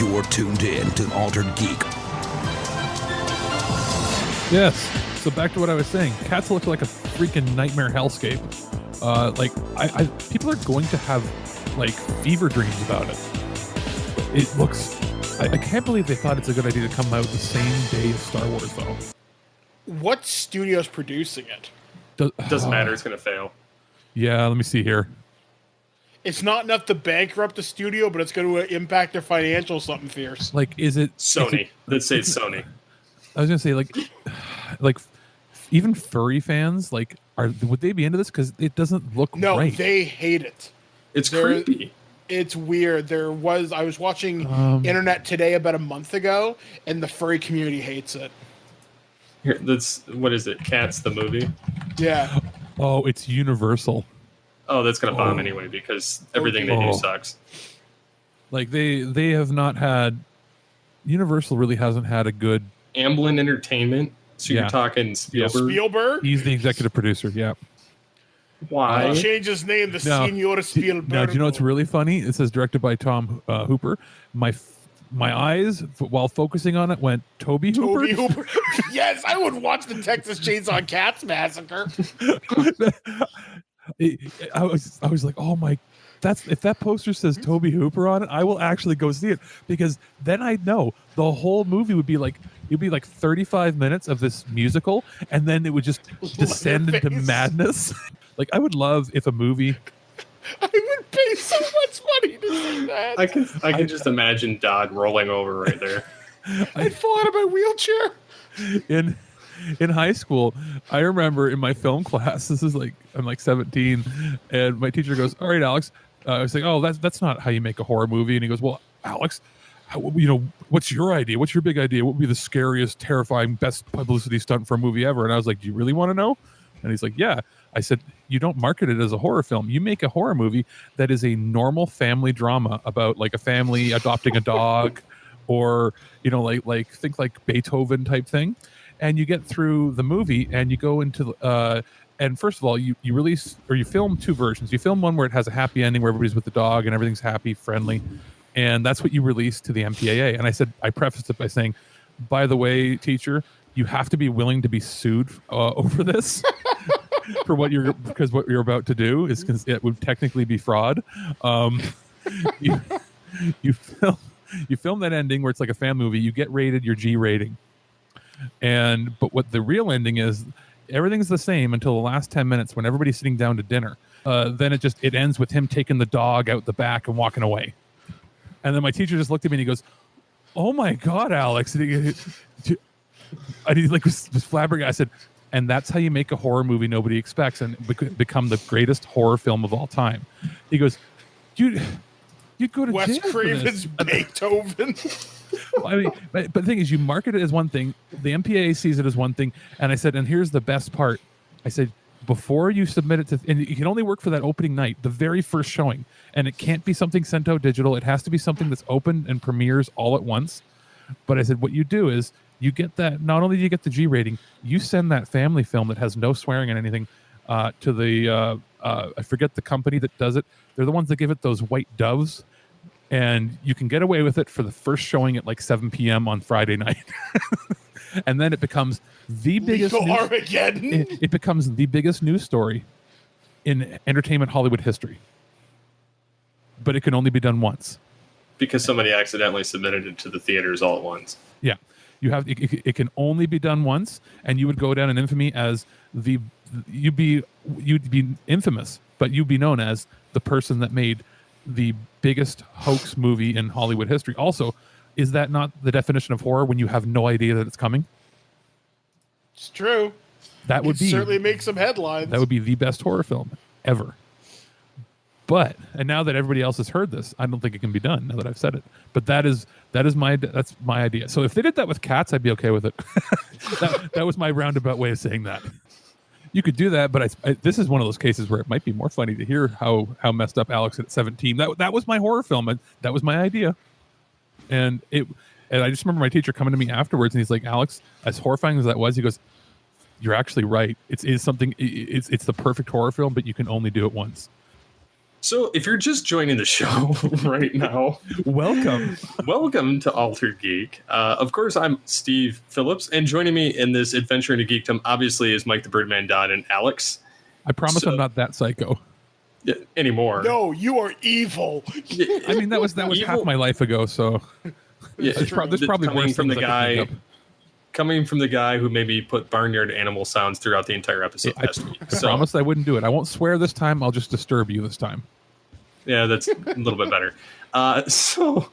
You're tuned in to Altered Geek. Yes. So back to what I was saying. Cats look like a freaking nightmare hellscape. People are going to have like fever dreams about it. It looks. I can't believe they thought it's a good idea to come out the same day as Star Wars, though. What studio's producing it? Doesn't matter. It's going to fail. Yeah, let me see here. It's not enough to bankrupt the studio, but it's going to impact their financials something fierce. Like, is it Sony? Let's say it's Sony. I was gonna say like even furry fans would they be into this because it doesn't look right? They hate it. It's creepy. It's weird. I was watching Internet Today about a month ago, and the furry community hates it. Here, what is it? Cats the movie? Yeah. Oh, it's Universal. Oh, that's gonna bomb anyway because everything they do sucks. Like they have not had. Universal really hasn't had a good. Amblin Entertainment. So you're talking Spielberg. Spielberg. He's the executive producer. Yeah. Why? Change his name to Senor Spielberg. Now, do you know what's really funny? It says directed by Tom Hooper. My eyes, while focusing on it, went Toby Hooper. Yes, I would watch the Texas Chainsaw Cats Massacre. I was like, oh my. If that poster says Toby Hooper on it, I will actually go see it because then I know the whole movie would be like 35 minutes of this musical, and then it would just descend into madness. Like I would love if a movie. I would pay so much money to see that. I can just imagine Dodd rolling over right there. I'd fall out of my wheelchair. In high school, I remember in my film class. This is I'm 17, and my teacher goes, "All right, Alex." I was like, "Oh, that's not how you make a horror movie." And he goes, "Well, Alex, what's your idea? What's your big idea? What would be the scariest, terrifying, best publicity stunt for a movie ever?" And I was like, "Do you really want to know?" And he's like, "Yeah." I said, "You don't market it as a horror film. You make a horror movie that is a normal family drama about like a family adopting a dog, or think like Beethoven type thing, and you get through the movie and you go into." And first of all, you release or you film two versions. You film one where it has a happy ending where everybody's with the dog and everything's happy, friendly. And that's what you release to the MPAA. And I prefaced it by saying, by the way, teacher, you have to be willing to be sued over this for because what you're about to do it would technically be fraud. You film that ending where it's like a family movie. You get rated your G rating. But what the real ending is, everything's the same until the last 10 minutes when everybody's sitting down to dinner. Then it ends with him taking the dog out the back and walking away. And then my teacher just looked at me and he goes, "Oh my God, Alex." And he was flabbergasted. I said, "And that's how you make a horror movie nobody expects and become the greatest horror film of all time." He goes, You'd go to Wes jail Craven's Beethoven." I mean, but the thing is, you market it as one thing, the MPAA sees it as one thing, and I said, and here's the best part. I said, before you submit it to, and you can only work for that opening night, the very first showing, and it can't be something sent out digital. It has to be something that's open and premieres all at once. But I said, what you do is you get that. Not only do you get the G rating, you send that family film that has no swearing and anything to the I forget the company that does it. They're the ones that give it those white doves. And you can get away with it for the first showing at 7 p.m. on Friday night. And then it becomes the biggest it becomes the biggest news story in entertainment Hollywood history. But it can only be done once. Because somebody accidentally submitted it to the theaters all at once. Yeah. It can only be done once, and you would go down in infamy as you'd be infamous, but you'd be known as the person that made the biggest hoax movie in Hollywood history. Also, is that not the definition of horror when you have no idea that it's coming? It's true. That would certainly make some headlines. That would be the best horror film ever. And now that everybody else has heard this, I don't think it can be done now that I've said it. But that's my idea. So if they did that with Cats, I'd be okay with it. that was my roundabout way of saying that. You could do that, but this is one of those cases where it might be more funny to hear how messed up Alex at 17. That was my horror film, and that was my idea. And I just remember my teacher coming to me afterwards, and he's like, "Alex, as horrifying as that was," he goes, "You're actually right. It's the perfect horror film, but you can only do it once." So, if you're just joining the show right now, welcome to Altered Geek. Of course, I'm Steve Phillips, and joining me in this adventure into geekdom, obviously, is Mike the Birdman Don and Alex. I promise I'm not that psycho anymore. No, you are evil. I mean, that was half my life ago. So there's probably coming from the guy who maybe put barnyard animal sounds throughout the entire episode last week. I promised I wouldn't do it. I won't swear this time. I'll just disturb you this time. Yeah, that's a little bit better. So,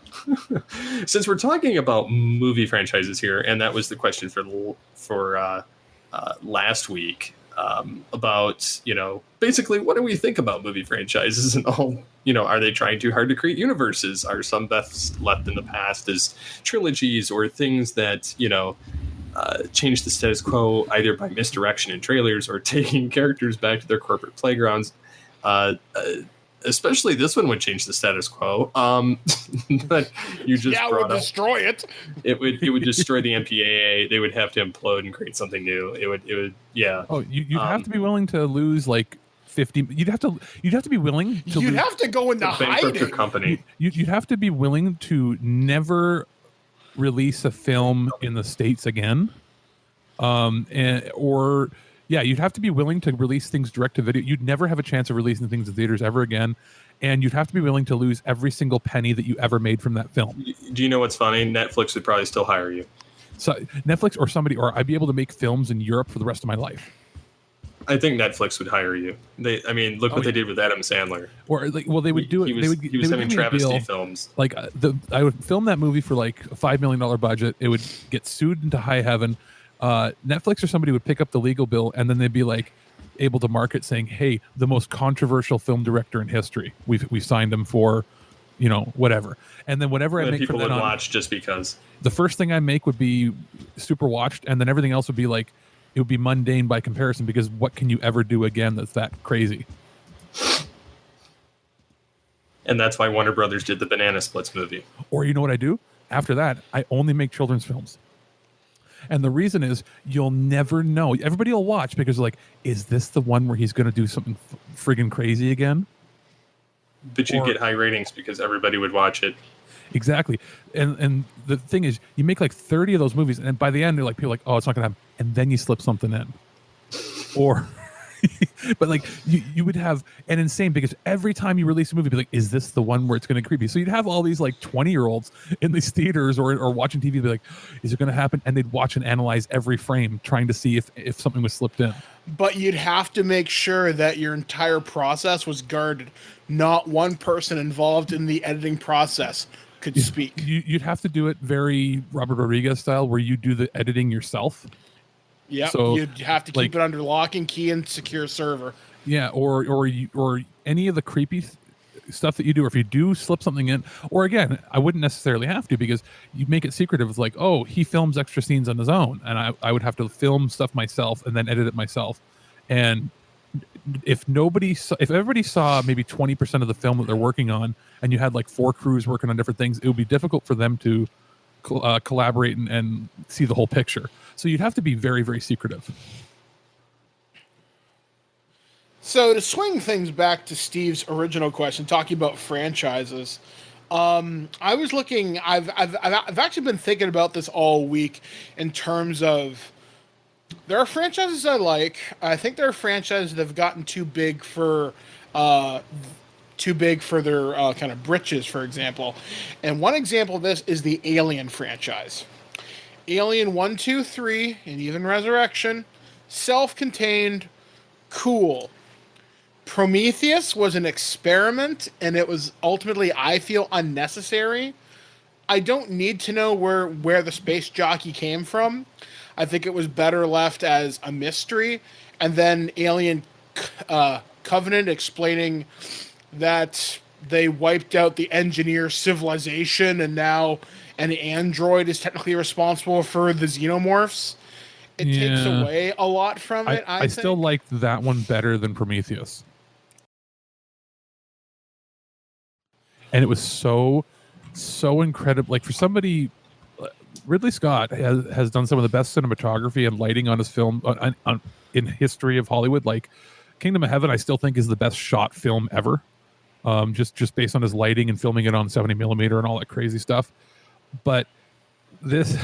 since we're talking about movie franchises here, and that was the question for last week, about, basically what do we think about movie franchises and all, are they trying too hard to create universes? Are some best left in the past as trilogies or things that, change the status quo either by misdirection in trailers or taking characters back to their corporate playgrounds? Especially this one would change the status quo. But you just it would destroy it. It would destroy the MPAA. They would have to implode and create something new. It would yeah. Oh, you'd have to be willing to lose like 50. You'd have to be willing to. You'd have to go into hiding. Your company. You'd have to be willing to never release a film in the States again, you'd have to be willing to release things direct to video. You'd never have a chance of releasing things in theaters ever again. And you'd have to be willing to lose every single penny that you ever made from that film. Do you know what's funny? Netflix would probably still hire you. So Netflix or I'd be able to make films in Europe for the rest of my life. I think Netflix would hire you. Look what they did with Adam Sandler. Or they would do it. He was having travesty films. Like I would film that movie for like a $5 million budget. It would get sued into high heaven. Netflix or somebody would pick up the legal bill, and then they'd be like able to market saying, "Hey, the most controversial film director in history. We've signed him for, whatever." And then whatever I make people from would then on, watch just because. The first thing I make would be super watched, and then everything else would be like it would be mundane by comparison, because what can you ever do again that's that crazy? And that's why Warner Brothers did the Banana Splits movie. Or you know what I do? After that, I only make children's films. And the reason is you'll never know. Everybody will watch because they're like, is this the one where he's going to do something friggin' crazy again? But you'd get high ratings because everybody would watch it. Exactly. And the thing is, you make like 30 of those movies, and by the end, people are like, oh, it's not going to happen. And then you slip something in. Or... but like you would have an insane, because every time you release a movie, be like, is this the one where it's going to creepy? So you'd have all these like 20-year-olds in these theaters or watching TV, be like, is it going to happen? And they'd watch and analyze every frame, trying to see if something was slipped in. But you'd have to make sure that your entire process was guarded. Not one person involved in the editing process could speak. You'd have to do it very Robert Rodriguez style, where you do the editing yourself. Yeah, so, you'd have to keep it under lock and key and secure server. Yeah, or any of the creepy stuff that you do, or if you do slip something in, or again, I wouldn't necessarily have to, because you make it secretive. It's like, oh, he films extra scenes on his own, and I would have to film stuff myself and then edit it myself. And if everybody saw maybe 20% of the film that they're working on, and you had like 4 crews working on different things, it would be difficult for them to collaborate and see the whole picture. So you'd have to be very, very secretive. So to swing things back to Steve's original question, talking about franchises, I was looking. I've actually been thinking about this all week in terms of, there are franchises I like. I think there are franchises that have gotten too big for their kind of britches, for example. And one example of this is the Alien franchise. Alien 1, 2, 3, and even Resurrection, self-contained, cool. Prometheus was an experiment, and it was ultimately, I feel, unnecessary. I don't need to know where the space jockey came from. I think it was better left as a mystery. And then Alien Covenant explaining that they wiped out the engineer civilization, and now an android is technically responsible for the xenomorphs. It takes away a lot from it. I think. Still liked that one better than Prometheus. And it was so incredible. Like, for somebody, Ridley Scott has done some of the best cinematography and lighting on his film in history of Hollywood. Like, Kingdom of Heaven, I still think is the best shot film ever. just based on his lighting and filming it on 70 millimeter and all that crazy stuff. But this,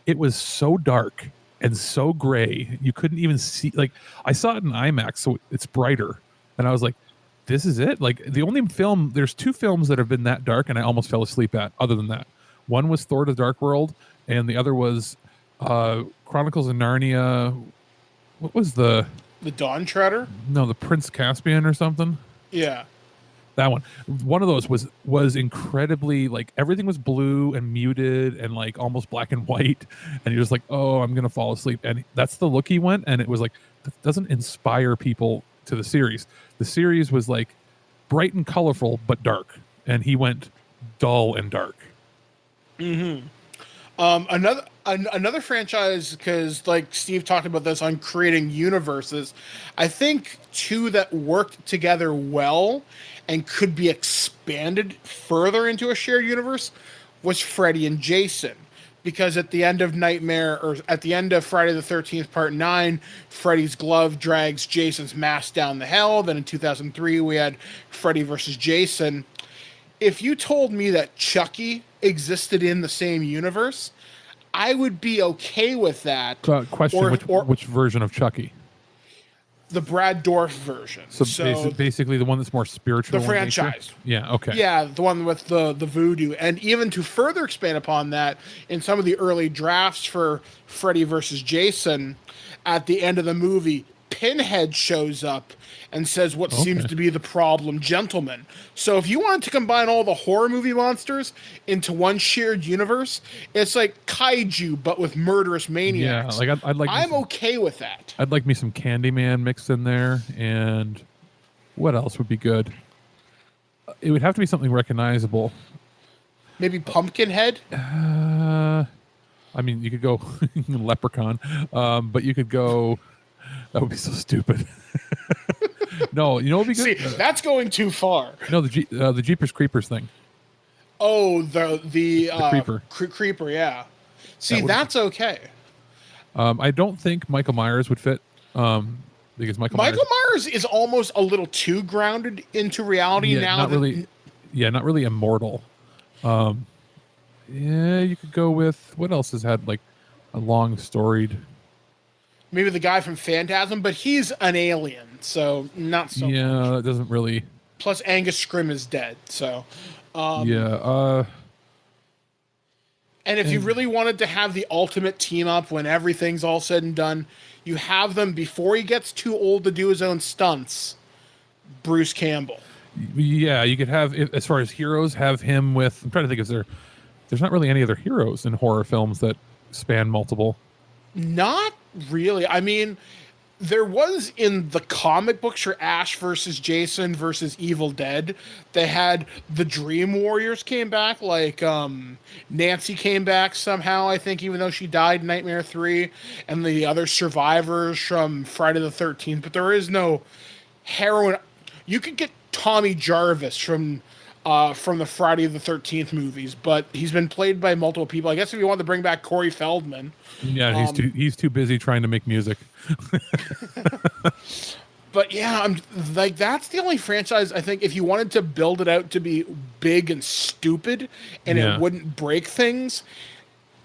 it was so dark and so gray, you couldn't even see. Like, I saw it in IMAX, so it's brighter, and I was like, this is it. Like, the only film, there's 2 films that have been that dark and I almost fell asleep at, other than that. One was Thor: The Dark World, and the other was Chronicles of Narnia. What was the Dawn Treader? No, the Prince Caspian or something. Yeah. That one of those was incredibly, like, everything was blue and muted and like almost black and white, and you're just like, oh, I'm gonna fall asleep. And that's the look he went, and it was like, that doesn't inspire people to the series. The series was like bright and colorful but dark, and he went dull and dark. Mm-hmm. Another franchise, because like Steve talked about this on creating universes, I think 2 that worked together well and could be expanded further into a shared universe was Freddy and Jason. Because at the end of at the end of Friday the 13th Part 9, Freddy's glove drags Jason's mask down the hill. Then in 2003, we had Freddy versus Jason. If you told me that Chucky existed in the same universe, I would be okay with that. Question, which version of Chucky? The Brad Dourif version. So basically the one that's more spiritual. The franchise. Yeah, okay. Yeah, the one with the voodoo. And even to further expand upon that, in some of the early drafts for Freddy versus Jason, at the end of the movie, Pinhead shows up and says what seems to be the problem, gentlemen. So if you wanted to combine all the horror movie monsters into one shared universe, it's like kaiju but with murderous maniacs. Yeah, like I'm okay with that. I'd like me some Candyman mixed in there, and what else would be good? It would have to be something recognizable. Maybe Pumpkinhead. I mean, you could go Leprechaun, but you could go. That would be so stupid. No, you know what would be good? See, that's going too far. No, the Jeepers Creepers thing. Oh, the Creeper. Creeper, yeah. See, that's okay. I don't think Michael Myers would fit, because Michael Myers is almost a little too grounded into reality now. Not really immortal. Yeah, you could go with, what else has had like a long storied. Maybe the guy from Phantasm, but he's an alien, so not so much. Yeah, that doesn't really. Plus, Angus Scrimm is dead, so. And if you really wanted to have the ultimate team up when everything's all said and done, you have them before he gets too old to do his own stunts. Bruce Campbell. Yeah, you could have, as far as heroes, have him with. I'm trying to think, there's not really any other heroes in horror films that span multiple. Not really. I mean, there was in the comic books for Ash versus Jason versus Evil Dead. They had the Dream Warriors came back, like Nancy came back somehow, I think, even though she died in Nightmare 3, and the other survivors from Friday the 13th. But there is no heroine. You could get Tommy Jarvis from the Friday the 13th movies, but he's been played by multiple people. I guess if you want to bring back Corey Feldman. Yeah, he's too busy trying to make music. But yeah, I'm like, that's the only franchise I think if you wanted to build it out to be big and stupid and it wouldn't break things,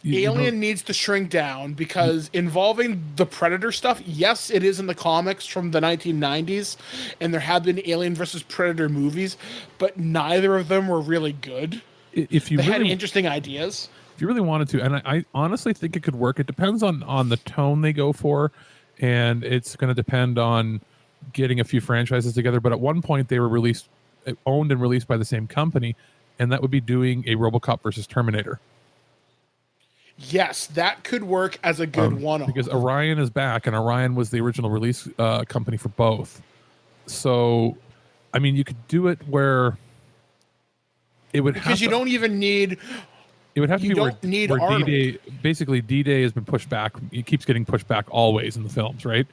Alien needs to shrink down, because involving the Predator stuff, yes, it is in the comics from the 1990s, and there have been Alien versus Predator movies, but neither of them were really good. If you they had interesting ideas. If you really wanted to, and I honestly think it could work. It depends on the tone they go for, and it's going to depend on getting a few franchises together. But at one point, they were owned and released by the same company, and that would be doing a RoboCop versus Terminator. Yes, that could work as a good one-off. Because Orion is back, and Orion was the original release company for both. So, I mean, you could do it where it would because you don't even need. It would have to be where D-Day, basically D-Day has been pushed back. It keeps getting pushed back always in the films, right?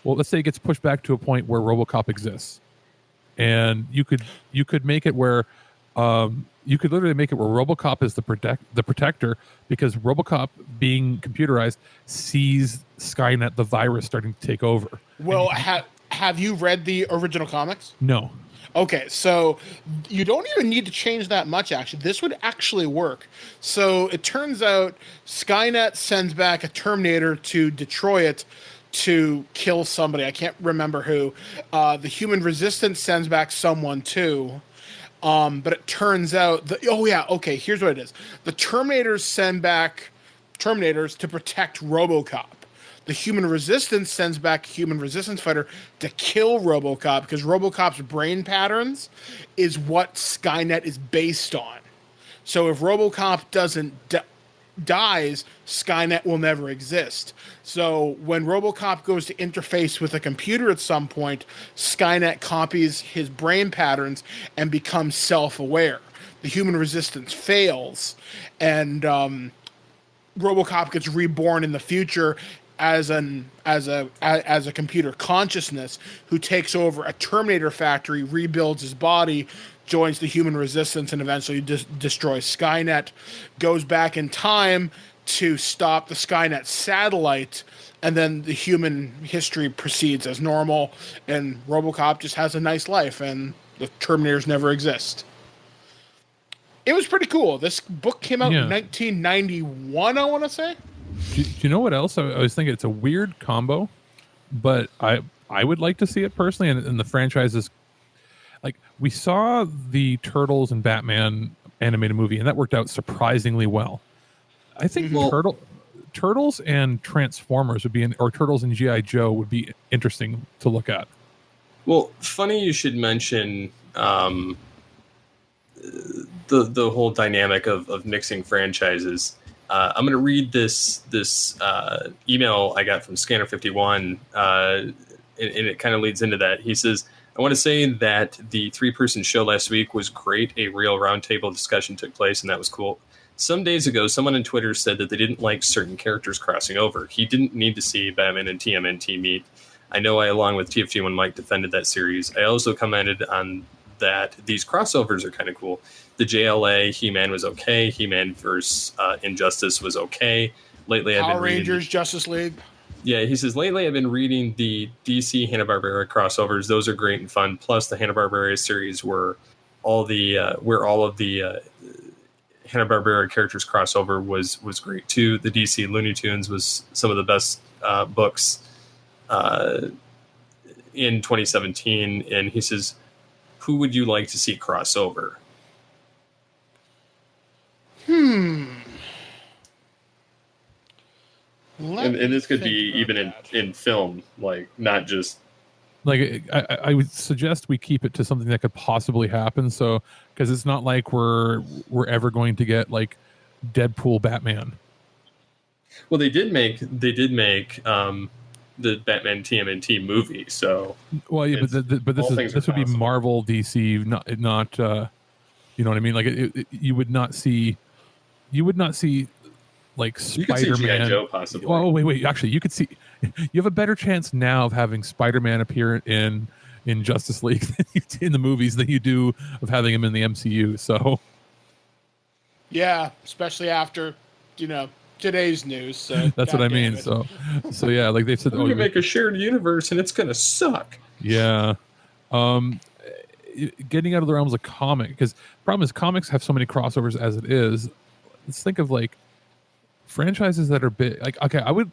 Well, let's say it gets pushed back to a point where RoboCop exists, and you could make it where. You could literally make it where RoboCop is the protector, because RoboCop, being computerized, sees Skynet, the virus, starting to take over. Well, have you read the original comics? No. Okay, so you don't even need to change that much, actually. This would actually work. So it turns out Skynet sends back a Terminator to Detroit to kill somebody. I can't remember who. The Human Resistance sends back someone too. But it turns out here's what it is. The Terminators send back Terminators to protect RoboCop. The Human Resistance sends back a Human Resistance fighter to kill RoboCop because RoboCop's brain patterns is what Skynet is based on. So if RoboCop dies, Skynet will never exist. So when RoboCop goes to interface with a computer at some point, Skynet copies his brain patterns and becomes self-aware. The Human Resistance fails, and RoboCop gets reborn in the future as a computer consciousness who takes over a Terminator factory, rebuilds his body, joins the Human Resistance, and eventually destroys Skynet, goes back in time to stop the Skynet satellite, and then the human history proceeds as normal, and RoboCop just has a nice life, and the Terminators never exist. It was pretty cool. This book came out in 1991, I want to say. Do you know what else? I was thinking it's a weird combo, but I would like to see it personally. And the franchises, like we saw the Turtles and Batman animated movie, and that worked out surprisingly well. I think Turtles and Transformers would be, or Turtles and G.I. Joe would be interesting to look at. Well, funny you should mention the whole dynamic of mixing franchises. I'm going to read this email I got from Scanner51, and it kind of leads into that. He says, I want to say that the 3-person show last week was great. A real roundtable discussion took place, and that was cool. Some days ago, someone on Twitter said that they didn't like certain characters crossing over. He didn't need to see Batman and TMNT meet. I know I, along with TFG when Mike defended that series, I also commented on that these crossovers are kind of cool. The JLA He-Man was okay. He-Man versus Injustice was okay. Lately, I've been reading Rangers, Justice League. Yeah, he says, lately I've been reading the DC Hanna-Barbera crossovers. Those are great and fun. Plus, the Hanna-Barbera series where all of the Hanna-Barbera characters crossover was great too. The DC Looney Tunes was some of the best books in 2017. And he says, who would you like to see crossover? And this could be even in film, like not just like I would suggest we keep it to something that could possibly happen. So because it's not like we're ever going to get like Deadpool Batman. Well, they did make the Batman TMNT movie. So well, yeah, but this would be Marvel DC, not you know what I mean? Like you would not see like Spider-Man. G.I. Joe possibly. Oh wait, actually, you could see. You have a better chance now of having Spider-Man appear in Justice League in the movies than you do of having him in the MCU. So yeah, especially after today's news. So that's what I mean. So yeah, like they said, we're gonna make a shared universe and it's gonna suck. Yeah. Getting out of the realms of comic, because the problem is comics have so many crossovers as it is. Let's think of like franchises that are big. Like, okay, I would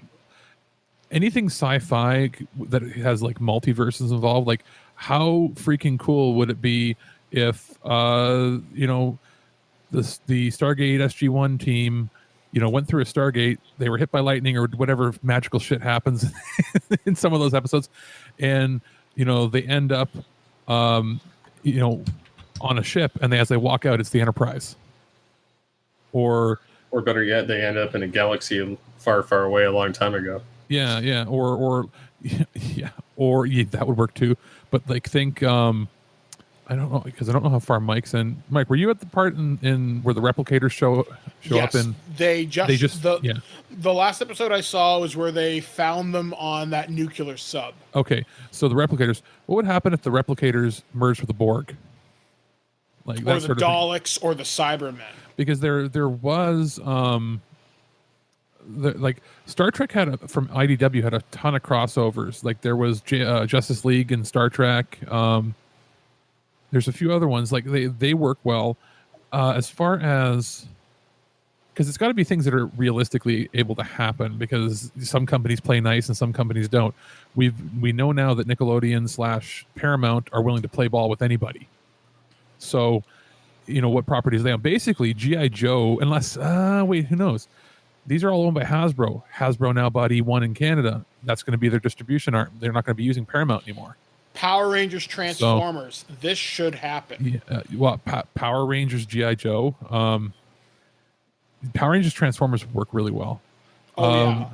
anything sci-fi that has like multiverses involved. Like, how freaking cool would it be if the Stargate SG-1 team went through a Stargate, they were hit by lightning or whatever magical shit happens in some of those episodes, and they end up on a ship, and as they walk out, it's the Enterprise. Or better yet, they end up in a galaxy far, far away a long time ago. Yeah, or that would work too. But like, think, I don't know, because I don't know how far Mike's in. Mike, were you at the part in where the replicators show up in? The last episode I saw was where they found them on that nuclear sub. Okay, so the replicators. What would happen if the replicators merged with the Borg? Like or the Daleks or the Cybermen. Because there was like Star Trek from IDW had a ton of crossovers. Like there was Justice League and Star Trek. There's a few other ones like they work well as far as because it's got to be things that are realistically able to happen because some companies play nice and some companies don't. We know now that Nickelodeon / Paramount are willing to play ball with anybody. So, what properties they own. Basically, G.I. Joe, unless wait, who knows? These are all owned by Hasbro. Hasbro now bought E1 in Canada. That's going to be their distribution arm. They're not going to be using Paramount anymore. Power Rangers, Transformers. So, this should happen. Yeah, Power Rangers, G.I. Joe. Power Rangers Transformers work really well. Yeah.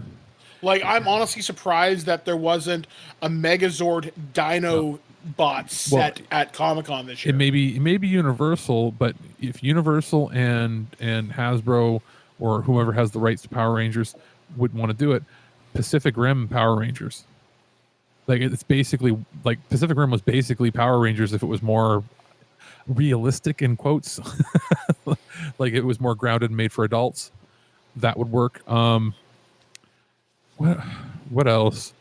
Like, I'm honestly surprised that there wasn't a Megazord Dino bot set at Comic-Con this year. It may be Universal, but if Universal and Hasbro or whoever has the rights to Power Rangers would want to do it, Pacific Rim Power Rangers. Like, it's basically like Pacific Rim was basically Power Rangers if it was more realistic in quotes. Like it was more grounded and made for adults. That would work. What else?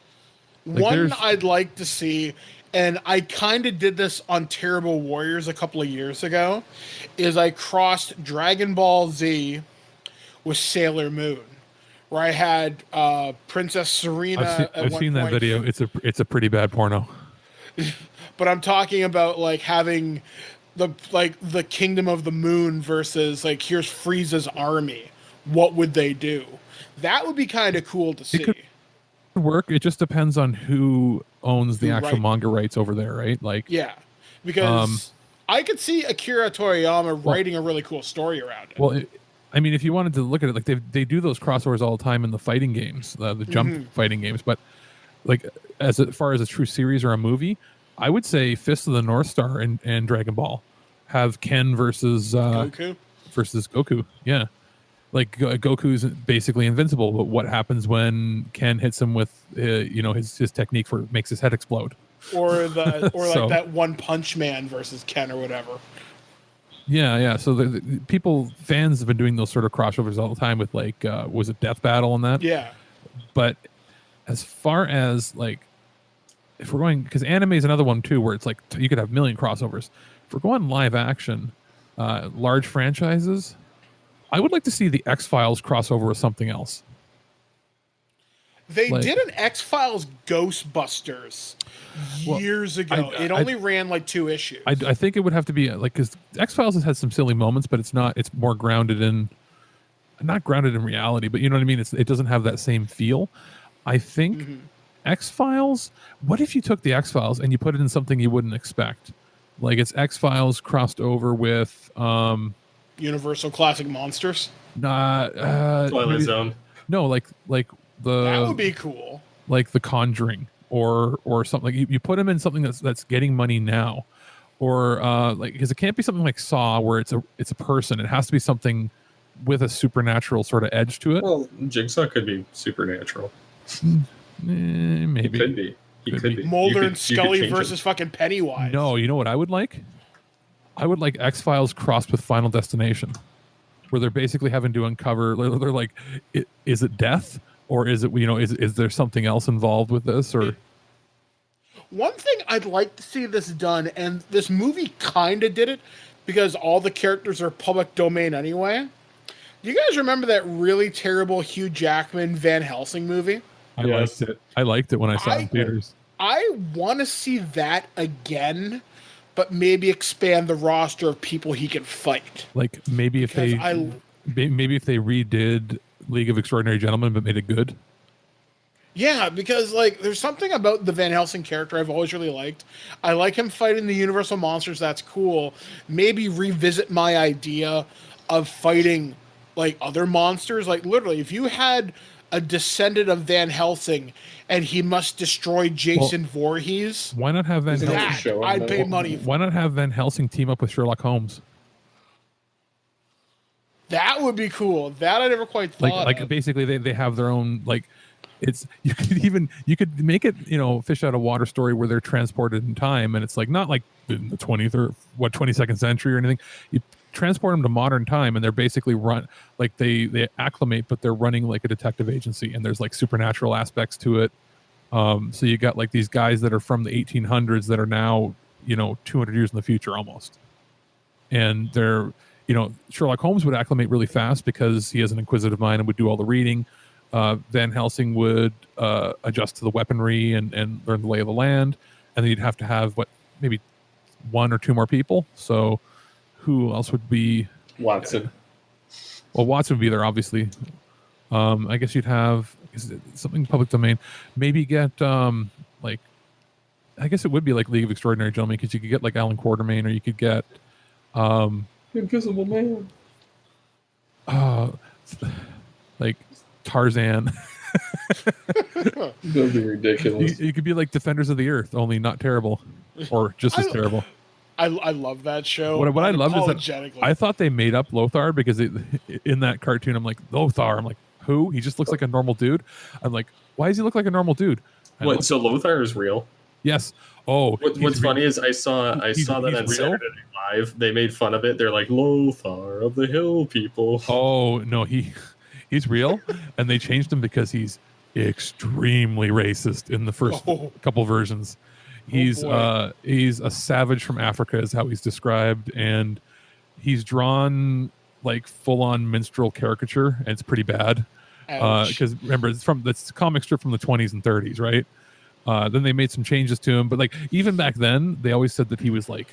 Like one I'd like to see, and I kind of did this on Terrible Warriors a couple of years ago, is I crossed Dragon Ball Z with Sailor Moon, where I had Princess Serena. I've seen that video. It's a pretty bad porno. But I'm talking about like having the Kingdom of the Moon versus like here's Frieza's army. What would they do? That would be kind of cool to see. It could work. It just depends on who owns the actual manga rights over there, right? Like, yeah, because I could see Akira Toriyama writing a really cool story around it. Well, I mean, if you wanted to look at it, like they do those crossovers all the time in the fighting games, the jump fighting games. But like as far as a true series or a movie, I would say Fist of the North Star and Dragon Ball have Ken versus Goku. Yeah. Like Goku's basically invincible, but what happens when Ken hits him with his technique makes his head explode? Or like that One Punch Man versus Ken or whatever. Yeah. So the fans have been doing those sort of crossovers all the time with like was it Death Battle and that? Yeah. But as far as like if we're going, because anime is another one too, where it's like you could have a million crossovers. If we're going live action, large franchises, I would like to see the X-Files crossover with something else. They did an X-Files Ghostbusters years ago. It only ran like 2 issues. I think it would have to be like, because X-Files has had some silly moments, but it's more grounded in, not grounded in reality, but you know what I mean? It doesn't have that same feel. I think X-Files, what if you took the X-Files and you put it in something you wouldn't expect? Like it's X-Files crossed over with Universal Classic Monsters? Twilight Zone. No, like that would be cool. Like The Conjuring or something. Like you put them in something that's getting money now, or like, because it can't be something like Saw where it's a person. It has to be something with a supernatural sort of edge to it. Well, Jigsaw could be supernatural. Maybe he could be. He could be. Mulder and Scully versus fucking Pennywise. No, you know what I would like? I would like X-Files crossed with Final Destination, where they're basically having to uncover. They're like, is it death? Or is it, is there something else involved with this? Or one thing I'd like to see this done, and this movie kind of did it because all the characters are public domain anyway. Do you guys remember that really terrible Hugh Jackman Van Helsing movie? I liked it. I liked it when I saw it in theaters. I want to see that again, but maybe expand the roster of people he can fight. Like maybe if they redid League of Extraordinary Gentlemen but made it good. Yeah, because like there's something about the Van Helsing character I've always really liked. I like him fighting the Universal monsters. That's cool. Maybe revisit my idea of fighting like other monsters. Like literally, if you had a descendant of Van Helsing and he must destroy Jason Voorhees, why not have Van Helsing? I'd pay money for. Why not have Van Helsing team up with Sherlock Holmes? That would be cool. That I never quite thought. Like basically they have their own, like, it's you could make it fish out of water story where they're transported in time, and it's like not like in the 20th or 22nd century or anything. You transport them to modern time, and they're basically like they acclimate, but they're running like a detective agency, and there's like supernatural aspects to it. So you got like these guys that are from the 1800s that are now 200 years in the future almost. And they're, Sherlock Holmes would acclimate really fast because he has an inquisitive mind and would do all the reading. Van Helsing would adjust to the weaponry and learn the lay of the land. And then you'd have to have maybe one or two more people. So who else would be? Watson. Well, Watson would be there, obviously. I guess you'd have something public domain. Maybe get I guess it would be like League of Extraordinary Gentlemen, because you could get like Alan Quartermain, or you could get Invisible Man. Like Tarzan. That'd be ridiculous. You could be like Defenders of the Earth, only not terrible, or just as terrible. I love that show. What I love is that I thought they made up Lothar, because in that cartoon, I'm like, Lothar. I'm like, who? He just looks like a normal dude. I'm like, why does he look like a normal dude? What? So Lothar is real? Yes. Oh, what's funny is I saw that on real? Saturday Night Live. They made fun of it. They're like, Lothar of the Hill People. Oh no, he's real, and they changed him because he's extremely racist in the first couple versions. He's a savage from Africa, is how he's described, and he's drawn like full on minstrel caricature, and it's pretty bad. Because remember, it's a comic strip from the 20s and 30s, right? Then they made some changes to him, but like even back then, they always said that he was a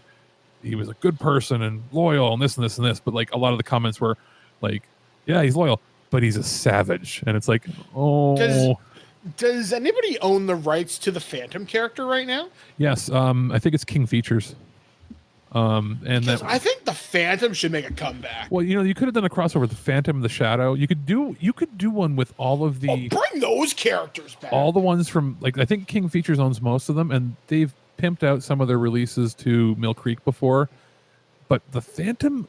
good person and loyal and this and this and this. But like a lot of the comments were like, yeah, he's loyal, but he's a savage, and it's like, oh. Does anybody own the rights to the Phantom character right now? Yes, I think it's King Features. I think the Phantom should make a comeback. Well, you could have done a crossover, the Phantom and the Shadow. You could do one with all of the bring those characters back. All the ones from, like, I think King Features owns most of them, and they've pimped out some of their releases to Mill Creek before. But the Phantom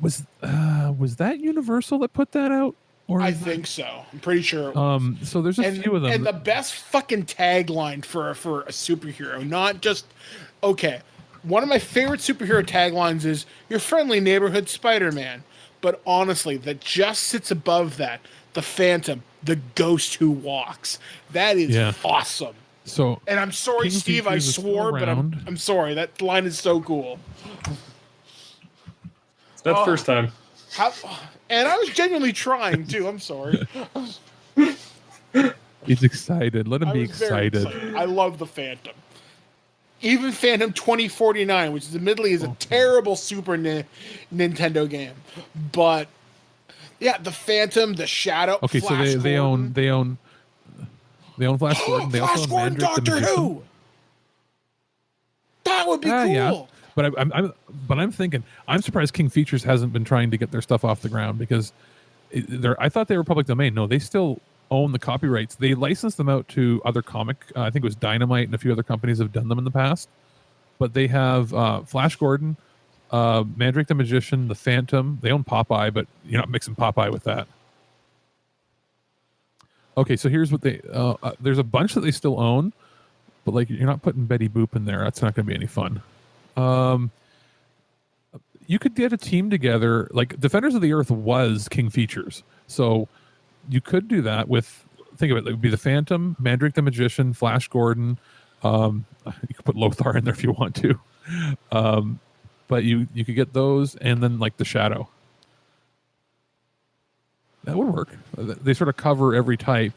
was that Universal that put that out? I think so. I'm pretty sure it was. So there's a few of them. And the best fucking tagline for a superhero, not just okay. One of my favorite superhero taglines is "Your friendly neighborhood Spider-Man," but honestly, that just sits above that. The Phantom, the ghost who walks. That is awesome. So, and I'm sorry, King Steve, I swore, but I'm sorry. That line is so cool. That's the first time. And I was genuinely trying too. I'm sorry. He's excited. Let him be excited. I love the Phantom. Even Phantom 2049, which is admittedly is a terrible Super Nintendo game, but yeah, the Phantom, the Shadow. Okay, Flash so they own Flash Gordon. They also own Gordon, Mandrake the Magician. Who? That would be cool. Yeah. But I'm thinking, I'm surprised King Features hasn't been trying to get their stuff off the ground, because I thought they were public domain. No, they still own the copyrights. They licensed them out to other comic. I think it was Dynamite and a few other companies have done them in the past. But they have Flash Gordon, Mandrake the Magician, the Phantom. They own Popeye, but you're not mixing Popeye with that. Okay, so here's what there's a bunch that they still own, but like you're not putting Betty Boop in there. That's not going to be any fun. You could get a team together, like Defenders of the Earth was King Features, so you could do that with, think of it, it would be the Phantom, Mandrake the Magician, Flash Gordon. You could put Lothar in there if you want to, but you could get those, and then like the Shadow. That would work. They sort of cover every type.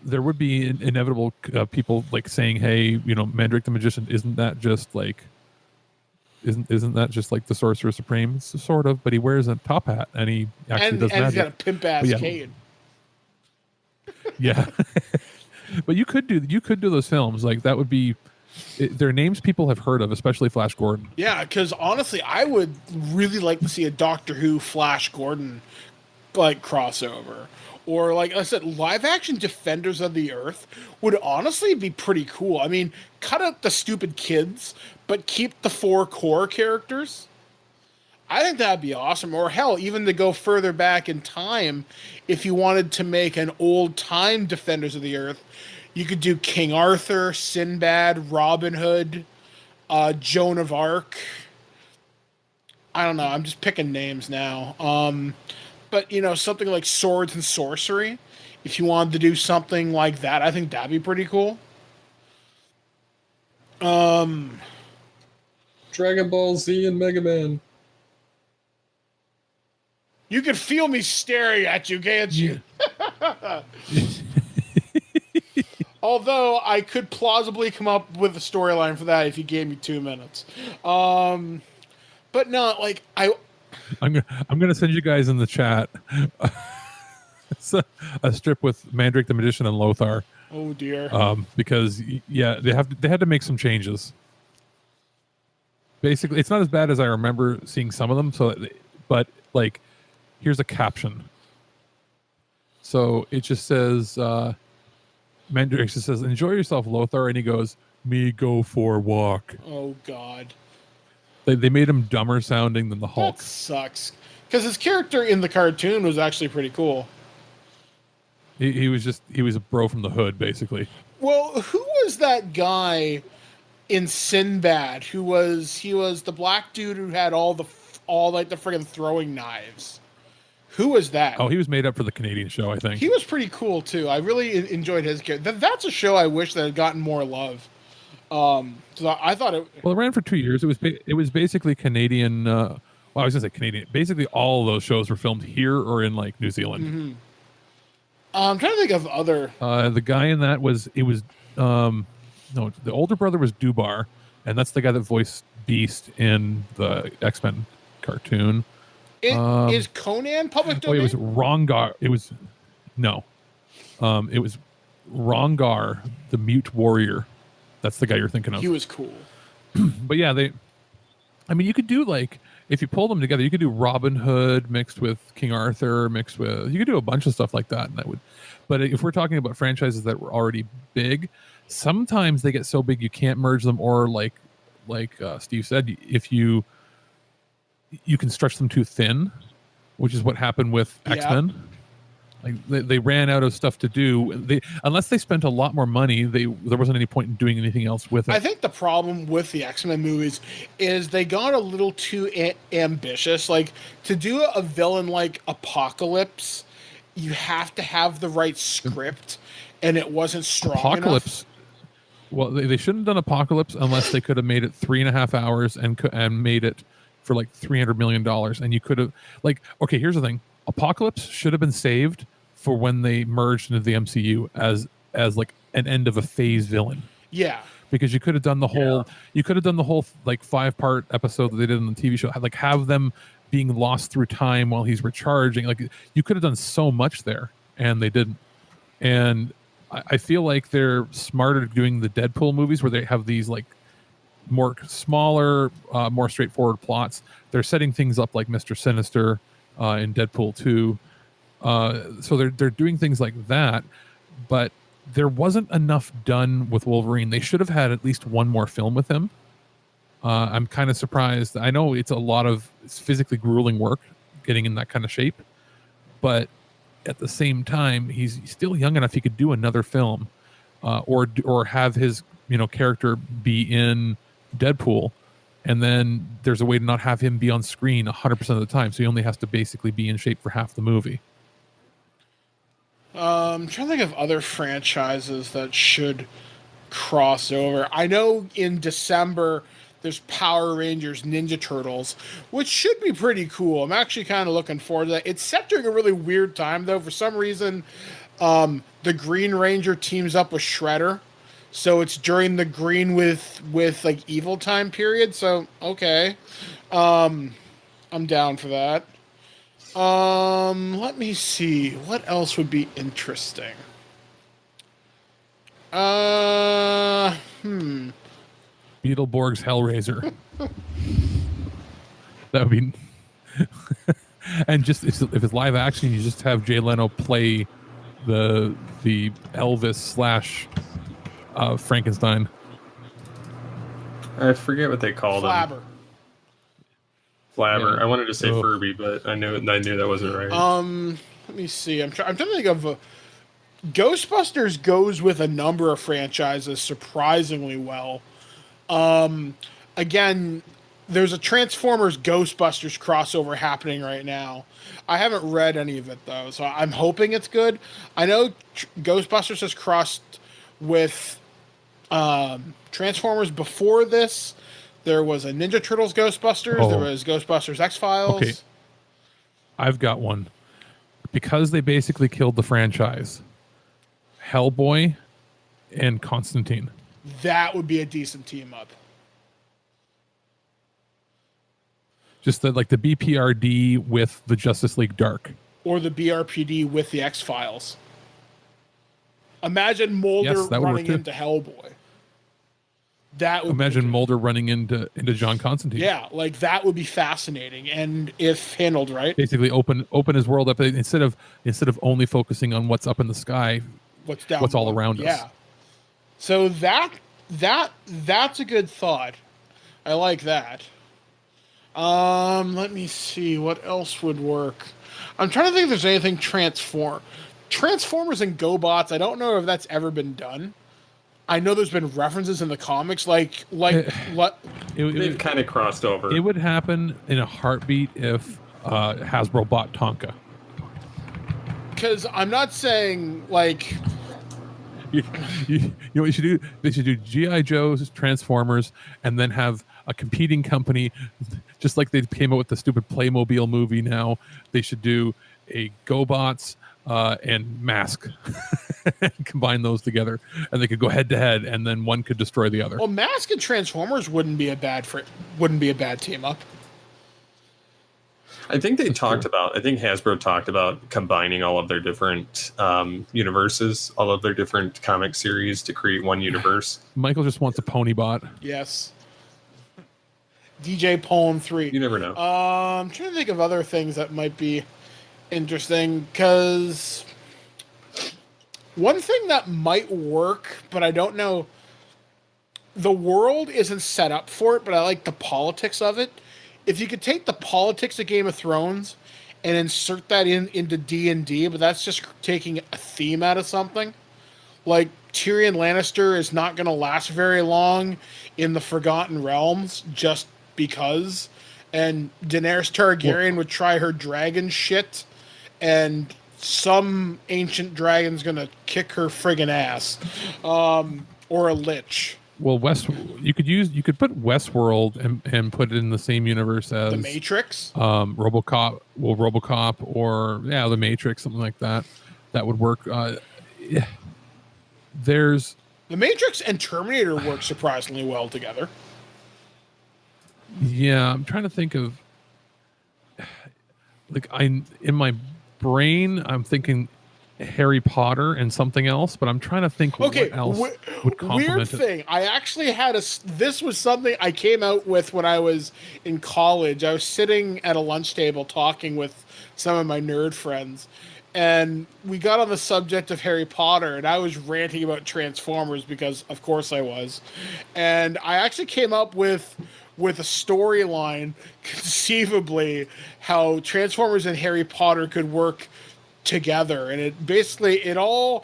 There would be inevitable people like saying, "Hey, Mandrake the Magician, isn't that just like the Sorcerer Supreme?" Sort of, but he wears a top hat and he actually does magic. And he's got a pimp ass cane. Yeah, but you could do those films. Like that would be. Their names people have heard of, especially Flash Gordon. Yeah, because honestly, I would really like to see a Doctor Who Flash Gordon like crossover. Or, like I said, live-action Defenders of the Earth would honestly be pretty cool. I mean, cut out the stupid kids, but keep the 4 core characters. I think that'd be awesome. Or, hell, even to go further back in time, if you wanted to make an old-time Defenders of the Earth, you could do King Arthur, Sinbad, Robin Hood, Joan of Arc. I don't know. I'm just picking names now. But, something like Swords and Sorcery, if you wanted to do something like that, I think that'd be pretty cool. Dragon Ball Z and Mega Man. You can feel me staring at you, can't you? Although I could plausibly come up with a storyline for that if you gave me 2 minutes. But no, like I'm gonna send you guys in the chat it's a strip with Mandrake the Magician and Lothar. Oh dear. Because yeah, they had to make some changes. Basically, it's not as bad as I remember seeing some of them. So, but like, here's a caption. So it just says, Mandrake just says, "Enjoy yourself, Lothar," and he goes, "Me go for walk." Oh god. They made him dumber sounding than the Hulk. That sucks. Because his character in the cartoon was actually pretty cool. He was a bro from the hood, basically. Well, who was that guy in Sinbad? He was the black dude who had all the friggin' throwing knives. Who was that? Oh, he was made up for the Canadian show, I think. He was pretty cool too. I really enjoyed his character. That's a show I wish that had gotten more love. So I thought it. Well, it ran for 2 years. It was basically Canadian. Well, I was gonna say Canadian. Basically, all of those shows were filmed here or in like New Zealand. Mm-hmm. I'm trying to think of other. The guy in that was no, the older brother was Dubar, and that's the guy that voiced Beast in the X-Men cartoon. Is Conan public domain? Oh, it was Rongar. It was Rongar, the Mute Warrior. That's the guy you're thinking of. He was cool. But yeah, you could do like, if you pull them together, you could do Robin Hood mixed with King Arthur, you could do a bunch of stuff like that. But if we're talking about franchises that were already big, sometimes they get so big you can't merge them, or like Steve said, if you can stretch them too thin, which is what happened with X-Men. Like they ran out of stuff to do. Unless they spent a lot more money, there wasn't any point in doing anything else with it. I think the problem with the X-Men movies is they got a little too ambitious. Like, to do a villain like Apocalypse, you have to have the right script, and it wasn't strong Apocalypse. enough. Well, they shouldn't have done Apocalypse unless they could have made it 3.5 hours and made it for like $300 million. And you could have, like, okay, here's the thing. Apocalypse should have been saved for when they merged into the MCU as like an end of a phase villain. Yeah. Because you could have done the whole like 5-part episode that they did on the TV show, like have them being lost through time while he's recharging. Like, you could have done so much there, and they didn't. And I feel like they're smarter doing the Deadpool movies where they have these like more smaller, more straightforward plots. They're setting things up like Mr. Sinister in Deadpool 2. So they're doing things like that, but there wasn't enough done with Wolverine. They should have had at least one more film with him. I'm kind of surprised. I know it's physically grueling work getting in that kind of shape, but at the same time, he's still young enough. He could do another film, or have his character be in Deadpool, and then there's a way to not have him be on screen 100% of the time. So he only has to basically be in shape for half the movie. I'm trying to think of other franchises that should cross over. I know in December there's Power Rangers Ninja Turtles, which should be pretty cool. I'm actually kind of looking forward to that. It's set during a really weird time, though. For some reason, the Green Ranger teams up with Shredder. So it's during the green with like evil time period. So, okay. I'm down for that. Let me see. What else would be interesting? Beetleborg's Hellraiser. That would be... And just if it's live action, you just have Jay Leno play the Elvis / Frankenstein. I forget what they called him. Flabber. Yeah. I wanted to say Furby, but I knew that wasn't right. Let me see. I'm trying to think of Ghostbusters goes with a number of franchises surprisingly well. Again, there's a Transformers Ghostbusters crossover happening right now. I haven't read any of it though, so I'm hoping it's good. I know Ghostbusters has crossed with Transformers before this, there was a Ninja Turtles Ghostbusters. There was Ghostbusters X-Files. Okay. I've got one. Because they basically killed the franchise, Hellboy and Constantine. That would be a decent team up. Just like the BPRD with the Justice League Dark. Or the BRPD with the X-Files. Imagine Mulder running into Hellboy. That would imagine Mulder running into John Constantine. Yeah, like that would be fascinating, and if handled right, basically open his world up instead of only focusing on what's up in the sky, what's down, what's all around us. Yeah. So that's a good thought. I like that. Let me see what else would work. I'm trying to think if there's anything Transformers and GoBots. I don't know if that's ever been done. I know there's been references in the comics, like what they've kind of crossed over. It would happen in a heartbeat if Hasbro bought Tonka. Because I'm not saying like you know what you should do? They should do G.I. Joe's Transformers and then have a competing company, just like they came out with the stupid Playmobil movie. Now they should do a GoBots and Mask. Combine those together, and they could go head to head, and then one could destroy the other. Well, Mask and Transformers wouldn't be a bad team up. I think Hasbro talked about combining all of their different universes, all of their different comic series to create one universe. Michael just wants a pony bot. Yes. DJ Pone 3. You never know. I'm trying to think of other things that might be interesting, because one thing that might work, but I don't know, the world isn't set up for it, but I like the politics of it. If you could take the politics of Game of Thrones and insert that into D&D, but that's just taking a theme out of something. Like Tyrion Lannister is not going to last very long in the Forgotten Realms just because. And Daenerys Targaryen would try her dragon shit, and some ancient dragon's going to kick her friggin' ass. Or a lich. Well, you could put Westworld and put it in the same universe as The Matrix, RoboCop, or The Matrix, something like that. That would work. There's The Matrix and Terminator work surprisingly well together. Yeah, I'm trying to think of in my brain, I'm thinking Harry Potter and something else, but I'm trying to think what else would complement weird thing. I actually had this was something I came out with when I was in college. I was sitting at a lunch table talking with some of my nerd friends, and we got on the subject of Harry Potter, and I was ranting about Transformers because of course I was. And I actually came up with a storyline, conceivably, how Transformers and Harry Potter could work together. And it all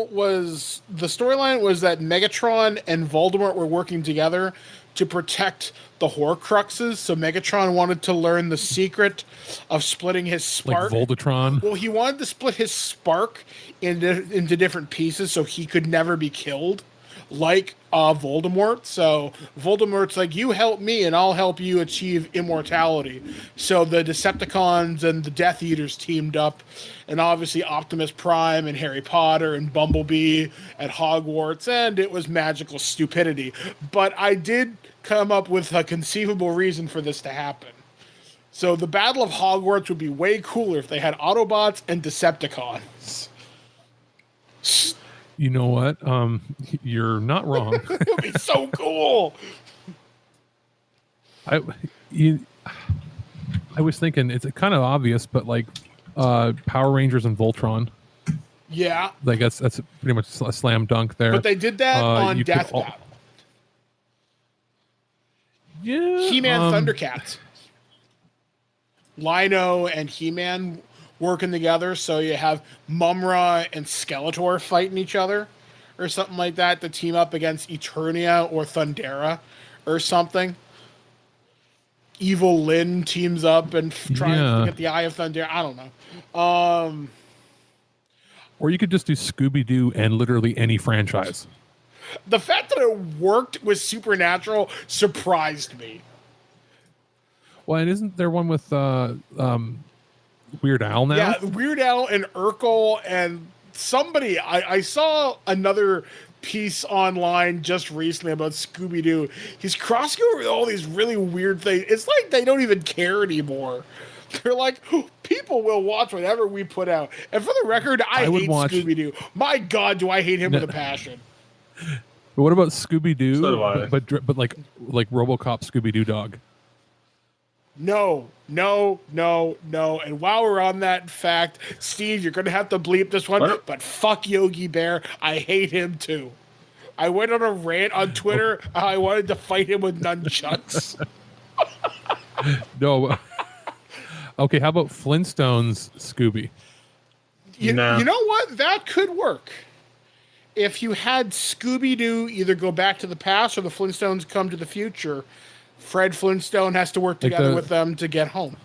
was, the storyline was that Megatron and Voldemort were working together to protect the Horcruxes. So Megatron wanted to learn the secret of splitting his spark. Like Voltron? Well, he wanted to split his spark into different pieces so he could never be killed, like Voldemort. So Voldemort's like, you help me and I'll help you achieve immortality. So the Decepticons and the Death Eaters teamed up, and obviously Optimus Prime and Harry Potter and Bumblebee at Hogwarts, and it was magical stupidity. But I did come up with a conceivable reason for this to happen. So the Battle of Hogwarts would be way cooler if they had Autobots and Decepticons. You know what? You're not wrong. It would be so cool. I was thinking it's kind of obvious, but like Power Rangers and Voltron. Yeah. Like that's pretty much a slam dunk there. But they did that on Death Battle. Yeah. He-Man Thundercats. Lino and He-Man working together, so you have Mumra and Skeletor fighting each other or something like that to team up against Eternia or Thundera or something. Evil Lyn teams up and tries to get the Eye of Thundera. I don't know. Or you could just do Scooby-Doo and literally any franchise. The fact that it worked with Supernatural surprised me. Well, and isn't there one with Weird Al now? Yeah, Weird Al and Urkel and somebody. I saw another piece online just recently about Scooby-Doo. He's crossing over all these really weird things. It's like they don't even care anymore. They're like, people will watch whatever we put out. And for the record, I hate Scooby-Doo. My God, do I hate him with a passion. But what about Scooby-Doo? So do I. But like RoboCop Scooby-Doo dog. No. And while we're on that fact, Steve, you're going to have to bleep this one, but fuck Yogi Bear. I hate him too. I went on a rant on Twitter. I wanted to fight him with nunchucks. No. Okay, how about Flintstones Scooby? You know what? That could work. If you had Scooby-Doo either go back to the past or the Flintstones come to the future, Fred Flintstone has to work together with them to get home.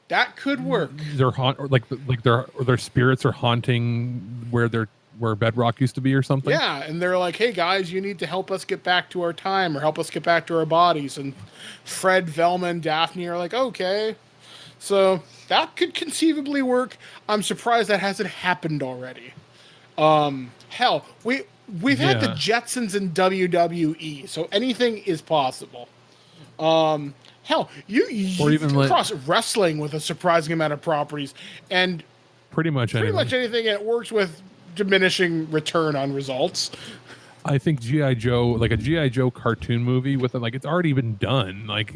That could work. Their spirits are haunting where Bedrock used to be or something. Yeah, and they're like, "Hey guys, you need to help us get back to our time or help us get back to our bodies." And Fred, Velma, and Daphne are like, "Okay." So that could conceivably work. I'm surprised that hasn't happened already. Hell, we've had the Jetsons in WWE, so anything is possible. Hell, you can cross wrestling with a surprising amount of properties, and pretty much anything. It works with diminishing return on results. I think G.I. Joe, like a G.I. Joe cartoon movie with it's already been done, like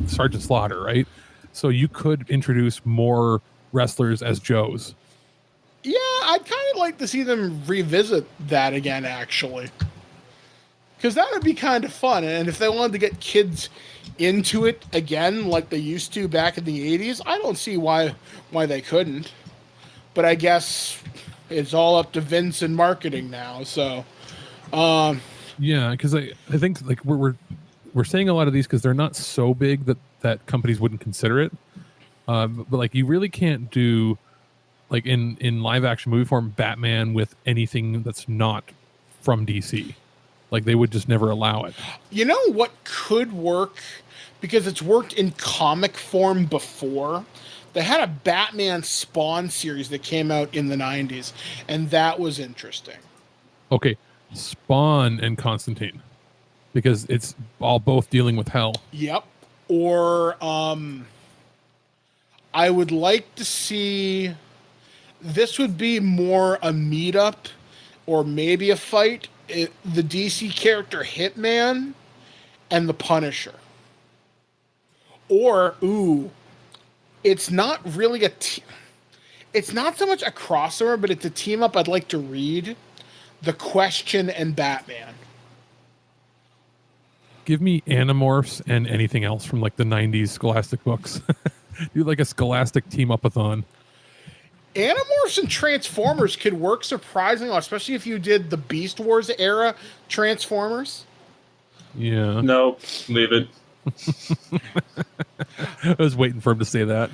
Sergeant Slaughter, right? So you could introduce more wrestlers as Joes. Yeah, I'd kind of like to see them revisit that again, actually. Because that would be kind of fun. And if they wanted to get kids into it again like they used to back in the 80s, I don't see why they couldn't. But I guess it's all up to Vince and marketing now. So, yeah, because I think like we're saying a lot of these because they're not so big that companies wouldn't consider it. But like you really can't do like in live action movie form Batman with anything that's not from DC. Like they would just never allow it. You know what could work, because it's worked in comic form before. They had a Batman Spawn series that came out in the 90s, and that was interesting. Okay, Spawn and Constantine, because it's all both dealing with hell. Yep. Or I would like to see, this would be more a meetup or maybe a fight. The DC character Hitman and the Punisher. Or, it's not really it's not so much a crossover, but it's a team up I'd like to read. The Question and Batman. Give me Animorphs and anything else from like the 90s Scholastic books. Do like a Scholastic team-up-a-thon. Animorphs and Transformers could work surprisingly well, especially if you did the Beast Wars era Transformers. Yeah. No, leave it. I was waiting for him to say that.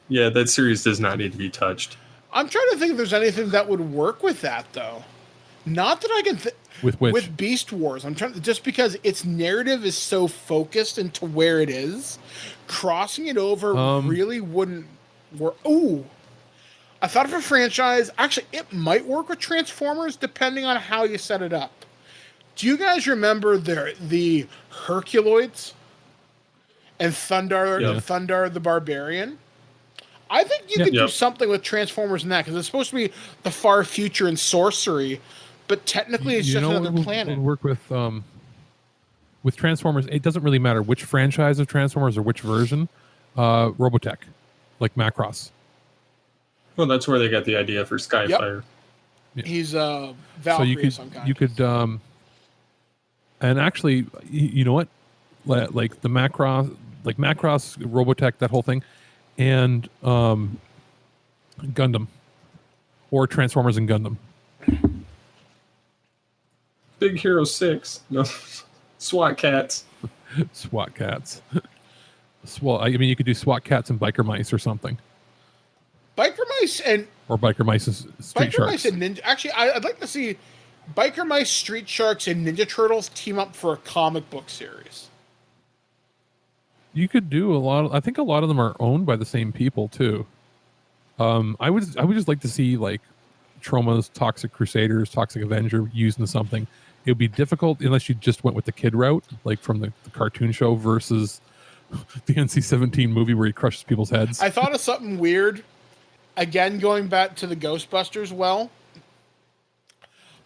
Yeah, that series does not need to be touched. I'm trying to think if there's anything that would work with that, though. Not that I can with which? With Beast Wars. I'm trying just because its narrative is so focused into where it is, crossing it over really wouldn't work. Ooh. I thought of a franchise. Actually, it might work with Transformers depending on how you set it up. Do you guys remember the Herculoids and Thundar the Barbarian? I think you could do something with Transformers in that, because it's supposed to be the far future and sorcery, but technically it's just another planet. Work with Transformers. It doesn't really matter which franchise of Transformers or which version. Robotech, like Macross. Well, that's where they got the idea for Skyfire. Yep. He's Valkyrie of some kind. You could, and actually, you know what? Like the Macross, Robotech, that whole thing, and Gundam, or Transformers and Gundam. Big Hero 6. No, SWAT Cats. SWAT Cats. Well, I mean, you could do SWAT Cats and Biker Mice or something. Biker Mice and Biker Mice is Street Sharks. Mice and Ninja. Actually, I'd like to see Biker Mice, Street Sharks, and Ninja Turtles team up for a comic book series. You could do a lot. I think a lot of them are owned by the same people too. I would just like to see like Troma's Toxic Crusaders, Toxic Avenger used in something. It would be difficult unless you just went with the kid route, like from the cartoon show versus the NC-17 movie where he crushes people's heads. I thought of something weird. Again, going back to the Ghostbusters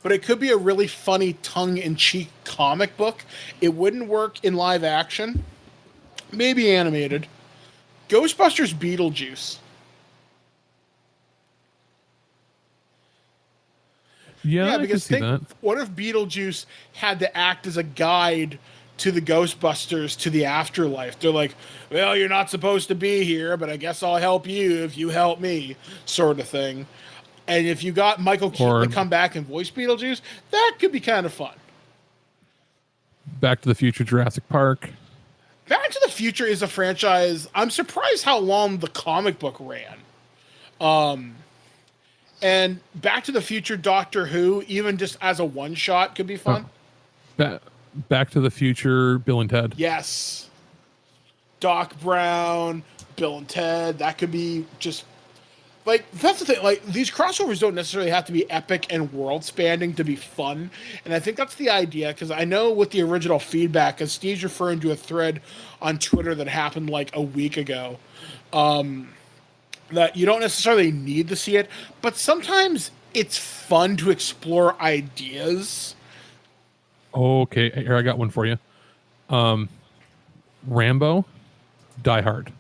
but it could be a really funny tongue-in-cheek comic book. It wouldn't work in live action. Maybe animated. Ghostbusters Beetlejuice. Yeah, because what if Beetlejuice had to act as a guide to the Ghostbusters to the afterlife? They're like, well, you're not supposed to be here, but I guess I'll help you if you help me, sort of thing. And if you got Michael Keaton to come back and voice Beetlejuice, that could be kind of fun. Back to the Future, Jurassic Park. Back to the Future is a franchise. I'm surprised how long the comic book ran. And Back to the Future Doctor Who, even just as a one-shot, could be fun. Back to the Future, Bill and Ted. Yes. Doc Brown, Bill and Ted. That could be just... Like, that's the thing. Like, these crossovers don't necessarily have to be epic and world-spanning to be fun. And I think that's the idea, because I know with the original feedback, because Steve's referring to a thread on Twitter that happened like a week ago, that you don't necessarily need to see it, but sometimes it's fun to explore ideas. Okay, here, I got one for you. Rambo, Die Hard.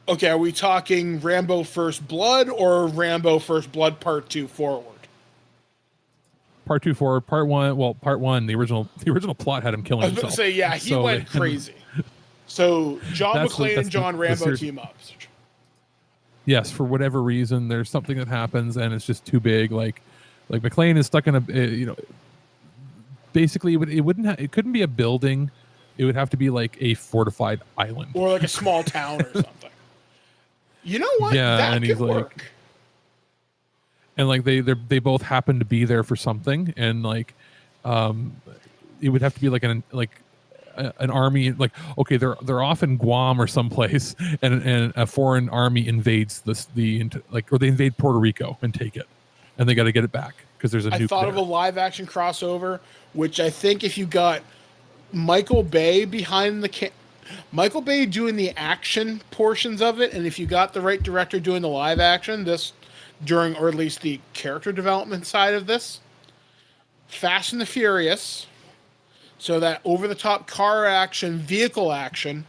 Okay, are we talking Rambo First Blood or Rambo First Blood Part 2 forward? Part 2 forward. Part 1, well, Part 1, the original plot had him killing himself. I was going to say, yeah, he went crazy. So John McClane and John Rambo team up. Yes, for whatever reason, there's something that happens and it's just too big. Like McClane is stuck in a, basically it couldn't be a building. It would have to be like a fortified island or like a small town or something. You know what? Yeah, that and could he's work. like, and like they both happen to be there for something, and like, it would have to be like an army. Like, okay, they're off in Guam or someplace, and a foreign army invades or they invade Puerto Rico and take it, and they got to get it back because there's a nuke. I thought of a live action crossover, which I think if you got Michael Bay behind Michael Bay doing the action portions of it, and if you got the right director doing the live action, or at least the character development side of this, Fast and the Furious, so that over-the-top car action, vehicle action,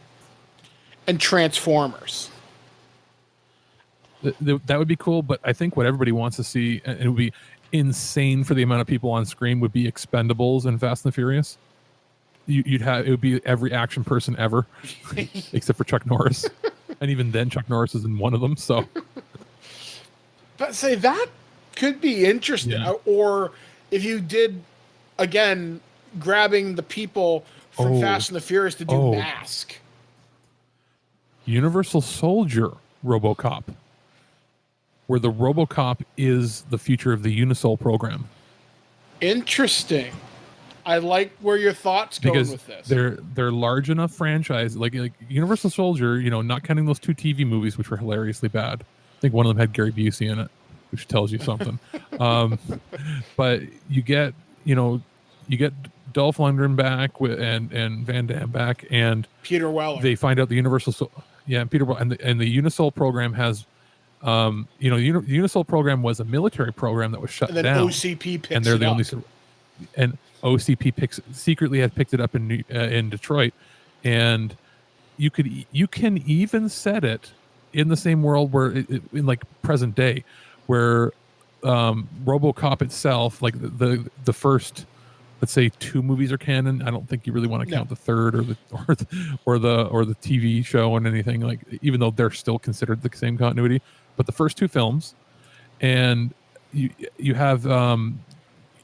and Transformers. That would be cool, but I think what everybody wants to see, and it would be insane for the amount of people on screen, would be Expendables and Fast and the Furious. It would be every action person ever, except for Chuck Norris, and even then Chuck Norris is in one of them. So, but say that could be interesting. Yeah. Or if you did, again, grabbing the people from Fast and the Furious to do Mask, Universal Soldier RoboCop, where the RoboCop is the future of the Unisol program. Interesting. I like where your thoughts going with this. They're large enough franchise, like Universal Soldier, not counting those 2 TV movies, which were hilariously bad. I think one of them had Gary Busey in it, which tells you something. But you get Dolph Lundgren back and Van Damme back, and Peter Weller. They find out the Universal, Peter Weller, and the Unisol program has, the Unisol program was a military program that was shut down. And then OCP picks and they're the it only, up. and OCP secretly had picked it up in Detroit, and you can even set it in the same world where in like present day, where RoboCop itself, like the first, let's say 2 movies are canon. I don't think you really want to count the third or the TV show and anything, like, even though they're still considered the same continuity. But the first 2 films, and you have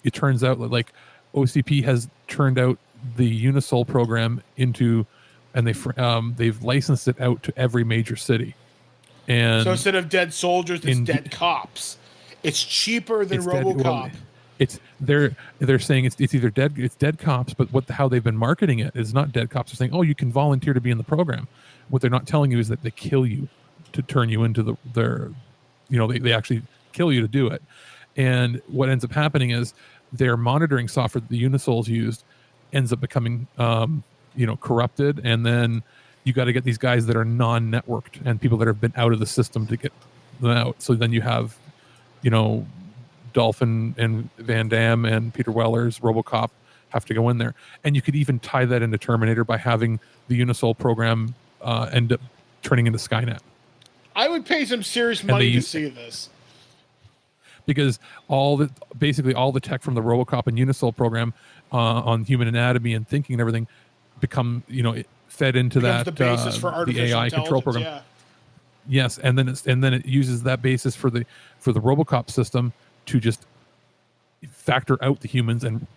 it turns out that like OCP has turned out the Unisol program into, and they've licensed it out to every major city. And so instead of dead soldiers, it's dead cops. It's cheaper than RoboCop. they're saying it's either dead cops, but how they've been marketing it is not dead cops. They're saying, oh, you can volunteer to be in the program. What they're not telling you is that they kill you to turn you into their, they actually kill you to do it. And what ends up happening is their monitoring software that the Unisols used ends up becoming corrupted, and then you got to get these guys that are non-networked and people that have been out of the system to get them out. So then you have Dolphin and Van Damme and Peter Weller's RoboCop have to go in there. And you could even tie that into Terminator by having the Unisol program end up turning into Skynet. I would pay some serious money to see this. Because all the tech from the RoboCop and Unisol program on human anatomy and thinking and everything become, fed into that the basis for artificial the AI control program. Yeah. Yes, and then it uses that basis for the RoboCop system to just factor out the humans and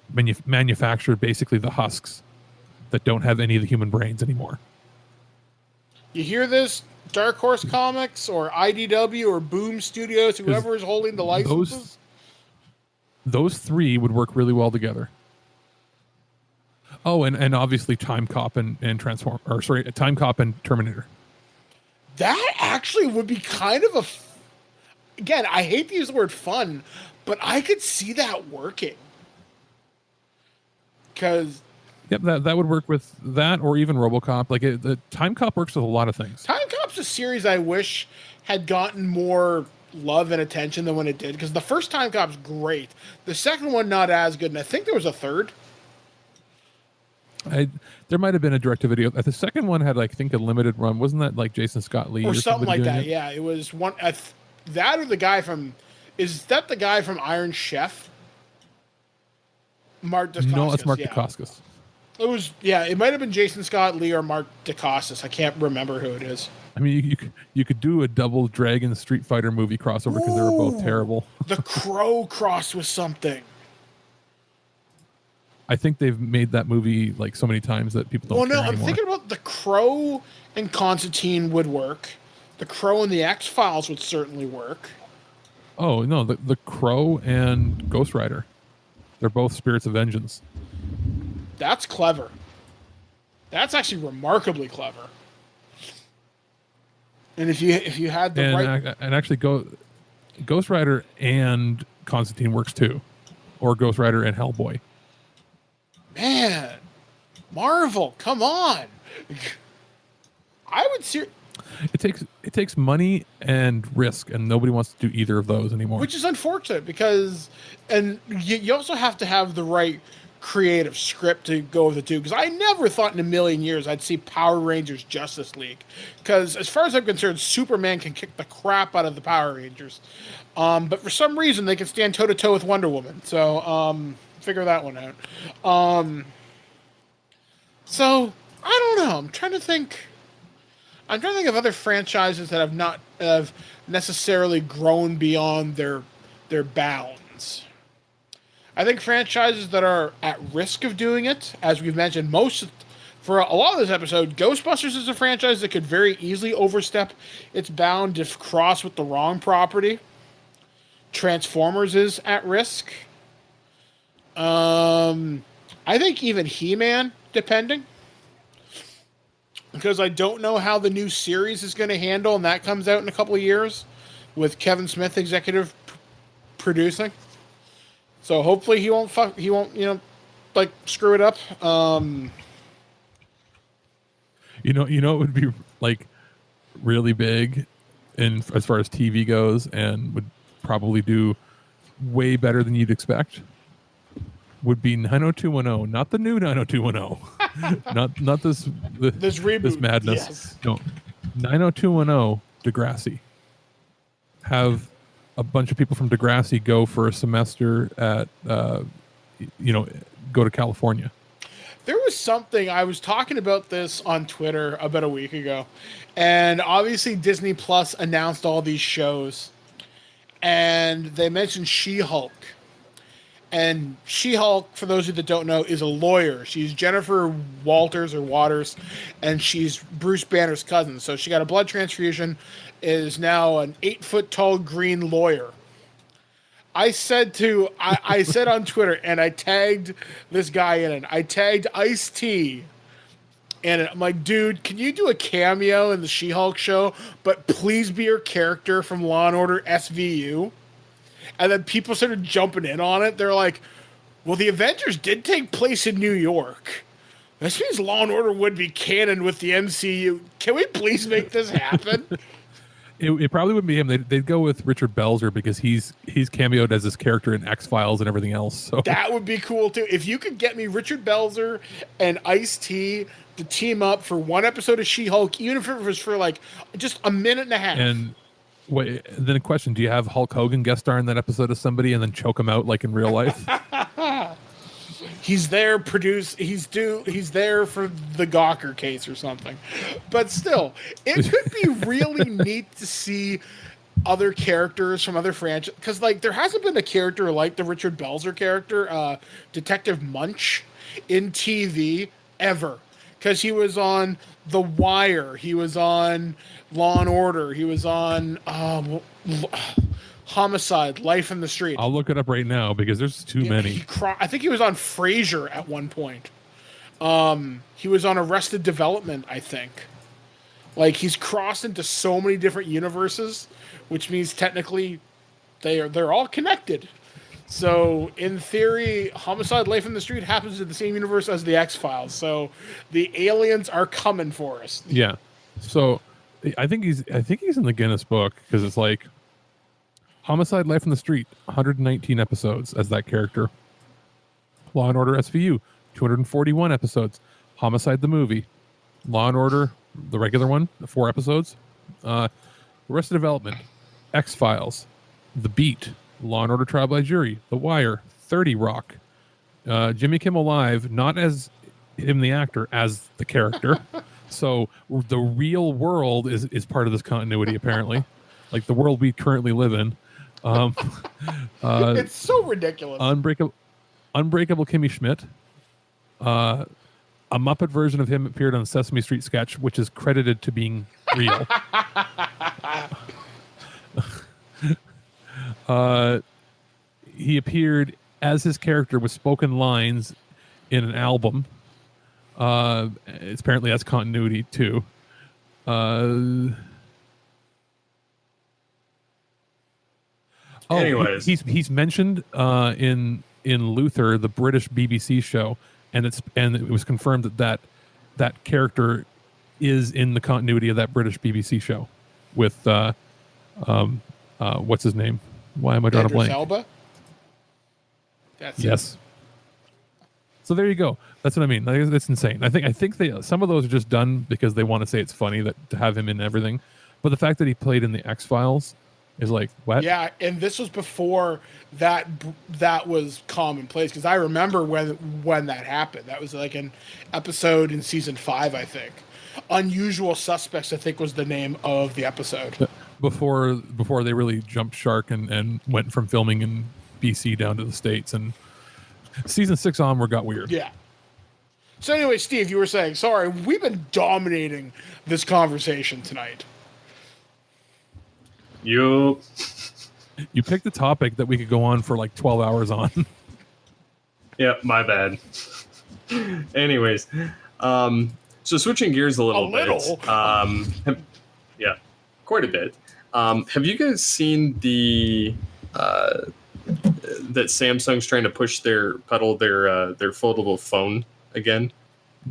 manufacture basically the husks that don't have any of the human brains anymore. You hear this, Dark Horse Comics or IDW or Boom Studios, whoever is holding the licenses? Those three would work really well together. Oh, and obviously Time Cop and Time Cop and Terminator. That actually would be kind of again, I hate to use the word fun, but I could see that working. Because yep, that would work with that, or even RoboCop. Like the Time Cop works with a lot of things. Time Cop's a series I wish had gotten more love and attention than when it did, because the first Time Cop's great. The second one not as good, and I think there was a third. There might have been a direct-to-video. The second one had, I think, a limited run. Wasn't that like Jason Scott Lee or something like that? It? Yeah, it was one. That or the guy from. Is that the guy from Iron Chef? Mark Dacascos. No, it's Mark Dacascos. It was, yeah, it might have been Jason Scott Lee or Mark Dacascos. I can't remember who it is. I mean, you could do a double Dragon Street Fighter movie crossover because they were both terrible. The Crow crossed with something. I think they've made that movie like so many times that people don't care anymore. I'm thinking about The Crow and Constantine would work. The Crow and the X-Files would certainly work. Oh, no, the Crow and Ghost Rider. They're both Spirits of Vengeance. That's clever. That's actually remarkably clever. And if you had the right... And actually, Ghost Rider and Constantine works too. Or Ghost Rider and Hellboy. Man, Marvel, come on! I would see. It takes money and risk, and nobody wants to do either of those anymore. Which is unfortunate because, and you also have to have the right creative script to go with the two. Because I never thought in a million years I'd see Power Rangers Justice League. Because as far as I'm concerned, Superman can kick the crap out of the Power Rangers, but for some reason they can stand toe to toe with Wonder Woman. So. Figure that one out. So I don't know. I'm trying to think of other franchises that have necessarily grown beyond their bounds. I think franchises that are at risk of doing it, as we've mentioned, for a lot of this episode, Ghostbusters is a franchise that could very easily overstep its bound if crossed with the wrong property. Transformers is at risk. I think even He-Man, depending. Because I don't know how the new series is going to handle, and that comes out in a couple of years with Kevin Smith executive producing. So hopefully he won't screw it up. It would be like really big as far as TV goes, and would probably do way better than you'd expect. Would be 90210, not the new 90210, not this reboot, this madness. Yes. No, 90210 Degrassi. Have a bunch of people from Degrassi go for a semester at, go to California. There was something, I was talking about this on Twitter about a week ago, and obviously Disney Plus announced all these shows, and they mentioned She-Hulk. And She-Hulk, for those of you that don't know, is a lawyer. She's Jennifer Waters, and she's Bruce Banner's cousin. So she got a blood transfusion, is now an 8-foot-tall green lawyer. I said on Twitter, and I tagged this guy in it. I tagged Ice-T. And I'm like, dude, can you do a cameo in the She-Hulk show, but please be your character from Law & Order SVU? And then people started jumping in on it. They're like, well, the Avengers did take place in New York. This means Law & Order would be canon with the MCU. Can we please make this happen? It probably wouldn't be him. They'd go with Richard Belzer because he's cameoed as his character in X-Files and everything else. So that would be cool, too. If you could get me Richard Belzer and Ice-T to team up for one episode of She-Hulk, even if it was for like just a minute and a half. And wait, then a question: do you have Hulk Hogan guest star in that episode of somebody and then choke him out like in real life? He's there he's there for the Gawker case or something. But still, it could be really neat to see other characters from other franchises, because like there hasn't been a character like the Richard Belzer character, Detective Munch, in TV ever. Because he was on The Wire, he was on Law and Order, he was on Homicide, Life in the Street. I'll look it up right now because there's too many. I think he was on Frasier at one point. He was on Arrested Development, I think. Like, he's crossed into so many different universes, which means technically they're all connected. So, in theory, Homicide, Life in the Street happens in the same universe as the X-Files. So, the aliens are coming for us. Yeah. So, I think he's in the Guinness Book because it's like Homicide, Life in the Street, 119 episodes as that character. Law and Order SVU, 241 episodes. Homicide the movie. Law and Order, the regular one, 4 episodes. Arrested Development, X-Files, The Beat, Law and Order Trial by Jury, The Wire, 30 Rock, Jimmy Kimmel Live, not as him the actor, as the character. So the real world is part of this continuity, apparently. Like the world we currently live in. It's so ridiculous. Unbreakable Kimmy Schmidt. A Muppet version of him appeared on a Sesame Street sketch, which is credited to being real. He appeared as his character with spoken lines in an album. It's apparently has continuity too. Anyways, he's mentioned in Luther, the British BBC show, and it was confirmed that character is in the continuity of that British BBC show with what's his name? Why am I drawing a blank? Elba? That's yes. It. So there you go. That's what I mean. Like, it's insane. I think some of those are just done because they want to say it's funny that to have him in everything, but the fact that he played in the X-Files is like, what? Yeah, and this was before that was commonplace, because I remember when that happened. That was like an episode in season 5, I think. Unusual Suspects, I think, was the name of the episode. Before they really jumped shark and went from filming in BC down to the States, and season 6 onward got weird. Yeah. So anyway, Steve, you were saying, sorry, we've been dominating this conversation tonight. You picked a topic that we could go on for like 12 hours on. Yeah, my bad. Anyways, so switching gears a little bit. Yeah, quite a bit. Have you guys seen the that Samsung's trying to push their foldable phone again?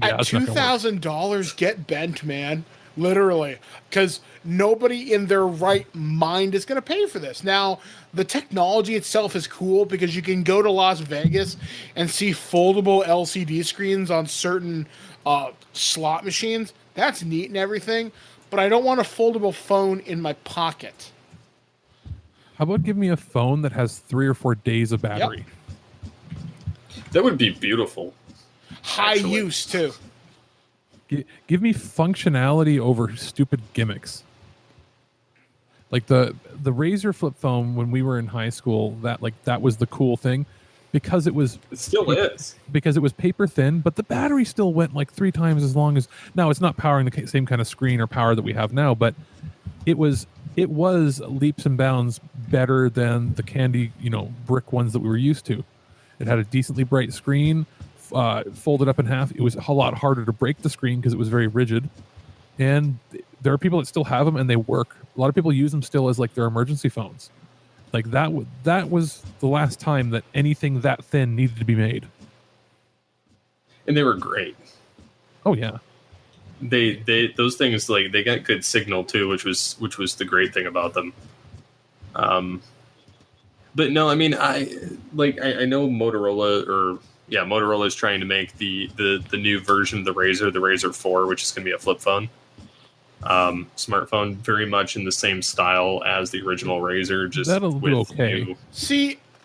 Yeah, at $2,000, get bent, man. Literally, because nobody in their right mind is going to pay for this. Now, the technology itself is cool because you can go to Las Vegas and see foldable LCD screens on certain slot machines. That's neat and everything, but I don't want a foldable phone in my pocket. How about give me a phone that has 3 or 4 days of battery? Yep. That would be beautiful. High use, too. Give me functionality over stupid gimmicks. Like the Razr flip phone when we were in high school, that was the cool thing because it still is. Because it was paper thin, but the battery still went like 3 times as long as now. It's not powering the same kind of screen or power that we have now, but it was leaps and bounds better than the candy, brick ones that we were used to. It had a decently bright screen, folded up in half. It was a lot harder to break the screen because it was very rigid. And there are people that still have them and they work. A lot of people use them still as like their emergency phones. Like that was the last time that anything that thin needed to be made. And they were great. Oh yeah. They those things, like, they got good signal too, which was the great thing about them. But no, I mean, I know Motorola is trying to make the new version of the Razr 4, which is going to be a flip phone. Smartphone, very much in the same style as the original Razr, just that'll with do okay.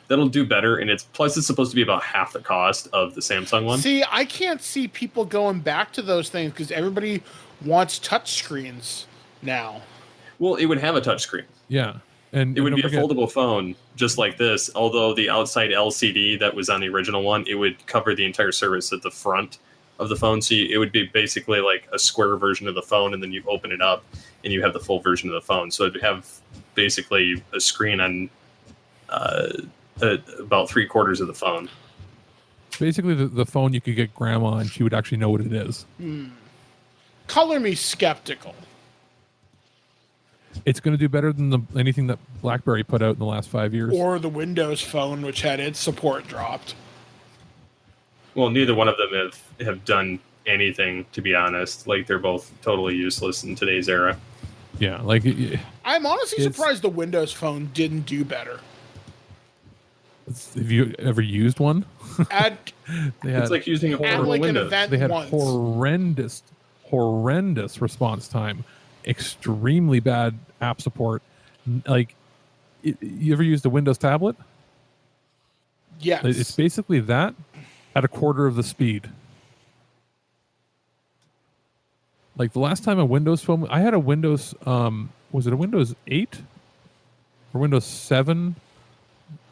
That'll do better, and it's supposed to be about half the cost of the Samsung one. See, I can't see people going back to those things because everybody wants touchscreens now. Well, it would have a touchscreen. Yeah. And it would be a foldable phone, just like this. Although the outside LCD that was on the original one, it would cover the entire surface at the front of the phone. So it would be basically like a square version of the phone, and then you open it up, and you have the full version of the phone. So it'd have basically a screen on about 3/4 of the phone. Basically, the phone you could get grandma, and she would actually know what it is. Color me skeptical. It's going to do better than anything that BlackBerry put out in the last 5 years. Or the Windows Phone, which had its support dropped. Well, neither one of them have done anything, to be honest. Like, they're both totally useless in today's era. Yeah, like... I'm honestly surprised the Windows Phone didn't do better. Have you ever used one? It's like using a portable Windows. They had horrendous response time. Extremely bad app support. Like, you ever used a Windows tablet? Yes. It's basically that at 1/4 of the speed. Like, the last time a Windows phone... I had a Windows... was it a Windows 8? Or Windows 7?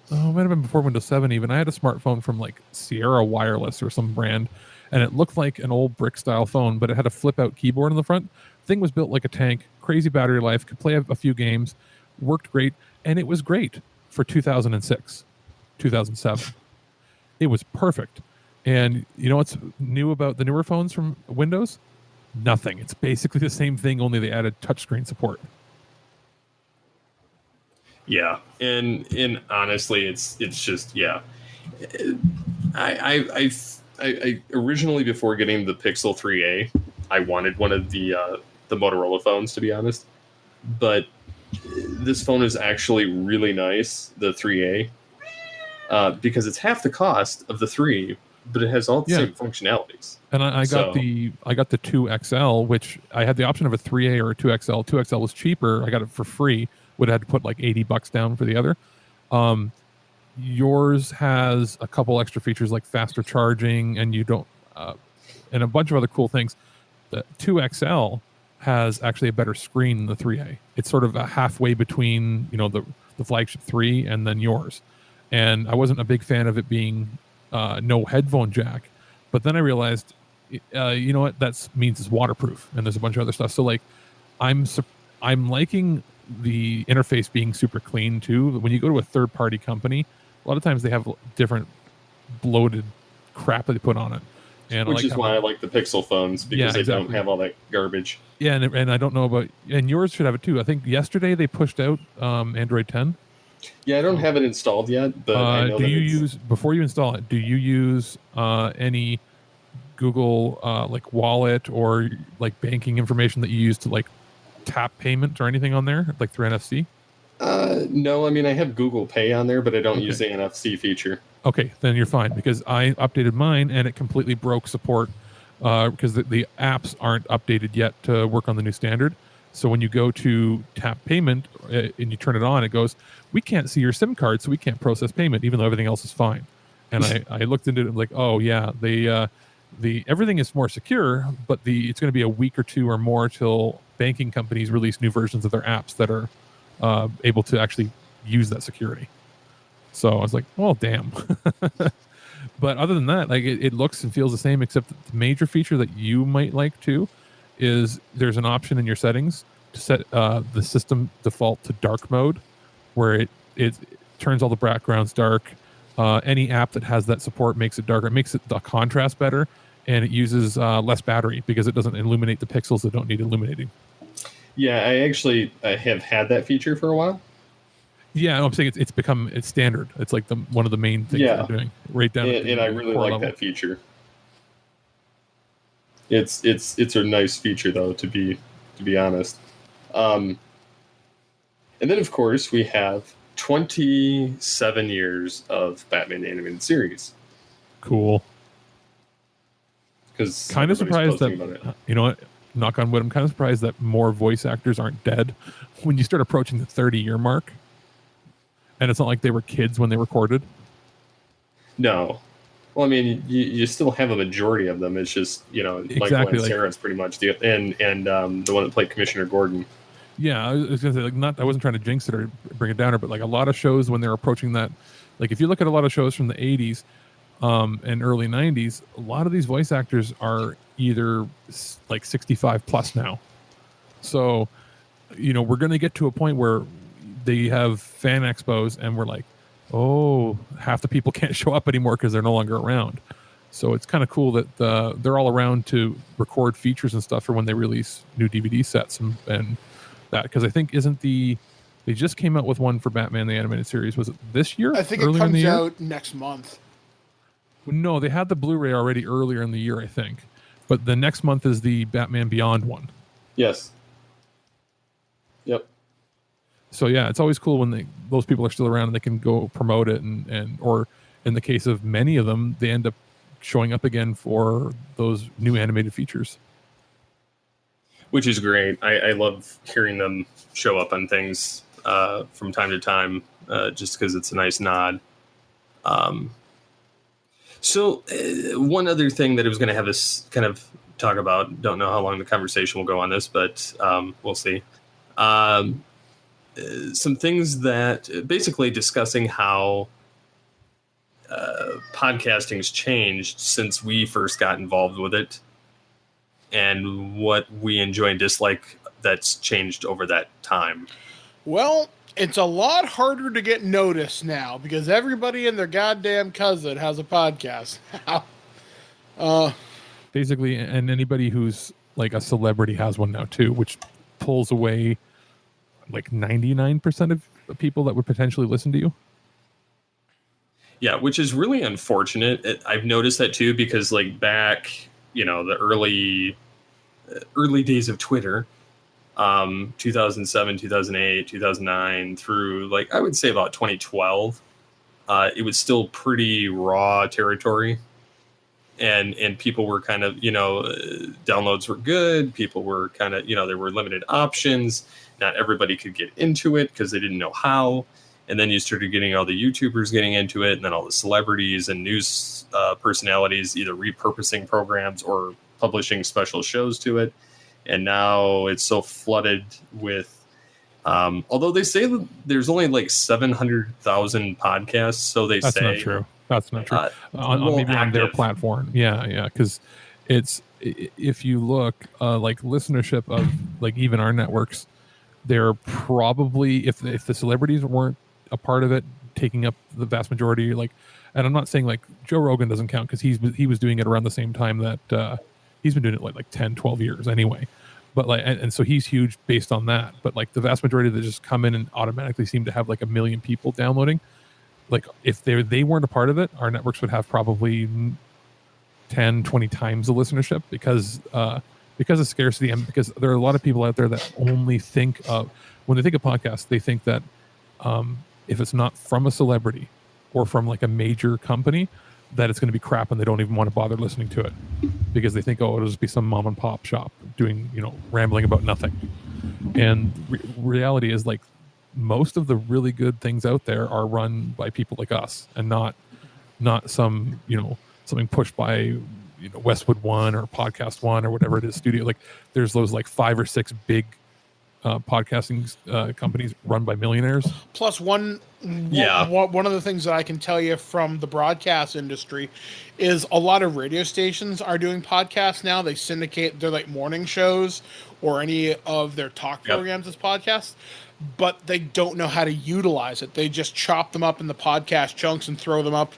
Oh, it might have been before Windows 7 even. I had a smartphone from, like, Sierra Wireless or some brand, and it looked like an old brick-style phone, but it had a flip-out keyboard in the front. Thing was built like a tank, crazy battery life, could play a few games, worked great, and it was great for 2006, 2007. It was perfect. And you know what's new about the newer phones from Windows? Nothing. It's basically the same thing, only they added touchscreen support. Yeah, and honestly, it's just, yeah. I originally, before getting the Pixel 3a, I wanted one of the Motorola phones, to be honest. But this phone is actually really nice, the 3a, because it's half the cost of the 3, but it has all the same functionalities. And I got the 2XL, which I had the option of a 3A or a 2XL. 2XL was cheaper. I got it for free. Would have had to put like $80 down for the other. Yours has a couple extra features like faster charging, and you don't, and a bunch of other cool things. The 2XL has actually a better screen than the 3A. It's sort of a halfway between, the flagship 3 and then yours. And I wasn't a big fan of it being no headphone jack, but then I realized, you know what, that means it's waterproof, and there's a bunch of other stuff. So like, I'm liking the interface being super clean too. When you go to a third-party company, a lot of times they have different bloated crap that they put on it. And which is why I like the Pixel phones, because they don't have all that garbage. Yeah, and I don't know about, and yours should have it too. I think yesterday they pushed out Android 10. Yeah, I don't have it installed yet, but I know before you install it, do you use any Google like wallet or like banking information that you use to like tap payment or anything on there, like through NFC? No, I mean, I have Google Pay on there, but I don't use the NFC feature. Okay, then you're fine, because I updated mine and it completely broke support because the apps aren't updated yet to work on the new standard. So when you go to tap payment and you turn it on, it goes, we can't see your SIM card, so we can't process payment, even though everything else is fine. And I looked into it and I'm like, oh yeah, the everything is more secure, but it's going to be a week or two or more till banking companies release new versions of their apps that are able to actually use that security. So I was like, well, damn. But other than that, like it looks and feels the same, except the major feature that you might like too is there's an option in your settings to set the system default to dark mode, where it turns all the backgrounds dark. Any app that has that support makes it darker. It makes the contrast better, and it uses less battery because it doesn't illuminate the pixels that don't need illuminating. Yeah, I have had that feature for a while. Yeah, I'm saying it's standard. It's like one of the main things they're doing right down. And I really like that feature. It's a nice feature though, to be honest. And then of course we have 27 years of Batman the Animated Series. Cool. Because kind of surprised that, you know what, knock on wood, I'm kind of surprised that more voice actors aren't dead when you start approaching the 30-year mark. And it's not like they were kids when they recorded. No. Well, I mean, you still have a majority of them. It's just, Exactly, Michael Ansara's pretty much and the one that played Commissioner Gordon. Yeah, I was gonna say, I wasn't trying to jinx it or bring it down, but like a lot of shows when they're approaching that, like if you look at a lot of shows from the 80s and early 90s, a lot of these voice actors are either like 65 plus now. So, we're gonna get to a point where they have fan expos and we're like, oh, half the people can't show up anymore because they're no longer around. So it's kind of cool that they're all around to record features and stuff for when they release new DVD sets and that, because I think they just came out with one for Batman the Animated Series. Was it this year? I think it comes out next month. No, they had the Blu-ray already earlier in the year, I think. But the next month is the Batman Beyond one. Yes. Yep. So yeah, it's always cool when those people are still around and they can go promote it and or in the case of many of them, they end up showing up again for those new animated features. Which is great. I love hearing them show up on things from time to time, just because it's a nice nod. So one other thing that I was going to have us kind of talk about, don't know how long the conversation will go on this, but we'll see. Some things that basically discussing how podcasting's changed since we first got involved with it and what we enjoy and dislike that's changed over that time. Well, it's a lot harder to get noticed now because everybody and their goddamn cousin has a podcast. Basically, and anybody who's like a celebrity has one now too, which pulls away like 99% of people that would potentially listen to you. Yeah, which is really unfortunate. I've noticed that too, because like back, the early days of Twitter, 2007, 2008, 2009 through like, I would say about 2012, it was still pretty raw territory. And people were kind of, downloads were good. People were kind of, there were limited options. Not everybody could get into it because they didn't know how. And then you started getting all the YouTubers getting into it, and then all the celebrities and news personalities either repurposing programs or publishing special shows to it. And now it's so flooded with, although they say that there's only like 700,000 podcasts, so they say. That's not true. That's not true. Maybe on their platform. Yeah. Because if you look, like listenership of like even our networks, they're probably, if the celebrities weren't a part of it, taking up the vast majority, like, and I'm not saying like Joe Rogan doesn't count because he was doing it around the same time that he's been doing it like 10, 12 years anyway. But like, and so he's huge based on that. But like the vast majority that just come in and automatically seem to have like 1 million people downloading. Like if they weren't a part of it, our networks would have probably 10, 20 times the listenership because of scarcity and because there are a lot of people out there that only think of, when they think of podcasts, they think that if it's not from a celebrity or from like a major company, that it's going to be crap and they don't even want to bother listening to it because they think, oh, it'll just be some mom and pop shop doing, rambling about nothing. And reality is like most of the really good things out there are run by people like us and not some, something pushed by, Westwood One or Podcast One or whatever it is studio. Like there's those like 5 or 6 big podcasting companies run by millionaires. Plus, one of the things that I can tell you from the broadcast industry is a lot of radio stations are doing podcasts now. They syndicate their like morning shows or any of their talk programs as podcasts, but they don't know how to utilize it. They just chop them up in the podcast chunks and throw them up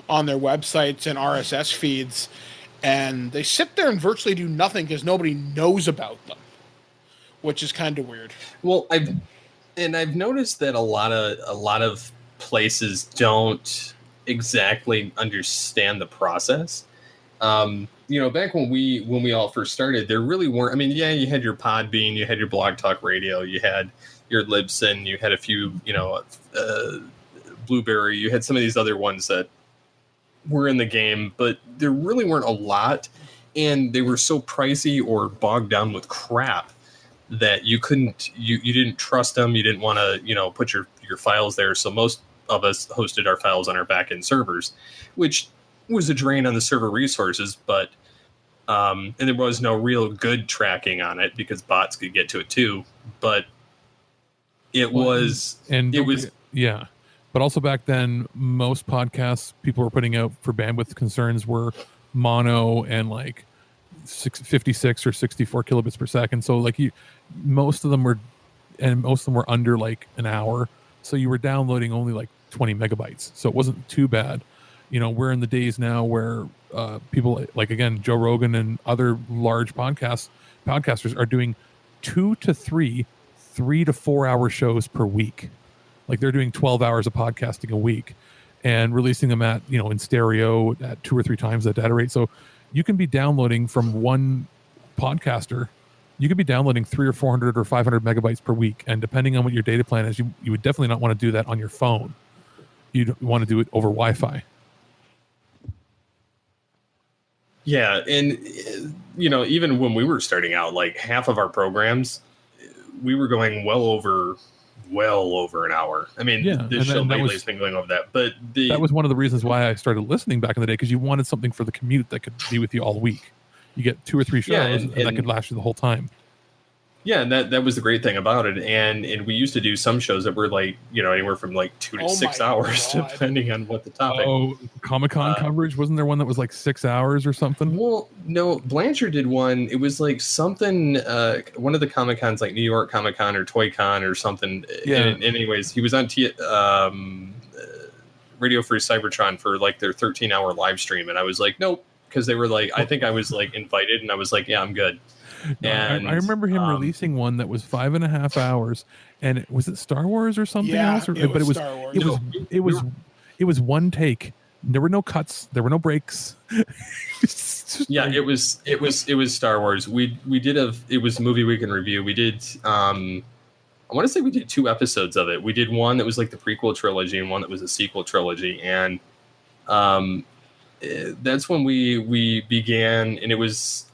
on their websites and RSS feeds, and they sit there and virtually do nothing because nobody knows about them, which is kind of weird. Well, I've noticed that a lot of places don't exactly understand the process. Back when we all first started, there really weren't. I mean, yeah, you had your Podbean, you had your Blog Talk Radio, you had your Libsyn, you had a few, Blueberry, you had some of these other ones that were in the game, but there really weren't a lot, and they were so pricey or bogged down with crap that you didn't trust them. You didn't want to, put your files there. So most of us hosted our files on our backend servers, which was a drain on the server resources, but and there was no real good tracking on it because bots could get to it too. But yeah. But also back then, most podcasts people were putting out for bandwidth concerns were mono and like 56 or 64 kilobits per second. So like most of them were under like an hour. So you were downloading only like 20 megabytes. So it wasn't too bad. We're in the days now where people like, again, Joe Rogan and other large podcasters are doing 2 to 3 to 4 hour shows per week. Like they're doing 12 hours of podcasting a week and releasing them at, in stereo at 2 or 3 times that data rate. So you can be downloading from one podcaster, you could be downloading 300 or 400 or 500 megabytes per week. And depending on what your data plan is, you would definitely not want to do that on your phone. You'd want to do it over Wi-Fi. Yeah. And, even when we were starting out, like half of our programs, we were going well over an hour. I mean, this show lately has been going over that. But that was one of the reasons why I started listening back in the day, because you wanted something for the commute that could be with you all week. You get 2 or 3 shows, and that could last you the whole time. Yeah, and that was the great thing about it. And we used to do some shows that were like, anywhere from like 2 to 6 hours, depending on what the topic. Oh, Comic-Con coverage? Wasn't there one that was like 6 hours or something? Well, no, Blanchard did one. It was like something, one of the Comic-Cons, like New York Comic-Con or Toy Con or something. Yeah. And anyways, he was on Radio Free Cybertron for like their 13-hour live stream. And I was like, nope. Because they were like, I think I was like invited, and I was like, yeah, I'm good. No, and I remember him releasing one that was 5.5 hours, and was it Star Wars or something else? But it was Star Wars. It was one take. There were no cuts. There were no breaks. Yeah, it was Star Wars. It was Movie Week in Review. We did I want to say we did 2 episodes of it. We did one that was like the prequel trilogy and one that was a sequel trilogy, and that's when we began, and it was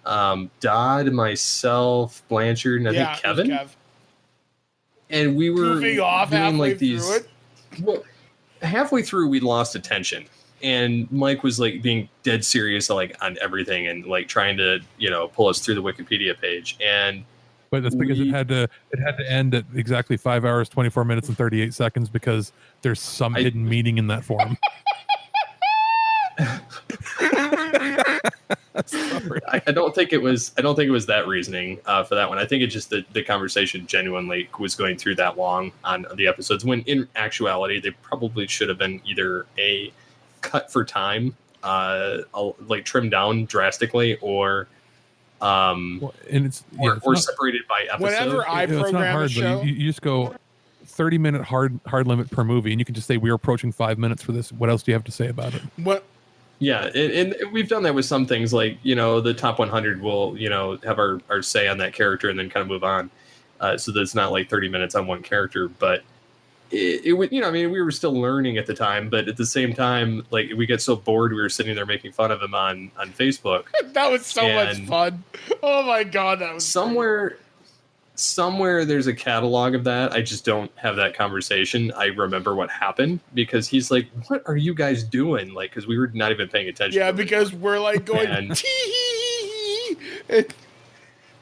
Dodd, myself, Blanchard, and I think Kevin. And we were doing like these. Well, halfway through, we lost attention, and Mike was like being dead serious, like on everything, and like trying to pull us through the Wikipedia page. But that's because it had to end at exactly 5 hours, 24 minutes, and 38 seconds because there's some hidden meaning in that form. I don't think it was that reasoning for that one. I think it's just the conversation genuinely was going through that long on the episodes, when in actuality they probably should have been either a cut for time, like trimmed down drastically, or separated by episode. Whenever I program a show, you just go 30-minute hard limit per movie, and you can just say we're approaching 5 minutes for this. What else do you have to say about it? Yeah, and we've done that with some things, like the top 100 will have our say on that character and then kind of move on, so that it's not like 30 minutes on one character. But it would we were still learning at the time, but at the same time, like we get so bored, we were sitting there making fun of him on Facebook. That was so much fun. Oh my god, that was somewhere there's a catalog of that. I just don't have that conversation. I remember what happened because he's like, what are you guys doing? Like, because we were not even paying attention. Yeah, because we're like going,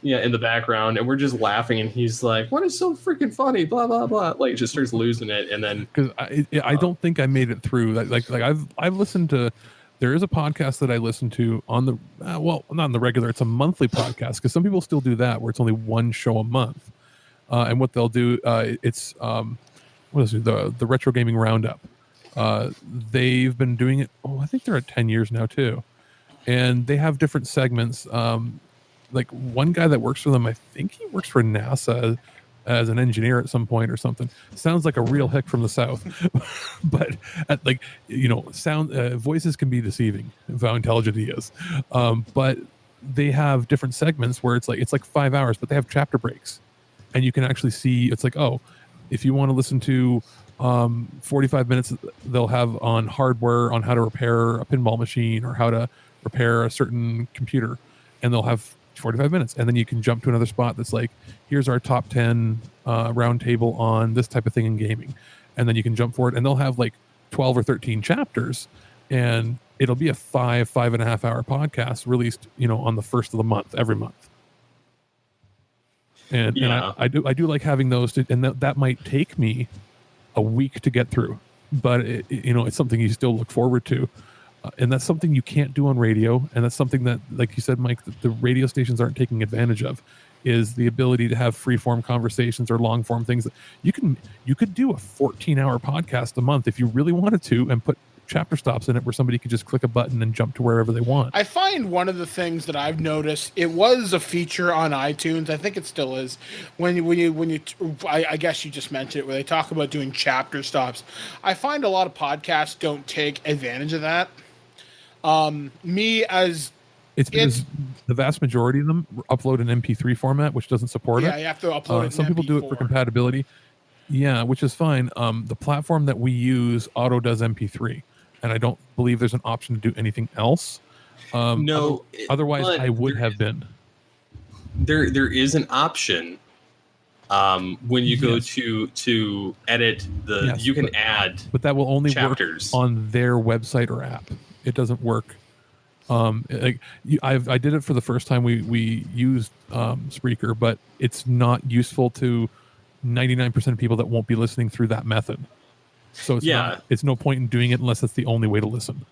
yeah, in the background, and we're just laughing, and he's like, "What is so freaking funny?" Blah blah blah. Like, just starts losing it, and then because I don't think I made it through. Like I've listened to. There is a podcast that I listen to on the well, not on the regular. It's a monthly podcast because some people still do that where it's only one show a month. And what they'll do, it's what is it? The Retro Gaming Roundup. They've been doing it. Oh, I think they're at 10 years now too, and they have different segments. Like one guy that works for them, I think he works for NASA as an engineer at some point or something. Sounds like a real hick from the South, but like sound voices can be deceiving of how intelligent he is. But they have different segments where it's like 5 hours, but they have chapter breaks, and you can actually see. It's like, oh, if you want to listen to 45 minutes, they'll have on hardware on how to repair a pinball machine or how to repair a certain computer, and they'll have 45 minutes, and then you can jump to another spot that's like, here's our top 10 round table on this type of thing in gaming, and then you can jump forward, and they'll have like 12 or 13 chapters, and it'll be a 5.5 hour podcast released on the first of the month every month. And I do like having those and that might take me a week to get through, but it's something you still look forward to. And that's something you can't do on radio, and that's something that, like you said, Mike, the radio stations aren't taking advantage of, is the ability to have free-form conversations or long-form things. That you could do a 14-hour podcast a month if you really wanted to, and put chapter stops in it where somebody could just click a button and jump to wherever they want. I find one of the things that I've noticed, it was a feature on iTunes, I think it still is, when you I guess you just mentioned it, where they talk about doing chapter stops. I find a lot of podcasts don't take advantage of that. It's because the vast majority of them upload an MP3 format, which doesn't support it. Yeah, you have to upload it. Some people do it for compatibility. Yeah, which is fine. The platform that we use auto does MP3, and I don't believe there's an option to do anything else. No, otherwise I would have been. There is an option. When you go to edit you can add, but that will only chapters work on their website or app. It doesn't work. I did it for the first time we used Spreaker, but it's not useful to 99% of people that won't be listening through that method. So it's no point in doing it unless that's the only way to listen.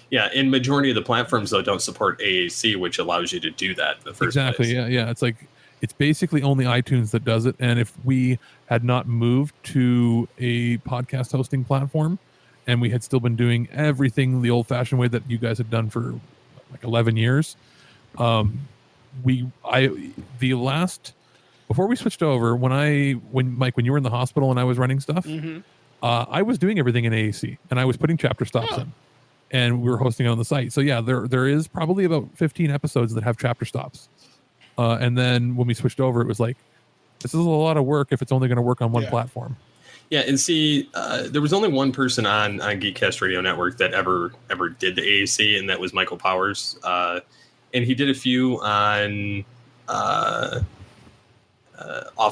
Yeah, and majority of the platforms though don't support AAC, which allows you to do that in the first place. Yeah. It's basically only iTunes that does it. And if we had not moved to a podcast hosting platform, and we had still been doing everything the old-fashioned way that you guys had done for like 11 years, before we switched over, when Mike, when you were in the hospital and I was running stuff, I was doing everything in AAC, and I was putting chapter stops in, and we were hosting it on the site. So yeah, there is probably about 15 episodes that have chapter stops. And then when we switched over, it was like, this is a lot of work if it's only going to work on one platform. Yeah, and see, there was only one person on Geekcast Radio Network that ever did the AAC, and that was Michael Powers. And he did a few on off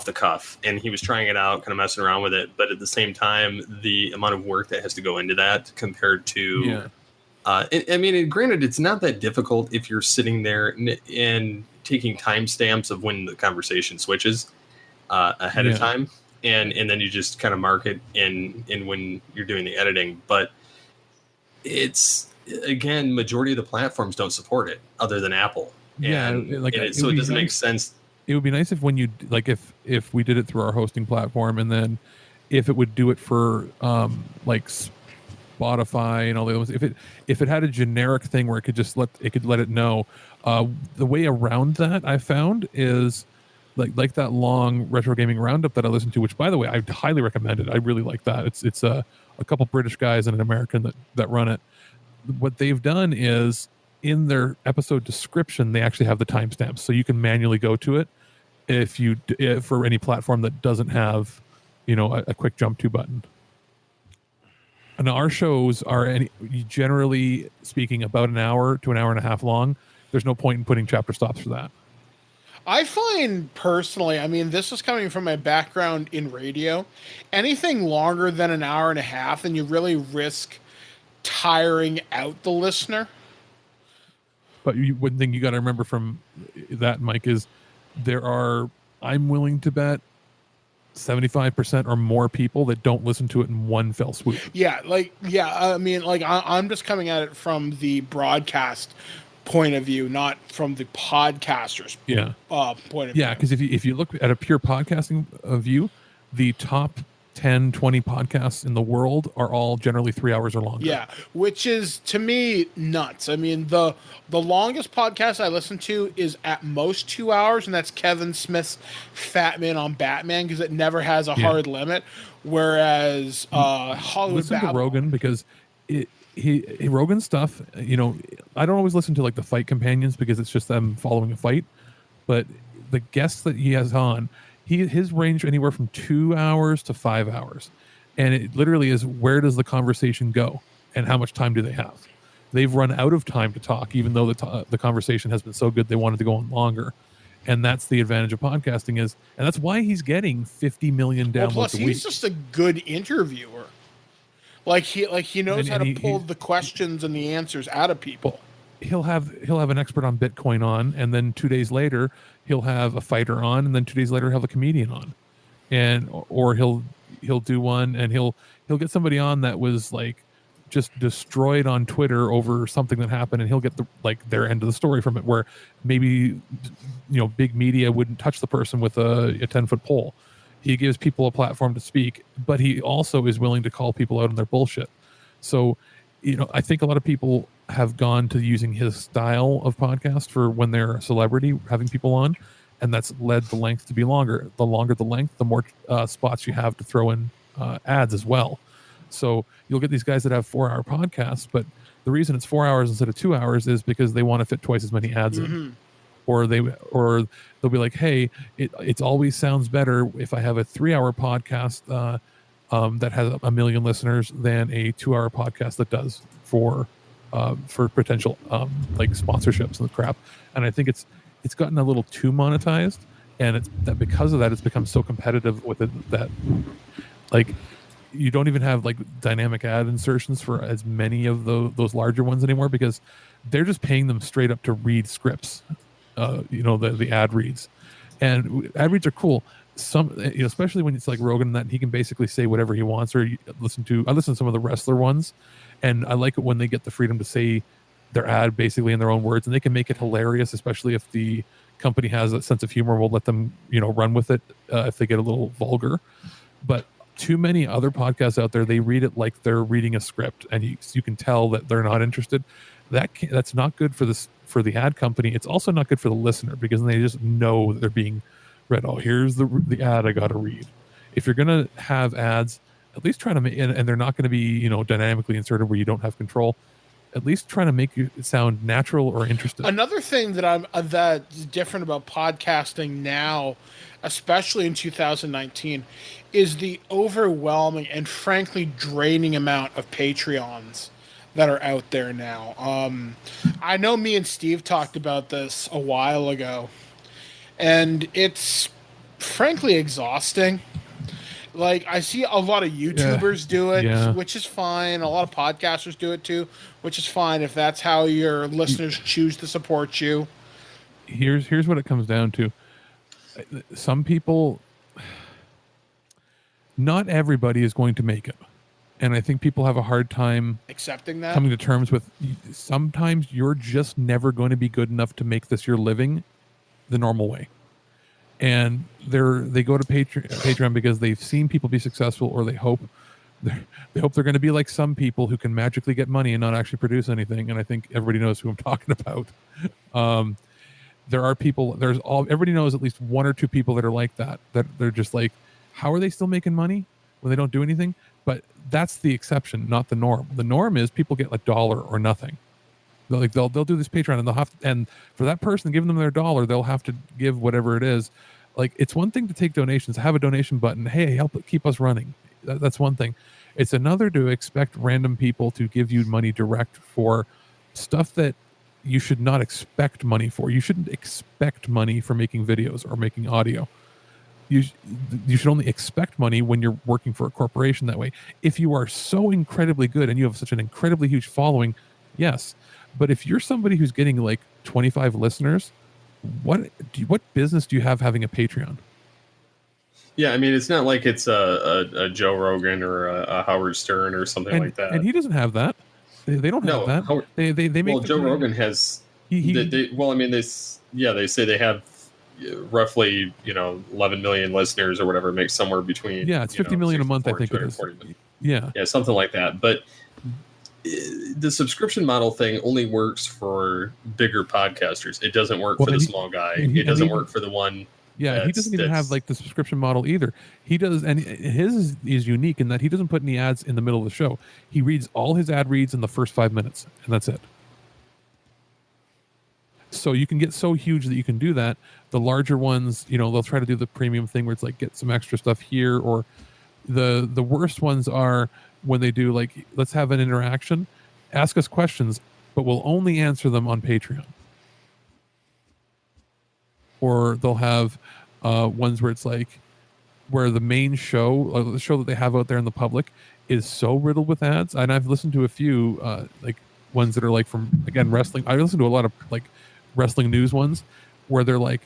the cuff, and he was trying it out, kind of messing around with it. But at the same time, the amount of work that has to go into that compared to... I mean, granted, it's not that difficult if you're sitting there and taking timestamps of when the conversation switches ahead of time. And then you just kind of mark it in when you're doing the editing. But it's, again, majority of the platforms don't support it other than Apple. So it doesn't make sense. It would be nice if when you, like, if we did it through our hosting platform, and then if it would do it for like Spotify and all the other ones, if it had a generic thing where it could just let it know. The way around that I found is like that long retro gaming roundup that I listened to, which, by the way, I highly recommend it. I really like that. It's a couple British guys and an American that run it. What they've done is in their episode description, they actually have the timestamps, so you can manually go to it if for any platform that doesn't have, a quick jump to button. And our shows are generally speaking about an hour to an hour and a half long. There's no point in putting chapter stops for that. I find personally, I mean, this is coming from my background in radio, anything longer than an hour and a half, and you really risk tiring out the listener. But one thing you got to remember from that, Mike, is I'm willing to bet 75% or more people that don't listen to it in one fell swoop. Yeah, I mean, like I'm just coming at it from the broadcast point of view, not from the podcaster's point of view. Yeah, because if you look at a pure podcasting view, the top 10, 20 podcasts in the world are all generally 3 hours or longer. Yeah, which is to me nuts. I mean, the longest podcast I listen to is at most 2 hours, and that's Kevin Smith's Fat Man on Batman, because it never has a hard limit. Whereas Hollywood listen Babble, to Rogan, because Rogan stuff, you know, I don't always listen to like the fight companions because it's just them following a fight, but the guests that he has on, his range anywhere from 2 hours to 5 hours, and it literally is, where does the conversation go and how much time do they have? They've run out of time to talk, even though the conversation has been so good they wanted to go on longer. And that's the advantage of podcasting and that's why he's getting 50 million downloads plus a week. he's just a good interviewer. Like he knows how to pull the questions and the answers out of people. He'll have an expert on Bitcoin on, and then 2 days later he'll have a fighter on, and then 2 days later he'll have a comedian on, or he'll do one, and he'll get somebody on that was like just destroyed on Twitter over something that happened, and he'll get their end of the story from it, where maybe, you know, big media wouldn't touch the person with a 10-foot pole. He gives people a platform to speak, but he also is willing to call people out on their bullshit. So, you know, I think a lot of people have gone to using his style of podcast for when they're a celebrity, having people on, and that's led the length to be longer. The longer the length, the more spots you have to throw in ads as well. So you'll get these guys that have 4-hour podcasts, but the reason it's 4 hours instead of 2 hours is because they want to fit twice as many ads in. Or they'll be like, hey, it always sounds better if I have a 3-hour podcast that has 1 million listeners than a 2-hour podcast that does for potential like sponsorships and crap. And I think it's gotten a little too monetized, and it's that because of that it's become so competitive with it that like you don't even have like dynamic ad insertions for as many of those larger ones anymore, because they're just paying them straight up to read scripts. You know, the ad reads, and ad reads are cool. Some, you know, especially when it's like Rogan, that he can basically say whatever he wants. Or I listen to some of the wrestler ones, and I like it when they get the freedom to say their ad basically in their own words, and they can make it hilarious, especially if the company has a sense of humor. We'll let them, you know, run with it if they get a little vulgar. But too many other podcasts out there, they read it like they're reading a script, and you can tell that they're not interested. That's not good for the ad company. It's also not good for the listener, because they just know that they're being read. Oh, here's the ad I got to read. If you're gonna have ads, at least try to make, and they're not going to be, you know, dynamically inserted where you don't have control. At least try to make it sound natural or interesting. Another thing that's different about podcasting now, especially in 2019, is the overwhelming and frankly draining amount of Patreons that are out there now. I know me and Steve talked about this a while ago, and it's frankly exhausting. Like, I see a lot of YouTubers do it, which is fine. A lot of podcasters do it too, which is fine if that's how your listeners choose to support you. Here's what it comes down to. Some people, not everybody is going to make it. And I think people have a hard time accepting that, coming to terms with sometimes you're just never going to be good enough to make this your living the normal way. And they go to Patreon because they've seen people be successful, or they hope they're going to be like some people who can magically get money and not actually produce anything. And I think everybody knows who I'm talking about. There are people. Everybody knows at least one or two people that are like that. That they're just like, how are they still making money when they don't do anything? But that's the exception, not the norm. The norm is people get $1 or nothing. They'll do this Patreon, and and for that person giving them their $1, they'll have to give whatever it is. Like, it's one thing to take donations, have a donation button. Hey, help keep us running. That's one thing. It's another to expect random people to give you money direct for stuff that you should not expect money for. You shouldn't expect money for making videos or making audio. You should only expect money when you're working for a corporation that way. If you are so incredibly good and you have such an incredibly huge following, yes. But if you're somebody who's getting like 25 listeners, what business do you have having a Patreon? Yeah, I mean, it's not like it's a Joe Rogan or a Howard Stern or something like that. And he doesn't have that. They don't have that. Howard, They make. well, Joe Rogan has. Well, I mean, they say they have roughly 11 million listeners or whatever. It makes somewhere between it's 50 million a month. I think it is. Yeah, something like that. But the subscription model thing only works for bigger podcasters. It doesn't work for the small guy. It doesn't work for the one. Yeah, he doesn't even have like the subscription model either. He does, and his is unique in that he doesn't put any ads in the middle of the show. He reads all his ad reads in the first 5 minutes, and that's it. So you can get so huge that you can do that. The larger ones, they'll try to do the premium thing where it's like get some extra stuff here, or the worst ones are when they do like, let's have an interaction, ask us questions, but we'll only answer them on Patreon. Or they'll have ones where it's like where the main show, the show that they have out there in the public, is so riddled with ads. And I've listened to a few like ones that are like from, again, wrestling. I listen to a lot of like wrestling news ones where they're like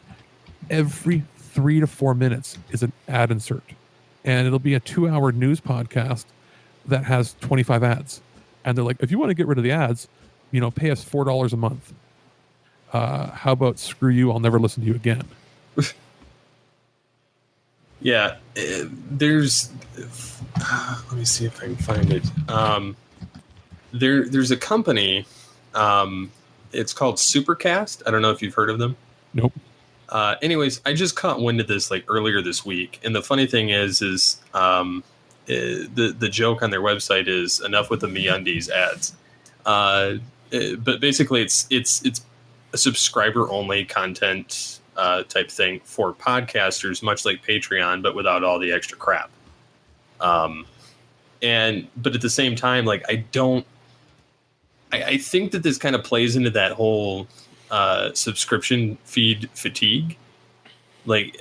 every 3 to 4 minutes is an ad insert, and it'll be a 2-hour news podcast that has 25 ads, and they're like, if you want to get rid of the ads, pay us $4 a month. How about screw you, I'll never listen to you again. Yeah, there's let me see if I can find it. There's a company, it's called Supercast. I don't know if you've heard of them. Nope. Anyways, I just caught wind of this like earlier this week, and the funny thing is the joke on their website is enough with the MeUndies ads. But basically, it's a subscriber only content type thing for podcasters, much like Patreon, but without all the extra crap. But at the same time, like I think that this kind of plays into that whole subscription feed fatigue. Like,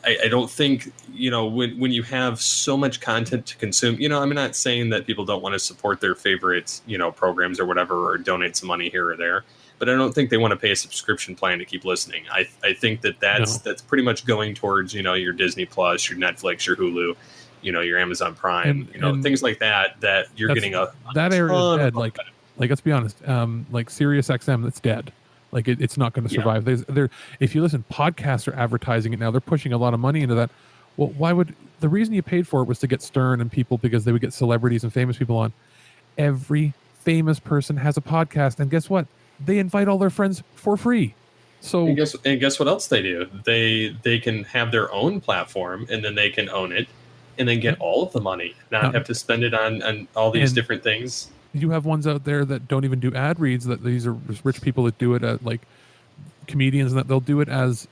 I don't think, when you have so much content to consume, I'm not saying that people don't want to support their favorite, programs or whatever, or donate some money here or there, but I don't think they want to pay a subscription plan to keep listening. I think that's pretty much going towards, your Disney Plus, your Netflix, your Hulu, your Amazon Prime, and things like that you're getting that area is dead. Like, let's be honest, like Sirius XM, that's dead. Like it's not going to survive. Yeah. If you listen, podcasts are advertising it now. They're pushing a lot of money into that. Well, why would the reason you paid for it was to get Stern and people, because they would get celebrities and famous people on. Every famous person has a podcast, and guess what? They invite all their friends for free. So and guess what else they do? They can have their own platform, and then they can own it, and then get all of the money, not have to spend it on all these different things. You have ones out there that don't even do ad reads, that these are rich people that do it at like comedians, and that they'll do it as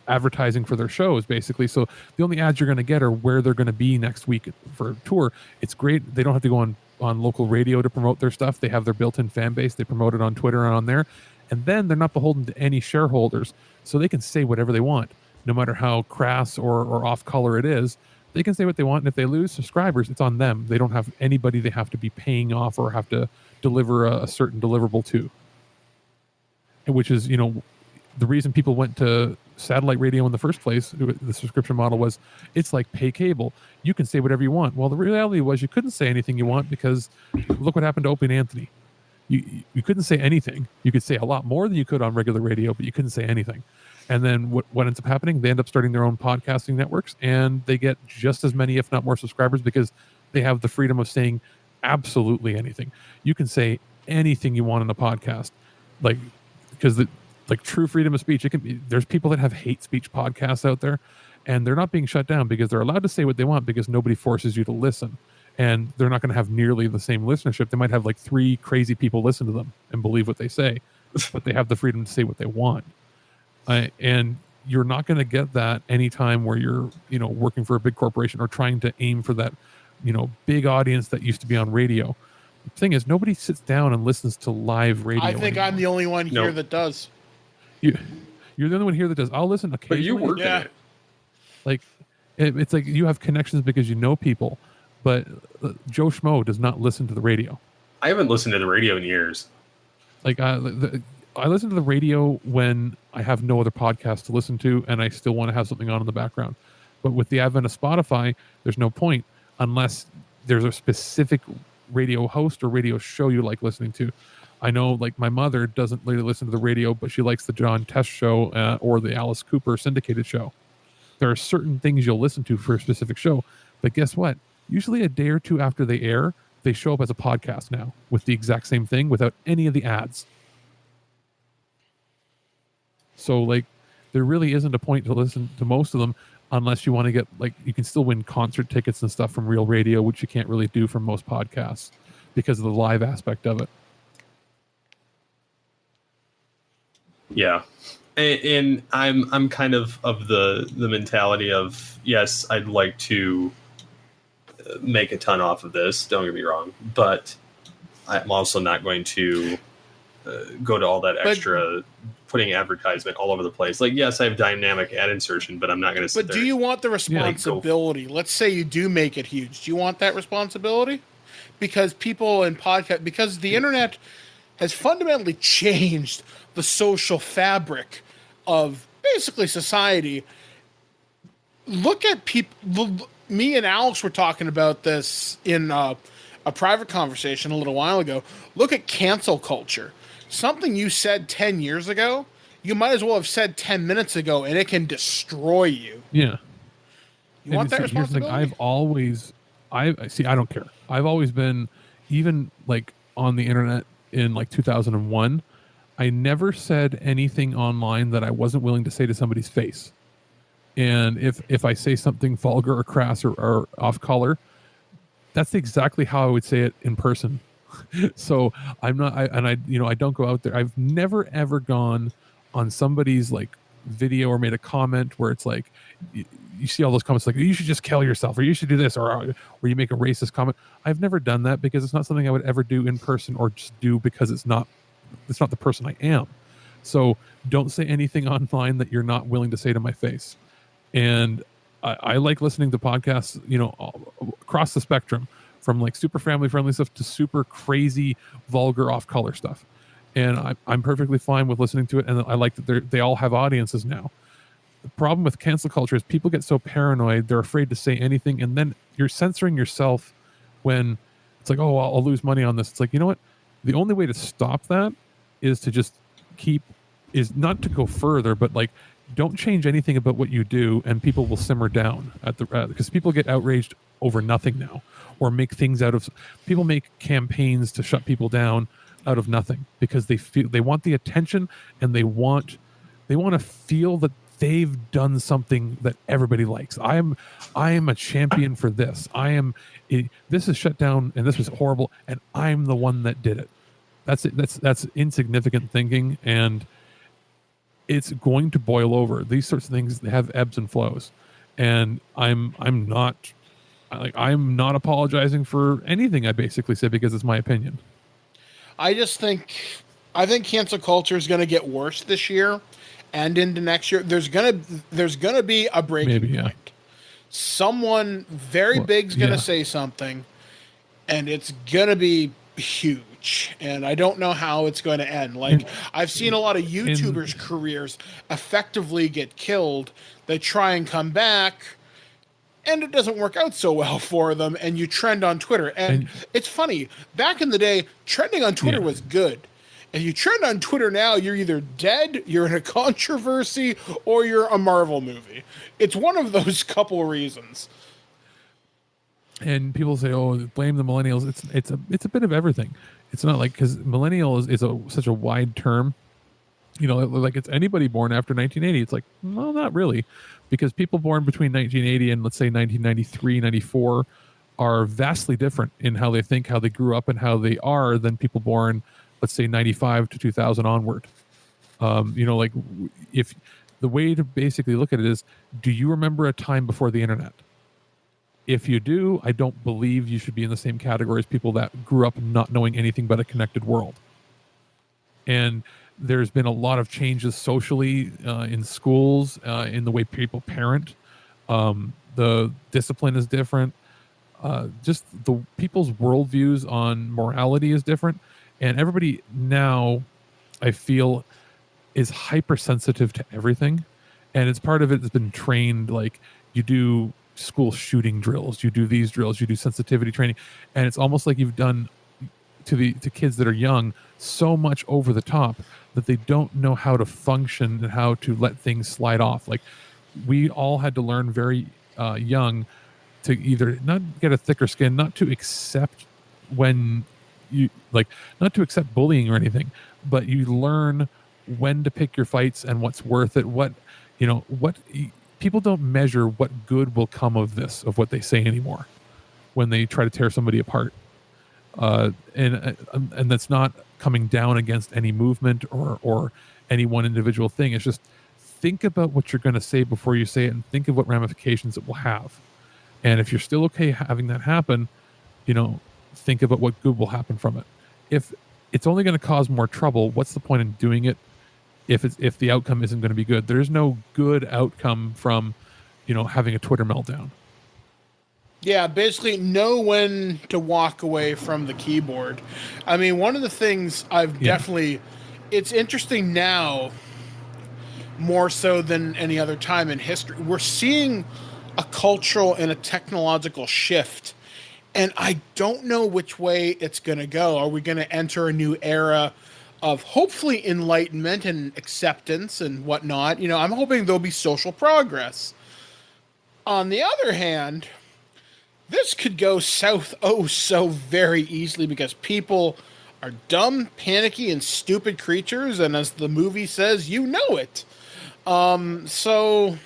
advertising for their shows, basically. So the only ads you're going to get are where they're going to be next week for a tour. It's great. They don't have to go on local radio to promote their stuff. They have their built-in fan base. They promote it on Twitter and on there. And then they're not beholden to any shareholders. So they can say whatever they want, no matter how crass or off color it is. They can say what they want, and if they lose subscribers, it's on them. They don't have anybody they have to be paying off or have to deliver a certain deliverable to. And which is, the reason people went to satellite radio in the first place, the subscription model, was it's like pay cable. You can say whatever you want. Well, the reality was you couldn't say anything you want, because look what happened to Opie and Anthony. You couldn't say anything. You could say a lot more than you could on regular radio, but you couldn't say anything. And then what ends up happening? They end up starting their own podcasting networks, and they get just as many, if not more, subscribers, because they have the freedom of saying absolutely anything. You can say anything you want in a podcast, because true freedom of speech. It can be. There's people that have hate speech podcasts out there, and they're not being shut down because they're allowed to say what they want, because nobody forces you to listen. And they're not going to have nearly the same listenership. They might have like 3 crazy people listen to them and believe what they say, but they have the freedom to say what they want. And you're not going to get that anytime where you're, working for a big corporation or trying to aim for that, big audience that used to be on radio. The thing is, nobody sits down and listens to live radio. I think anymore. I'm the only one here that does. You're the only one here that does. I'll listen occasionally. But you work in it. Like, it's like you have connections because you know people, but Joe Schmo does not listen to the radio. I haven't listened to the radio in years. Like, I listen to the radio when I have no other podcast to listen to and I still want to have something on in the background. But with the advent of Spotify, there's no point unless there's a specific radio host or radio show you like listening to. I know, like, my mother doesn't really listen to the radio, but she likes the John Test show or the Alice Cooper syndicated show. There are certain things you'll listen to for a specific show, but guess what? Usually a day or two after they air, they show up as a podcast now with the exact same thing without any of the ads. So, like, there really isn't a point to listen to most of them unless you want to get, like, you can still win concert tickets and stuff from real radio, which you can't really do from most podcasts because of the live aspect of it. Yeah. And I'm kind of the mentality of, yes, I'd like to make a ton off of this, don't get me wrong, but I'm also not going to go to all that extra putting advertisement all over the place. Like, yes, I have dynamic ad insertion, but I'm not going to sit But do you want the responsibility? Let's say you do make it huge. Do you want that responsibility? Because people in podcast, because the internet has fundamentally changed the social fabric of basically society. Look at people. Me and Alex were talking about this in a private conversation a little while ago. Look at cancel culture. Something you said 10 years ago, you might as well have said 10 minutes ago, and it can destroy you. Yeah. You want that responsibility? I've always, I don't care. I've always been, even like on the internet in like 2001, I never said anything online that I wasn't willing to say to somebody's face. And if I say something vulgar or crass or off color, that's exactly how I would say it in person. So I'm not, I don't go out there. I've never ever gone on somebody's like video or made a comment where it's like, you see all those comments like, you should just kill yourself, or you should do this, or you make a racist comment. I've never done that because it's not something I would ever do in person, or just do because it's not the person I am. So don't say anything online that you're not willing to say to my face. And I like listening to podcasts, across the spectrum, from like super family friendly stuff to super crazy, vulgar, off color stuff. And I'm perfectly fine with listening to it. And I like that they all have audiences now. The problem with cancel culture is people get so paranoid, they're afraid to say anything. And then you're censoring yourself when it's like, oh, I'll lose money on this. It's like, you know what? The only way to stop that is to just is not to go further, but like, don't change anything about what you do, and people will simmer down because people get outraged over nothing now, or make things people make campaigns to shut people down out of nothing because they want the attention, and they want to feel that they've done something that everybody likes. I am a champion for this. This is shut down and this was horrible, and I'm the one that did it. That's it. That's insignificant thinking, and it's going to boil over. These sorts of things have ebbs and flows, and I'm not apologizing for anything I basically say because it's my opinion. I think cancel culture is going to get worse this year and into next year. There's gonna be a breaking point. Someone very big is going to say something, and it's going to be huge. And I don't know how it's going to end. Like, I've seen a lot of YouTubers' careers effectively get killed. They try and come back, and it doesn't work out so well for them, and you trend on Twitter. And it's funny. Back in the day, trending on Twitter was good. If you trend on Twitter now, you're either dead, you're in a controversy, or you're a Marvel movie. It's one of those couple reasons. And people say, "Oh, blame the millennials." It's a bit of everything. It's not like, because millennial is such a wide term. Like it's anybody born after 1980. It's like, well, not really, because people born between 1980 and let's say 1993, 94 are vastly different in how they think, how they grew up, and how they are than people born, let's say 95 to 2000 onward. Like if the way to basically look at it is, do you remember a time before the internet? If you do, I don't believe you should be in the same category as people that grew up not knowing anything but a connected world. And there's been a lot of changes socially in schools, in the way people parent. The discipline is different. Just the people's worldviews on morality is different. And everybody now, I feel is hypersensitive to everything, and it's part of it has been trained. Like, you do school shooting drills, you do these drills, you do sensitivity training, and it's almost like you've done to kids that are young so much over the top that they don't know how to function and how to let things slide off. Like, we all had to learn very young to either not get a thicker skin, not to accept when you like, not to accept bullying or anything, but you learn when to pick your fights and what's worth it. What, people don't measure what good will come of this, of what they say anymore when they try to tear somebody apart. And that's not coming down against any movement or any one individual thing. It's just, think about what you're going to say before you say it, and think of what ramifications it will have. And if you're still okay having that happen, think about what good will happen from it. If it's only going to cause more trouble, what's the point in doing it if the outcome isn't going to be good? There's no good outcome from, having a Twitter meltdown. Yeah, basically know when to walk away from the keyboard. I mean, one of the things I've definitely, it's interesting now more so than any other time in history. We're seeing a cultural and a technological shift, and I don't know which way it's going to go. Are we going to enter a new era of hopefully enlightenment and acceptance and whatnot? I'm hoping there'll be social progress. On the other hand, this could go south so very easily, because people are dumb, panicky, and stupid creatures, and as the movie says, it. So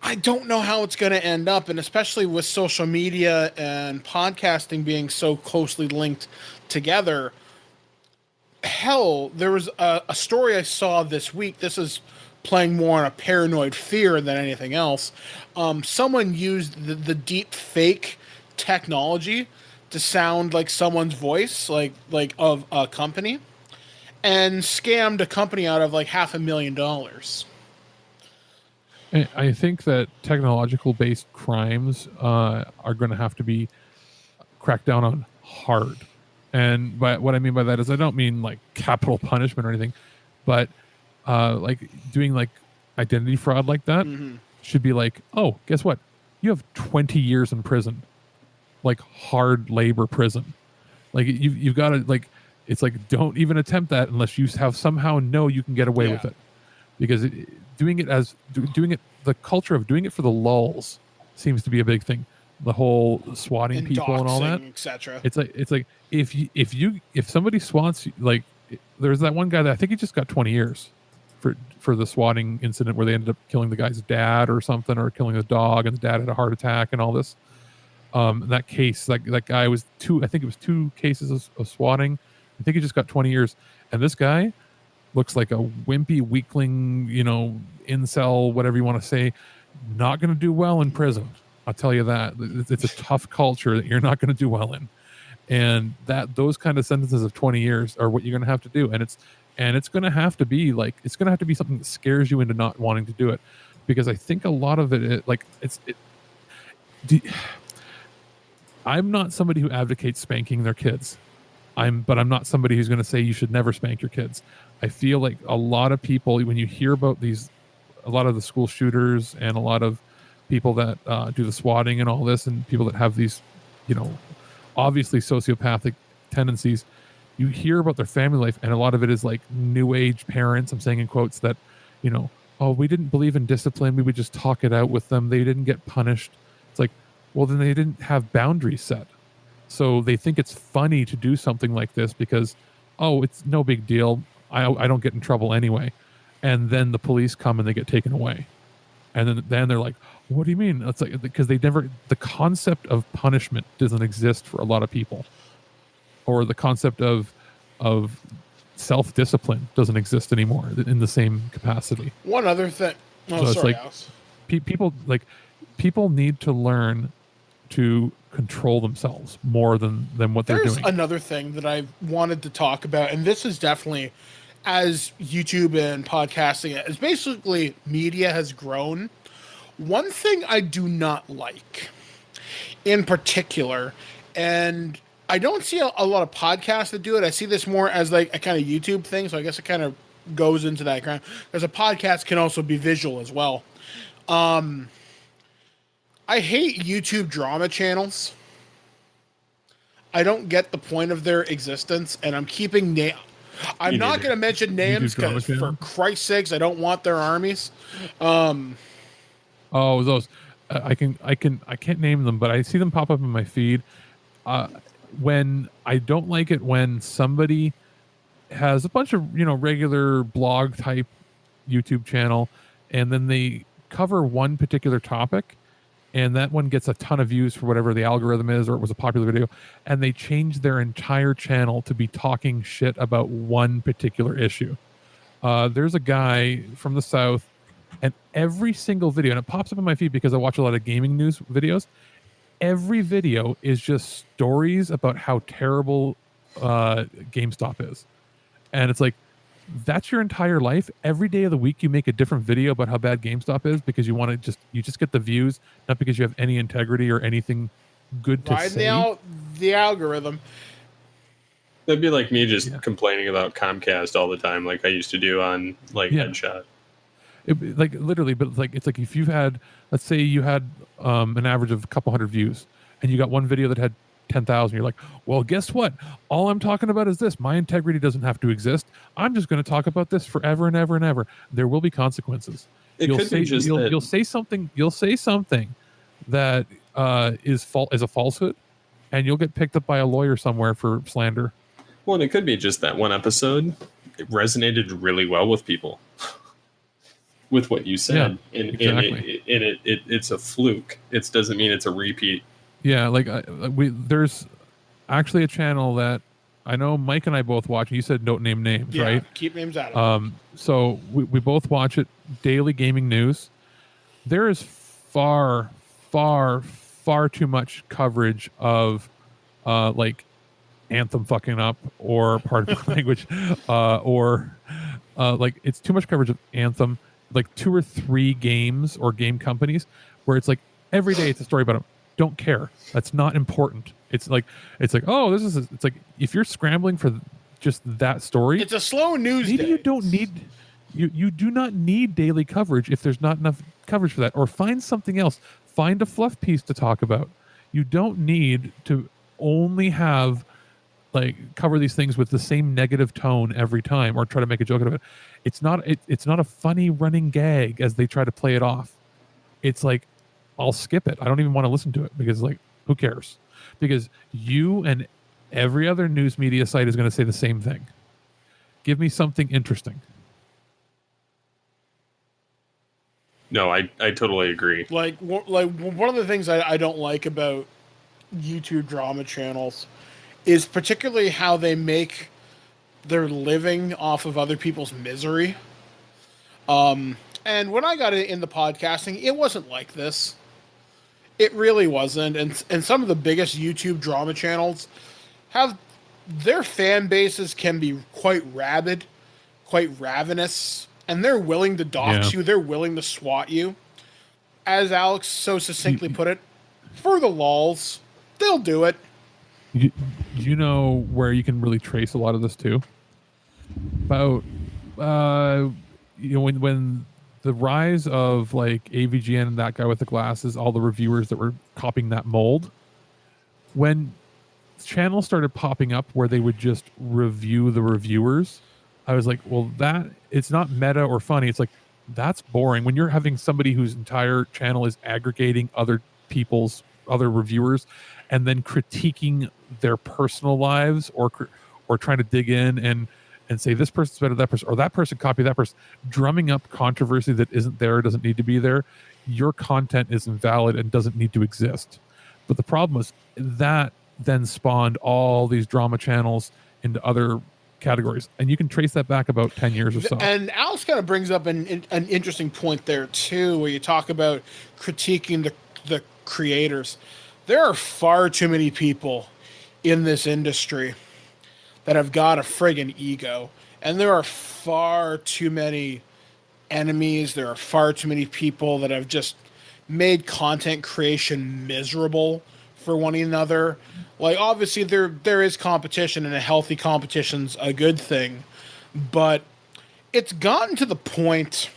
I don't know how it's going to end up, and especially with social media and podcasting being so closely linked together. Hell, there was a story I saw this week. This is playing more on a paranoid fear than anything else. Someone used the deep fake technology to sound like someone's voice, like of a company, and scammed a company out of like $500,000. I think that technological based crimes are going to have to be cracked down on hard. And what I mean by that is, I don't mean like capital punishment or anything, but like doing like identity fraud like that should be like, oh, guess what? You have 20 years in prison, like hard labor prison. Like you've got to, like, it's like, don't even attempt that unless you have somehow know you can get away with it, because doing it, the culture of doing it for the lulls seems to be a big thing. The whole swatting and people and all that, etc. It's like if somebody swats, like, there's that one guy that I think he just got 20 years for the swatting incident where they ended up killing the guy's dad or something, or killing the dog, and the dad had a heart attack and all this. That case, that guy was I think it was 2 cases of swatting. I think he just got 20 years. And this guy looks like a wimpy weakling, incel, whatever you want to say, not going to do well in prison. I'll tell you that. It's a tough culture that you're not going to do well in. And those kind of sentences of 20 years are what you're going to have to do. And it's going to have to be like, it's going to have to be something that scares you into not wanting to do it. Because I think a lot of it, I'm not somebody who advocates spanking their kids. But I'm not somebody who's going to say you should never spank your kids. I feel like a lot of people, when you hear about a lot of the school shooters and a lot of people that do the swatting and all this, and people that have these, obviously sociopathic tendencies, you hear about their family life, and a lot of it is like new age parents, I'm saying in quotes, that, oh, we didn't believe in discipline. We would just talk it out with them. They didn't get punished. It's like, well, then they didn't have boundaries set. So they think it's funny to do something like this because, oh, it's no big deal. I don't get in trouble anyway. And then the police come and they get taken away. And then they're like, what do you mean? It's like, because the concept of punishment doesn't exist for a lot of people. Or the concept of self-discipline doesn't exist anymore in the same capacity. One other thing. Oh, so sorry, it's like, people need to learn to control themselves more than what they're doing. There's another thing that I wanted to talk about, and this is definitely, as YouTube and podcasting, as basically media has grown, one thing I do not like in particular, and I don't see a lot of podcasts that do it. I see this more as like a kind of YouTube thing. So I guess it kind of goes into that kind. Because a podcast can also be visual as well. I hate YouTube drama channels. I don't get the point of their existence, and I'm keeping I'm not going to mention names because, for Christ's sakes, I don't want their armies. Oh, those I can't name them, but I see them pop up in my feed. When I don't like it when somebody has a bunch of regular blog type YouTube channel, and then they cover one particular topic, and that one gets a ton of views for whatever the algorithm is, or it was a popular video, and they change their entire channel to be talking shit about one particular issue. There's a guy from the South, and every single video, and it pops up in my feed because I watch a lot of gaming news videos, every video is just stories about how terrible GameStop is. And it's like, that's your entire life. Every day of the week you make a different video about how bad GameStop is because you want to just get the views, not because you have any integrity or anything good to say. The algorithm. That'd be like me just complaining about Comcast all the time, like I used to do on Headshot. Like literally, but it's like if you had, let's say you had an average of a couple hundred views, and you got one video that had 10,000, you're like, well, guess what? All I'm talking about is this. My integrity doesn't have to exist. I'm just going to talk about this forever and ever and ever. There will be consequences. You'll say something that is a falsehood, and you'll get picked up by a lawyer somewhere for slander. Well, and it could be just that one episode. It resonated really well with people. With what you said, exactly. It's a fluke. It doesn't mean it's a repeat. Yeah, like there's actually a channel that I know Mike and I both watch. You said don't name names, right? Keep names out of it. So we both watch it. Daily Gaming News. There is far too much coverage of like Anthem fucking up, or pardon my language, or like it's too much coverage of Anthem. Like 2 or 3 games or game companies where it's like every day it's a story about them. Don't care. That's not important. It's like, oh, it's like if you're scrambling for just that story, it's a slow news maybe day. You don't need, you do not need daily coverage if there's not enough coverage for that, or find something else. Find a fluff piece to talk about. You don't need to only have like cover these things with the same negative tone every time or try to make a joke out of it. It's not a funny running gag as they try to play it off. It's like, I'll skip it. I don't even want to listen to it because like, who cares? Because you and every other news media site is going to say the same thing. Give me something interesting. No, I totally agree. Like one of the things I don't like about YouTube drama channels is particularly how they make their living off of other people's misery. And when I got into podcasting, it wasn't like this. It really wasn't. And some of the biggest YouTube drama channels have their fan bases can be quite rabid, quite ravenous, and they're willing to dox you. They're willing to swat you. As Alex so succinctly put it, for the lulz, they'll do it. You know where you can really trace a lot of this too? About when the rise of like AVGN and that guy with the glasses, all the reviewers that were copying that mold, when channels started popping up where they would just review the reviewers, I was like, well, that it's not meta or funny. It's like, that's boring. When you're having somebody whose entire channel is aggregating other reviewers and then critiquing their personal lives or trying to dig in and say this person's better than that person, or that person copied that person, drumming up controversy that isn't there, doesn't need to be there, your content is invalid and doesn't need to exist. But the problem was that then spawned all these drama channels into other categories, and you can trace that back about 10 years or so. And Alex kind of brings up an interesting point there too, where you talk about critiquing the creators. There are far too many people in this industry that have got a friggin' ego, and there are far too many enemies. There are far too many people that have just made content creation miserable for one another. Like, obviously, there is competition, and a healthy competition's a good thing, but it's gotten to the point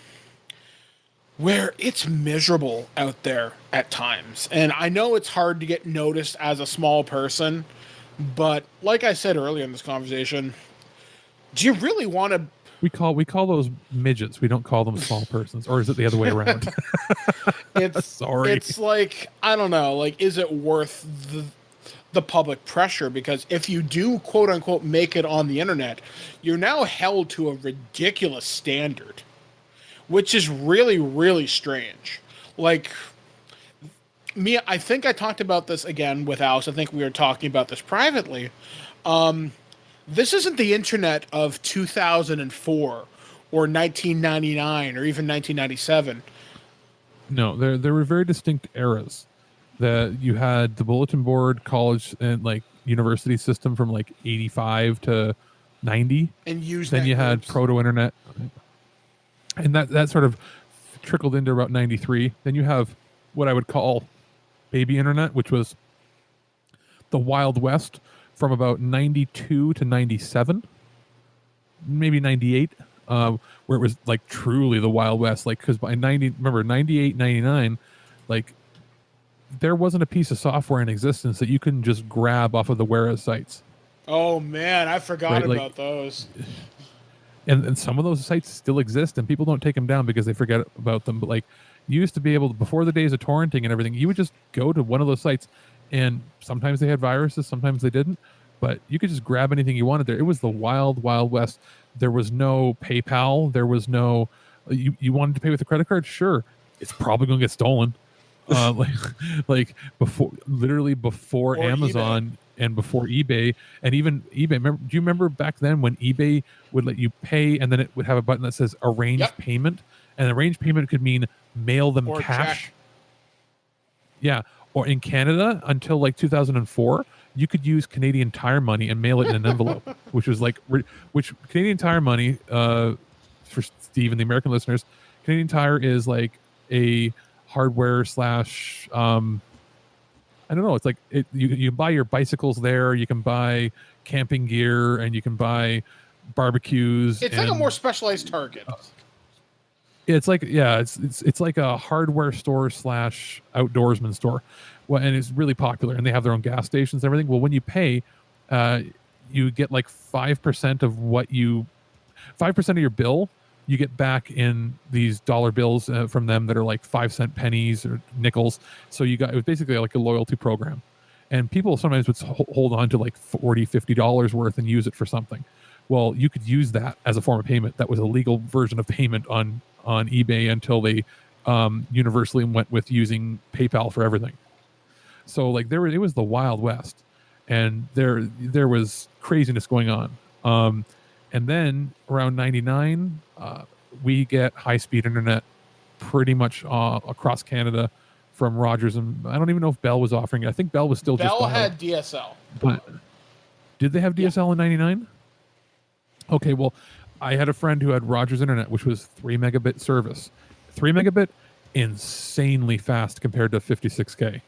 where it's miserable out there at times. And I know it's hard to get noticed as a small person, but like I said earlier in this conversation, do you really want to... We call those midgets. We don't call them small persons. Or is it the other way around? Sorry. It's like, I don't know, like, is it worth the public pressure? Because if you do, quote unquote, make it on the internet, you're now held to a ridiculous standard, which is really, really strange. Like, me, I think I talked about this again with Alice. I think we were talking about this privately. This isn't the internet of 2004 or 1999 or even 1997. No, there were very distinct eras. That you had the bulletin board, college, and like university system from like 85 to 90, and then you had proto internet, and that sort of trickled into about 93. Then you have what I would call baby internet, which was the Wild West from about 92 to 97, maybe 98, where it was like truly the Wild West. Like, because by 98, 99, like there wasn't a piece of software in existence that you couldn't just grab off of the Whereas sites. Oh man, I forgot right? about those. And some of those sites still exist, and people don't take them down because they forget about them. But like, you used to be able to, before the days of torrenting and everything, you would just go to one of those sites, and sometimes they had viruses, sometimes they didn't, but you could just grab anything you wanted there. It was the wild, wild west. There was no PayPal. There was no, you wanted to pay with a credit card? Sure. It's probably going to get stolen. Like literally before or Amazon eBay. And before eBay, and even eBay. Do you remember back then when eBay would let you pay, and then it would have a button that says arrange payment, and arrange payment could mean mail them or cash. check. Yeah, or in Canada until like 2004, you could use Canadian Tire money and mail it in an envelope, which was like, which Canadian Tire money, for Steve and the American listeners, Canadian Tire is like a hardware slash I don't know, it's like you buy your bicycles there, you can buy camping gear, and you can buy barbecues. It's like a more specialized Target. It's like, yeah, it's like a hardware store slash outdoorsman store. Well, and it's really popular, and they have their own gas stations and everything. Well, when you pay, you get like 5% of 5% of your bill you get back in these dollar bills from them that are like 5-cent pennies or nickels. So it was basically like a loyalty program, and people sometimes would hold on to like $40-50 worth and use it for something. Well, you could use that as a form of payment. That was a legal version of payment on eBay until they universally went with using PayPal for everything. So like it was the Wild West, and there was craziness going on. And then around 99, we get high-speed internet pretty much across Canada from Rogers. And I don't even know if Bell was offering it. I think Bell was still Bell just... Bell had DSL. But did they have DSL in 99? Okay, well, I had a friend who had Rogers internet, which was 3 megabit service. 3 megabit, insanely fast compared to 56K.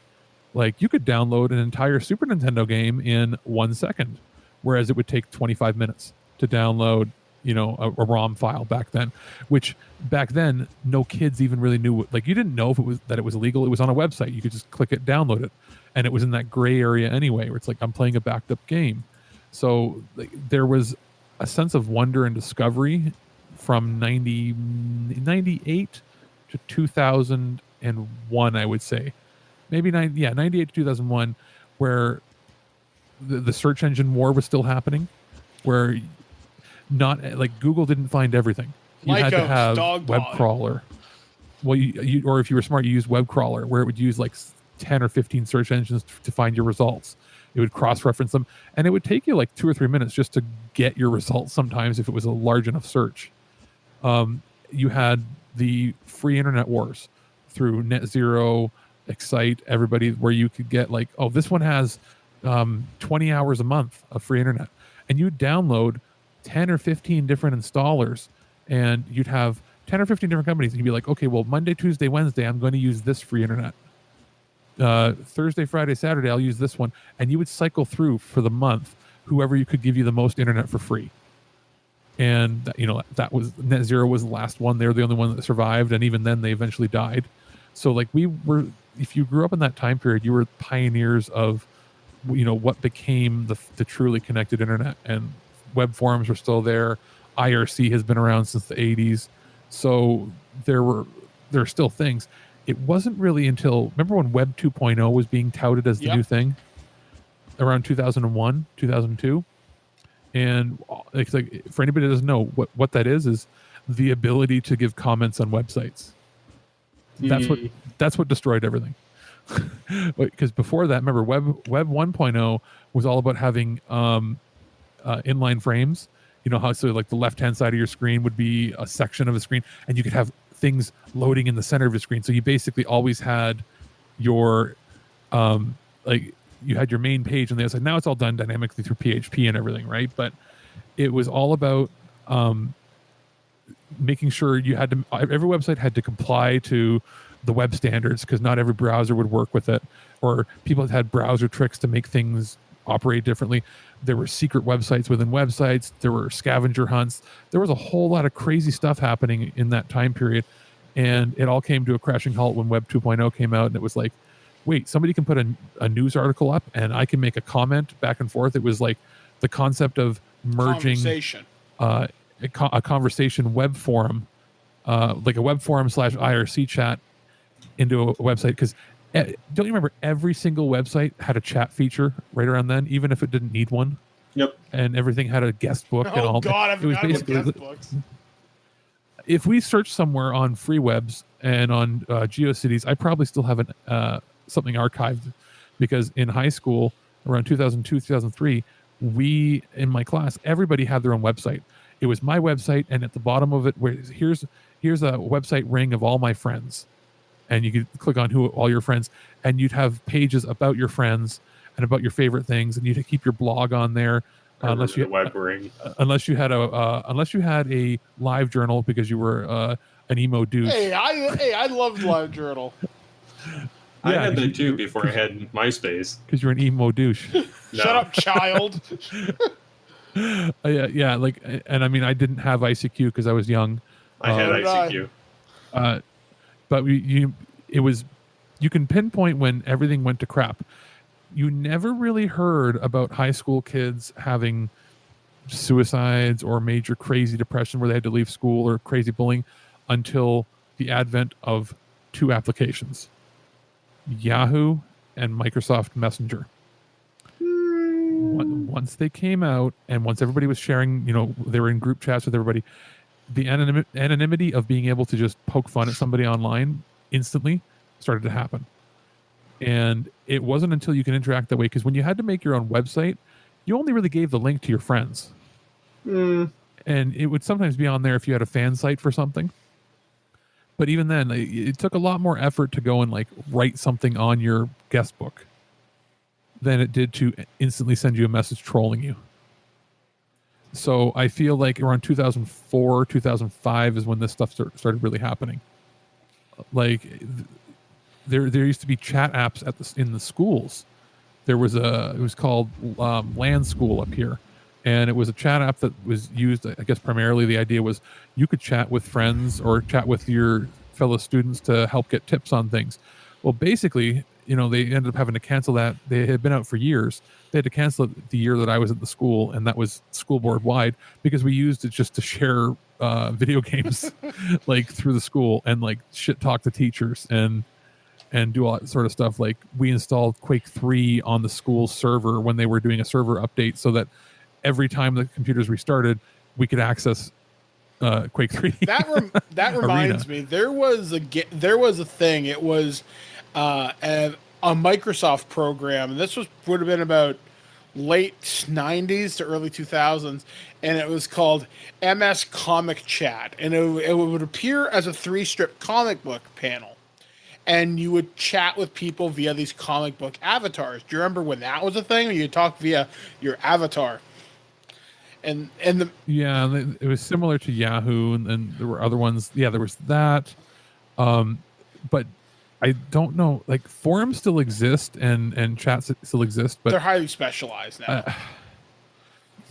Like, you could download an entire Super Nintendo game in 1 second, whereas it would take 25 minutes to download, a ROM file back then, which back then no kids even really knew. Like, you didn't know if it was illegal. It was on a website. You could just click it, download it, and it was in that gray area anyway, where it's like, I'm playing a backed up game. So like, there was a sense of wonder and discovery from 98 to 2001, I would say, maybe 98 to 2001, where the search engine war was still happening, where not like Google didn't find everything. You had to have web crawler. Well, you or if you were smart, you used web crawler, where it would use like 10 or 15 search engines to find your results. It would cross-reference them, and it would take you like 2 or 3 minutes just to get your results sometimes if it was a large enough search. You had the free internet wars through NetZero, Excite, everybody, where you could get like, oh, this one has 20 hours a month of free internet. And you'd download 10 or 15 different installers, and you'd have 10 or 15 different companies, and you'd be like, okay, well, Monday, Tuesday, Wednesday, I'm going to use this free internet. Thursday, Friday, Saturday, I'll use this one. And you would cycle through for the month whoever you could give you the most internet for free. And, that was Net Zero was the last one. They're the only one that survived. And even then they eventually died. So like if you grew up in that time period, you were pioneers of, what became the truly connected internet. And web forums were still there. IRC has been around since the 80s. So there are still things. It wasn't really until, remember when Web 2.0 was being touted as the new thing? Around 2001, 2002. And it's like, for anybody that doesn't know what that is the ability to give comments on websites. That's what destroyed everything. Because before that, remember, Web 1.0 was all about having inline frames. How so like the left-hand side of your screen would be a section of a screen, and you could have things loading in the center of your screen. So you basically always had your you had your main page on the other side. Now it's all done dynamically through PHP and everything, right? But it was all about making sure every website had to comply to the web standards, because not every browser would work with it, or people had browser tricks to make things operate differently. There were secret websites within websites. There were scavenger hunts. There was a whole lot of crazy stuff happening in that time period. And it all came to a crashing halt when Web 2.0 came out. And it was like, wait, somebody can put a news article up and I can make a comment back and forth. It was like the concept of merging a conversation web forum, like a web forum / IRC chat into a website. Because don't you remember every single website had a chat feature right around then, even if it didn't need one? Yep. And everything had a guest book and all. Oh God, I forgot about guest books. If we search somewhere on free webs and on GeoCities, I probably still have something archived, because in high school around 2002, 2003, in my class, everybody had their own website. It was my website, and at the bottom of it, here's a website ring of all my friends, and you could click on all your friends, and you'd have pages about your friends and about your favorite things, and you'd keep your blog on there. Unless you had a live journal, because you were an emo douche. Hey, I loved live journal. I had that too before I had MySpace. Because you're an emo douche. Shut up, child. Yeah. Like, and I mean, I didn't have ICQ because I was young. I had ICQ. But you can pinpoint when everything went to crap. You never really heard about high school kids having suicides or major crazy depression where they had to leave school, or crazy bullying, until the advent of two applications, Yahoo and Microsoft Messenger. Once they came out, and once everybody was sharing, they were in group chats with everybody, the anonymity of being able to just poke fun at somebody online instantly started to happen. And it wasn't until you can interact that way, because when you had to make your own website, you only really gave the link to your friends. And it would sometimes be on there if you had a fan site for something. But even then, it took a lot more effort to go and like write something on your guest book than it did to instantly send you a message trolling you. So I feel like around 2004, 2005 is when this stuff started really happening. Like there used to be chat apps in the schools. It was called Land School up here. And it was a chat app that was used, I guess primarily the idea was you could chat with friends or chat with your fellow students to help get tips on things. Well, basically, they ended up having to cancel that. They had been out for years. They had to cancel it the year that I was at the school, and that was school board wide, because we used it just to share video games like through the school, and like shit talk to teachers and do all that sort of stuff. Like we installed Quake 3 on the school server when they were doing a server update, so that every time the computers restarted, we could access Quake 3. That reminds me. There was a thing. It was a Microsoft program, and this would have been about late 90s to early 2000s, and it was called MS Comic Chat, and it would appear as a 3-strip comic book panel, and you would chat with people via these comic book avatars. Do you remember when that was a thing, when you talk via your avatar? It was similar to Yahoo, and there were other ones. Yeah, there was that. But I don't know. Like forums still exist and chats still exist, but They're highly specialized now.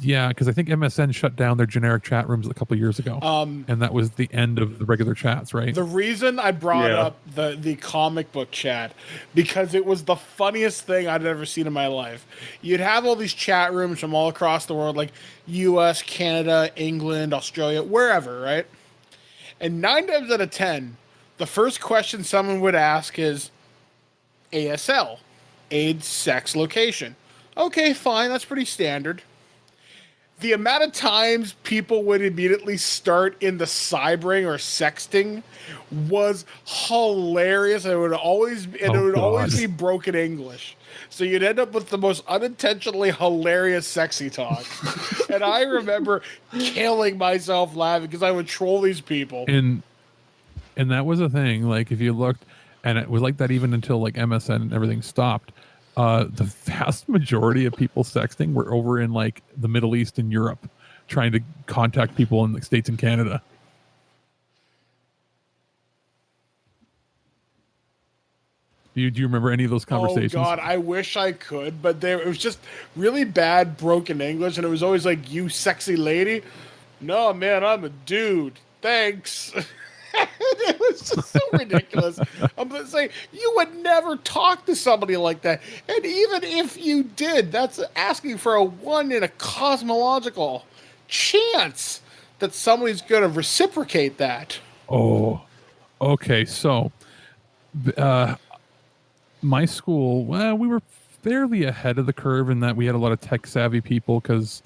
yeah, because I think MSN shut down their generic chat rooms a couple of years ago, and that was the end of the regular chats, right? The reason I brought Yeah. up the comic book chat, because it was the funniest thing I'd ever seen in my life. You'd have all these chat rooms from all across the world, like US, Canada, England, Australia, wherever, right? And 9 times out of 10, the first question someone would ask is ASL, age, sex, location. Okay, fine, that's pretty standard. The amount of times people would immediately start in the cybering or sexting was hilarious. It would always be broken English. So you'd end up with the most unintentionally hilarious sexy talk. And I remember killing myself laughing because I would troll these people. And that was a thing. Like if you looked, and it was like that even until like MSN and everything stopped. The vast majority of people sexting were over in like the Middle East and Europe, trying to contact people in the States and Canada. Do you remember any of those conversations? Oh God, I wish I could, but it was just really bad broken English, and it was always like, "You sexy lady." No, man, I'm a dude. Thanks. It was just so ridiculous. I'm gonna say you would never talk to somebody like that, and even if you did, that's asking for a 1 in a cosmological chance that somebody's gonna reciprocate that. Oh, okay. So, my school, well, we were fairly ahead of the curve in that we had a lot of tech savvy people because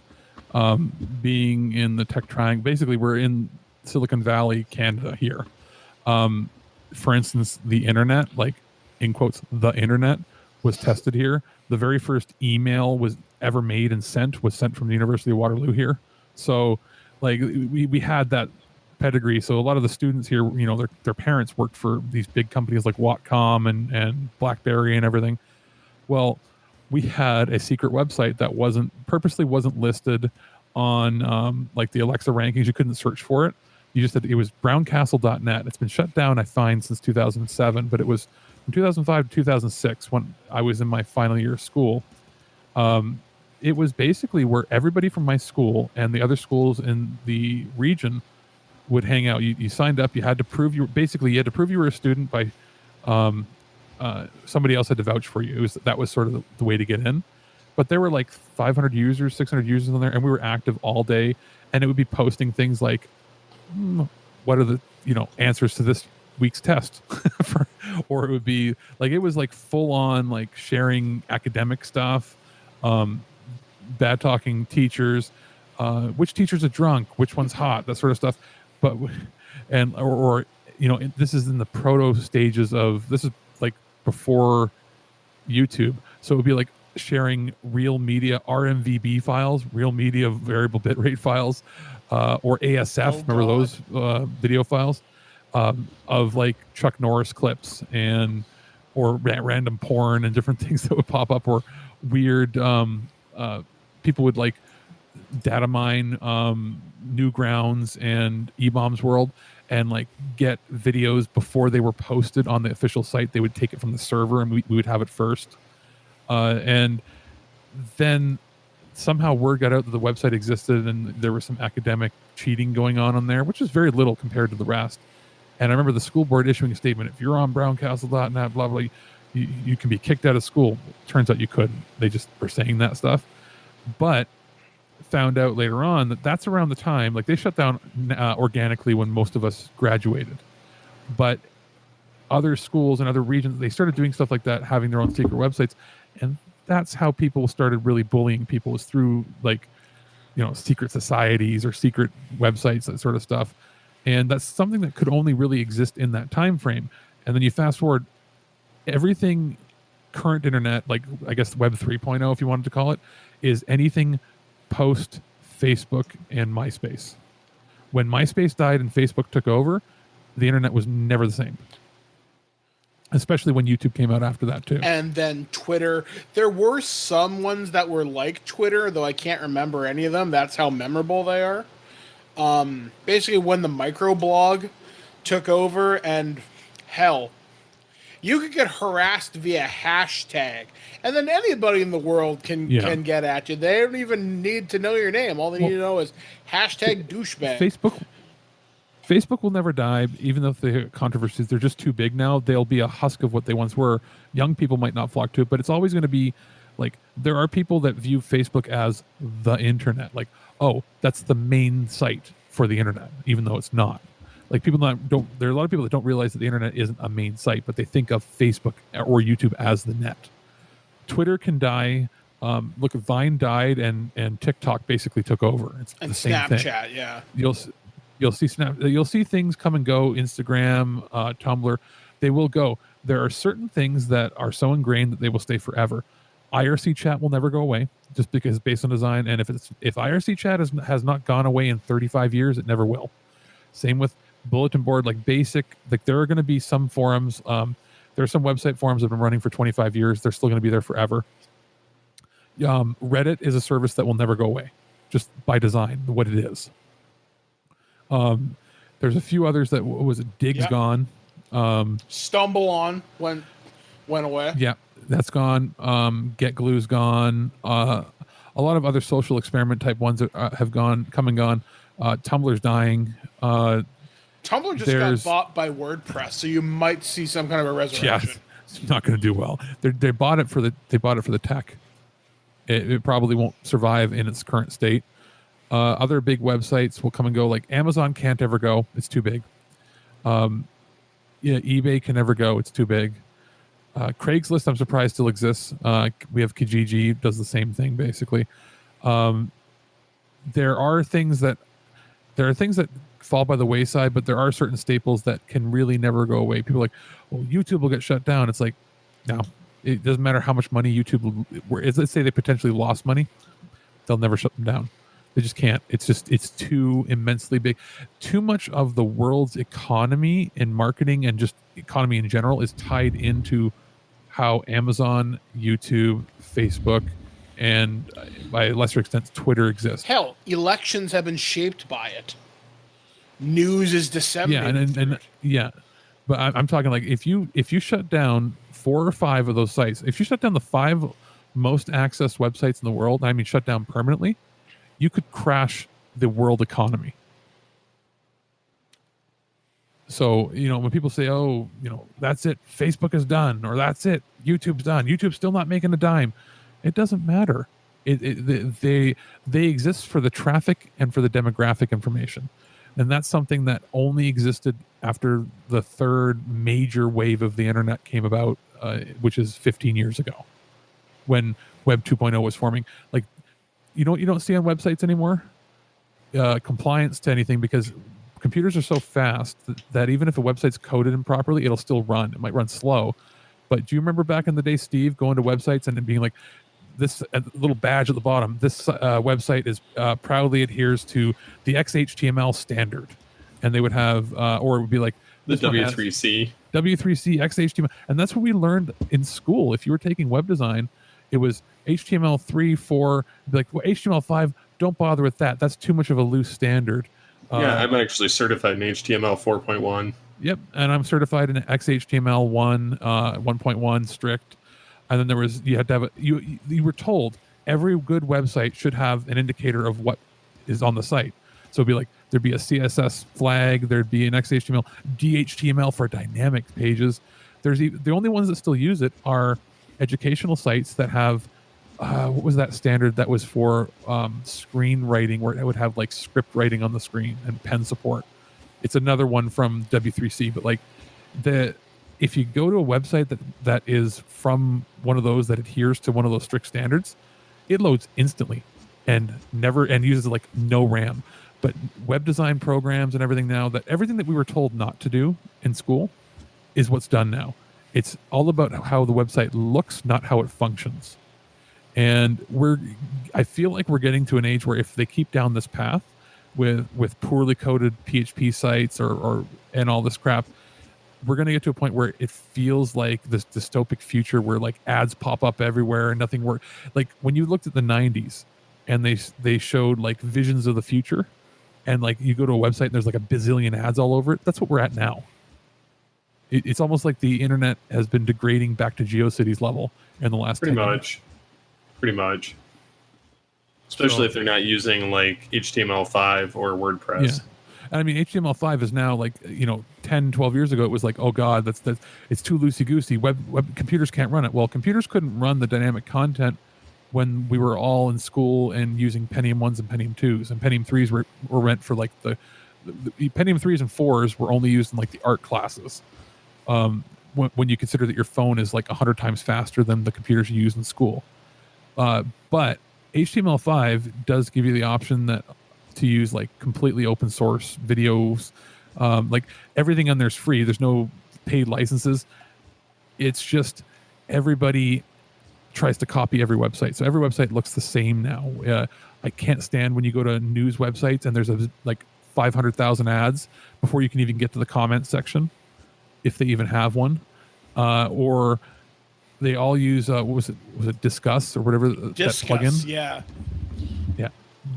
being in the tech triangle, basically we're in Silicon Valley, Canada here. For instance, the internet, like in quotes, the internet was tested here. The very first email was ever made and sent was sent from the University of Waterloo here. So like we had that pedigree. So a lot of the students here, you know, their parents worked for these big companies like Whatcom and BlackBerry and everything. Well, we had a secret website that purposely wasn't listed on like the Alexa rankings. You couldn't search for it. You just had, it was browncastle.net. It's been shut down, I find, since 2007, but it was from 2005 to 2006 when I was in my final year of school. It was basically where everybody from my school and the other schools in the region would hang out. You signed up. You had to prove you were a student by somebody else had to vouch for you. That was sort of the way to get in. But there were like 500 users, 600 users on there, and we were active all day. And it would be posting things like, what are the answers to this week's test? Or it would be like, it was like full on like sharing academic stuff, bad talking teachers, which teachers are drunk, which one's hot, that sort of stuff. But this is in the proto stages of, this is like before YouTube, so it would be like sharing real media RMVB files, real media variable bitrate files, or ASF. Remember those video files of like Chuck Norris clips or random porn and different things that would pop up, or weird people would like data mine Newgrounds and eBaum's World and like get videos before they were posted on the official site. They would take it from the server and we would have it first. And then somehow word got out that the website existed and there was some academic cheating going on there, which is very little compared to the rest. And I remember the school board issuing a statement: if you're on browncastle.net, blah, blah, you can be kicked out of school. Turns out you couldn't. They just were saying that stuff. But found out later on that that's around the time, like they shut down organically when most of us graduated. But other schools and other regions, they started doing stuff like that, having their own secret websites. And that's how people started really bullying people, was through like, secret societies or secret websites, that sort of stuff. And that's something that could only really exist in that time frame. And then you fast forward, everything current internet, like I guess Web 3.0, if you wanted to call it, is anything post Facebook and MySpace. When MySpace died and Facebook took over, the internet was never the same. Especially when YouTube came out after that too. And then Twitter. There were some ones that were like Twitter, though I can't remember any of them. That's how memorable they are. Basically when the microblog took over, and hell, You could get harassed via hashtag, and then anybody in the world can get at you. They don't even need to know your name. All they need to know is hashtag douchebag. Facebook will never die, even though the controversies, they're just too big now. They'll be a husk of what they once were. Young people might not flock to it, but it's always going to be like, there are people that view Facebook as the internet. Like, oh, that's the main site for the internet, even though it's not. Like, there are a lot of people that don't realize that the internet isn't a main site, but they think of Facebook or YouTube as the net. Twitter can die. Look, Vine died, and TikTok basically took over. It's and the same Snapchat, thing. yeah. You'll see things come and go. Instagram, Tumblr, they will go. There are certain things that are so ingrained that they will stay forever. IRC chat will never go away, just because based on design. And if IRC chat has not gone away in 35 years, it never will. Same with bulletin board, like basic. Like, there are going to be some forums. There are some website forums that have been running for 25 years. They're still going to be there forever. Reddit is a service that will never go away, just by design, what it is. There's a few others that was it Dig's gone. Stumble On went away. Yeah, that's gone. Get Glue's gone. A lot of other social experiment type ones that have come and gone. Tumblr's dying. Tumblr just got bought by WordPress, so you might see some kind of a resurrection. Yeah, it's not going to do well. They bought it for the tech. It probably won't survive in its current state. Other big websites will come and go. Like Amazon can't ever go; it's too big. eBay can never go; it's too big. Craigslist, I'm surprised, still exists. We have Kijiji, does the same thing basically. There are things that fall by the wayside, but there are certain staples that can really never go away. People are like, well, YouTube will get shut down. It's like, no, it doesn't matter how much money YouTube let's say they potentially lost money, they'll never shut them down. They just can't. It's too immensely big. Too much of the world's economy and marketing and just economy in general is tied into how Amazon, YouTube, Facebook, and by a lesser extent, Twitter exists. Hell, elections have been shaped by it. News is disseminated. But I'm talking like if you shut down 4 or 5 of those sites, if you shut down the 5 most accessed websites in the world, I mean shut down permanently, you could crash the world economy. So, when people say, oh, that's it, Facebook is done, or that's it, YouTube's done, YouTube's still not making a dime, it doesn't matter. They exist for the traffic and for the demographic information. And that's something that only existed after the third major wave of the internet came about, which is 15 years ago, when Web 2.0 was forming. Like, you don't see on websites anymore? Compliance to anything, because computers are so fast that even if a website's coded improperly, it'll still run. It might run slow. But do you remember back in the day, Steve, going to websites and being like, this little badge at the bottom, this website is proudly adheres to the XHTML standard. And they would have, or it would be like, the W3C. W3C, XHTML. And that's what we learned in school. If you were taking web design, it was HTML 3, 4, like, well, HTML5, don't bother with that. That's too much of a loose standard. Yeah, I'm actually certified in HTML 4.1. Yep, and I'm certified in XHTML 1.1 strict. And then you had to have you were told every good website should have an indicator of what is on the site. So it'd be like, there'd be a CSS flag, there'd be an XHTML, DHTML for dynamic pages. The only ones that still use it are educational sites that have, what was that standard that was for screenwriting, where it would have like script writing on the screen and pen support. It's another one from W3C, but like if you go to a website that is from one of those that adheres to one of those strict standards, it loads instantly and uses like no RAM. But web design programs and everything now, everything that we were told not to do in school is what's done now. It's all about how the website looks, not how it functions. And I feel like we're getting to an age where if they keep down this path with poorly coded PHP sites and all this crap, we're going to get to a point where it feels like this dystopic future where like ads pop up everywhere and nothing works. Like when you looked at the 90s and they showed like visions of the future, and like you go to a website and there's like a bazillion ads all over it. That's what we're at now. it's almost like the internet has been degrading back to GeoCities level in the last Pretty 10 years. much. Pretty much. Especially if they're not using like HTML5 or WordPress. Yeah. And I mean, HTML5 is now like, 10, 12 years ago, it was like, oh God, that's it's too loosey-goosey. Web computers can't run it. Well, computers couldn't run the dynamic content when we were all in school and using Pentium 1s and Pentium 2s. And Pentium 3s were meant for like the Pentium 3s and 4s were only used in like the art classes. When you consider that your phone is like 100 times faster than the computers you use in school. But HTML5 does give you the option to use like completely open source videos. Like everything on there's free. There's no paid licenses. It's just everybody tries to copy every website. So every website looks the same now. I can't stand when you go to news websites and there's like 500,000 ads before you can even get to the comment section, if they even have one. Or they all use what was it Discuss or whatever Discuss, that plugin? Yeah.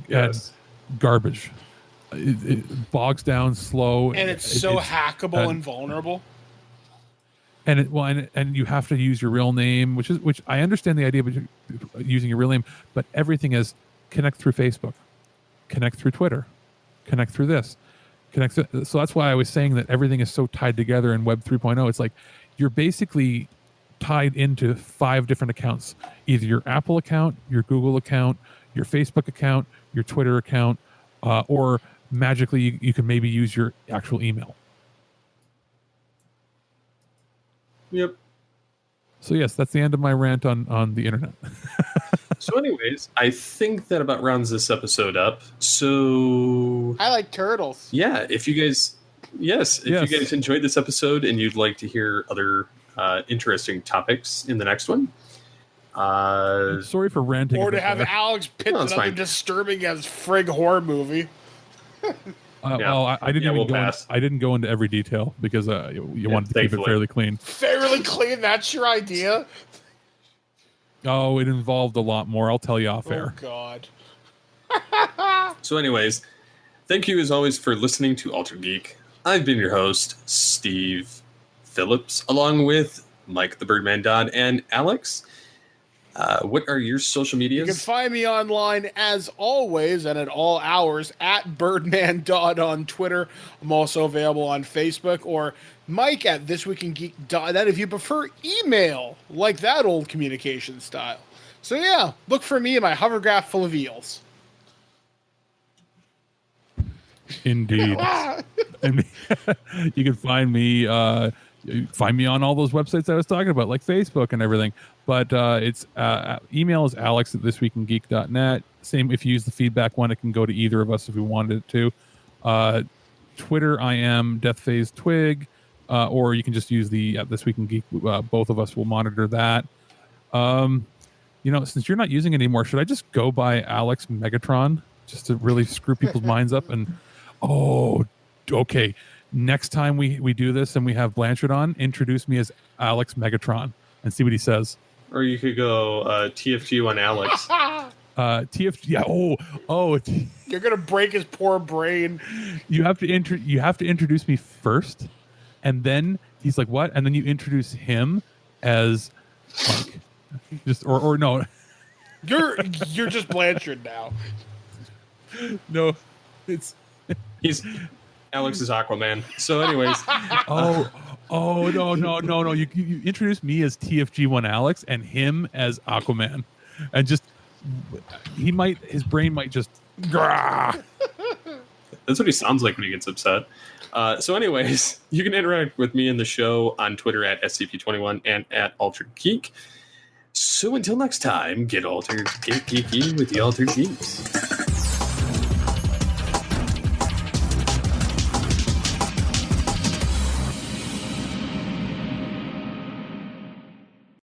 Yes. And garbage. It bogs down slow, And it's so hackable and vulnerable. And you have to use your real name, which I understand the idea of using your real name, but everything is connect through Facebook, connect through Twitter, connect through this, so that's why I was saying that everything is so tied together in Web 3.0. It's like you're basically tied into 5 different accounts, either your Apple account, your Google account, your Facebook account, your Twitter account, or magically you can maybe use your actual email. Yep. So yes, that's the end of my rant on the internet. So anyways, I think that about rounds this episode up. So I like turtles. yeah, if you guys enjoyed this episode and you'd like to hear other interesting topics in the next one, sorry for ranting. Or to have Alex pitch another fine. disturbing as frig horror movie. Well, I didn't even pass. I didn't go into every detail because you wanted to keep it thankfully. fairly clean. Fairly clean, that's your idea? Oh, it involved a lot more. I'll tell you off air. Oh, God. So anyways, thank you as always for listening to Altered Geek. I've been your host, Steve Phillips, along with Mike the Birdman Dodd and Alex. What are your social medias? You can find me online as always and at all hours at Birdman Dodd on Twitter. I'm also available on Facebook, or Mike at thisweekingeek.net if you prefer email, like that old communication style. So yeah, look for me and my hovergraph full of eels. Indeed. And you can find me on all those websites I was talking about, like Facebook and everything. But it's email is alex at thisweekingeek.net. Same if you use the feedback one, it can go to either of us if we wanted it to. Twitter, I am Deathphase Twig, or you can just use the This Week in Geek. Both of us will monitor that. Since you're not using it anymore, should I just go by Alex Megatron just to really screw people's minds up? And okay. Next time we do this and we have Blanchard on, introduce me as Alex Megatron and see what he says. Or you could go TFG on Alex. TFG, yeah. You're gonna break his poor brain. You have to introduce me first, and then he's like, "What?" And then you introduce him as like, just or no. You're just Blanchard now. No, He's Alex is Aquaman. So anyways, no. You introduce me as TFG1 Alex and him as Aquaman, and just his brain might just. Grah! That's what he sounds like when he gets upset. So anyways, you can interact with me in the show on Twitter at SCP21 and at Altered Geek. So until next time, get altered, get geeky with the Altered Geeks.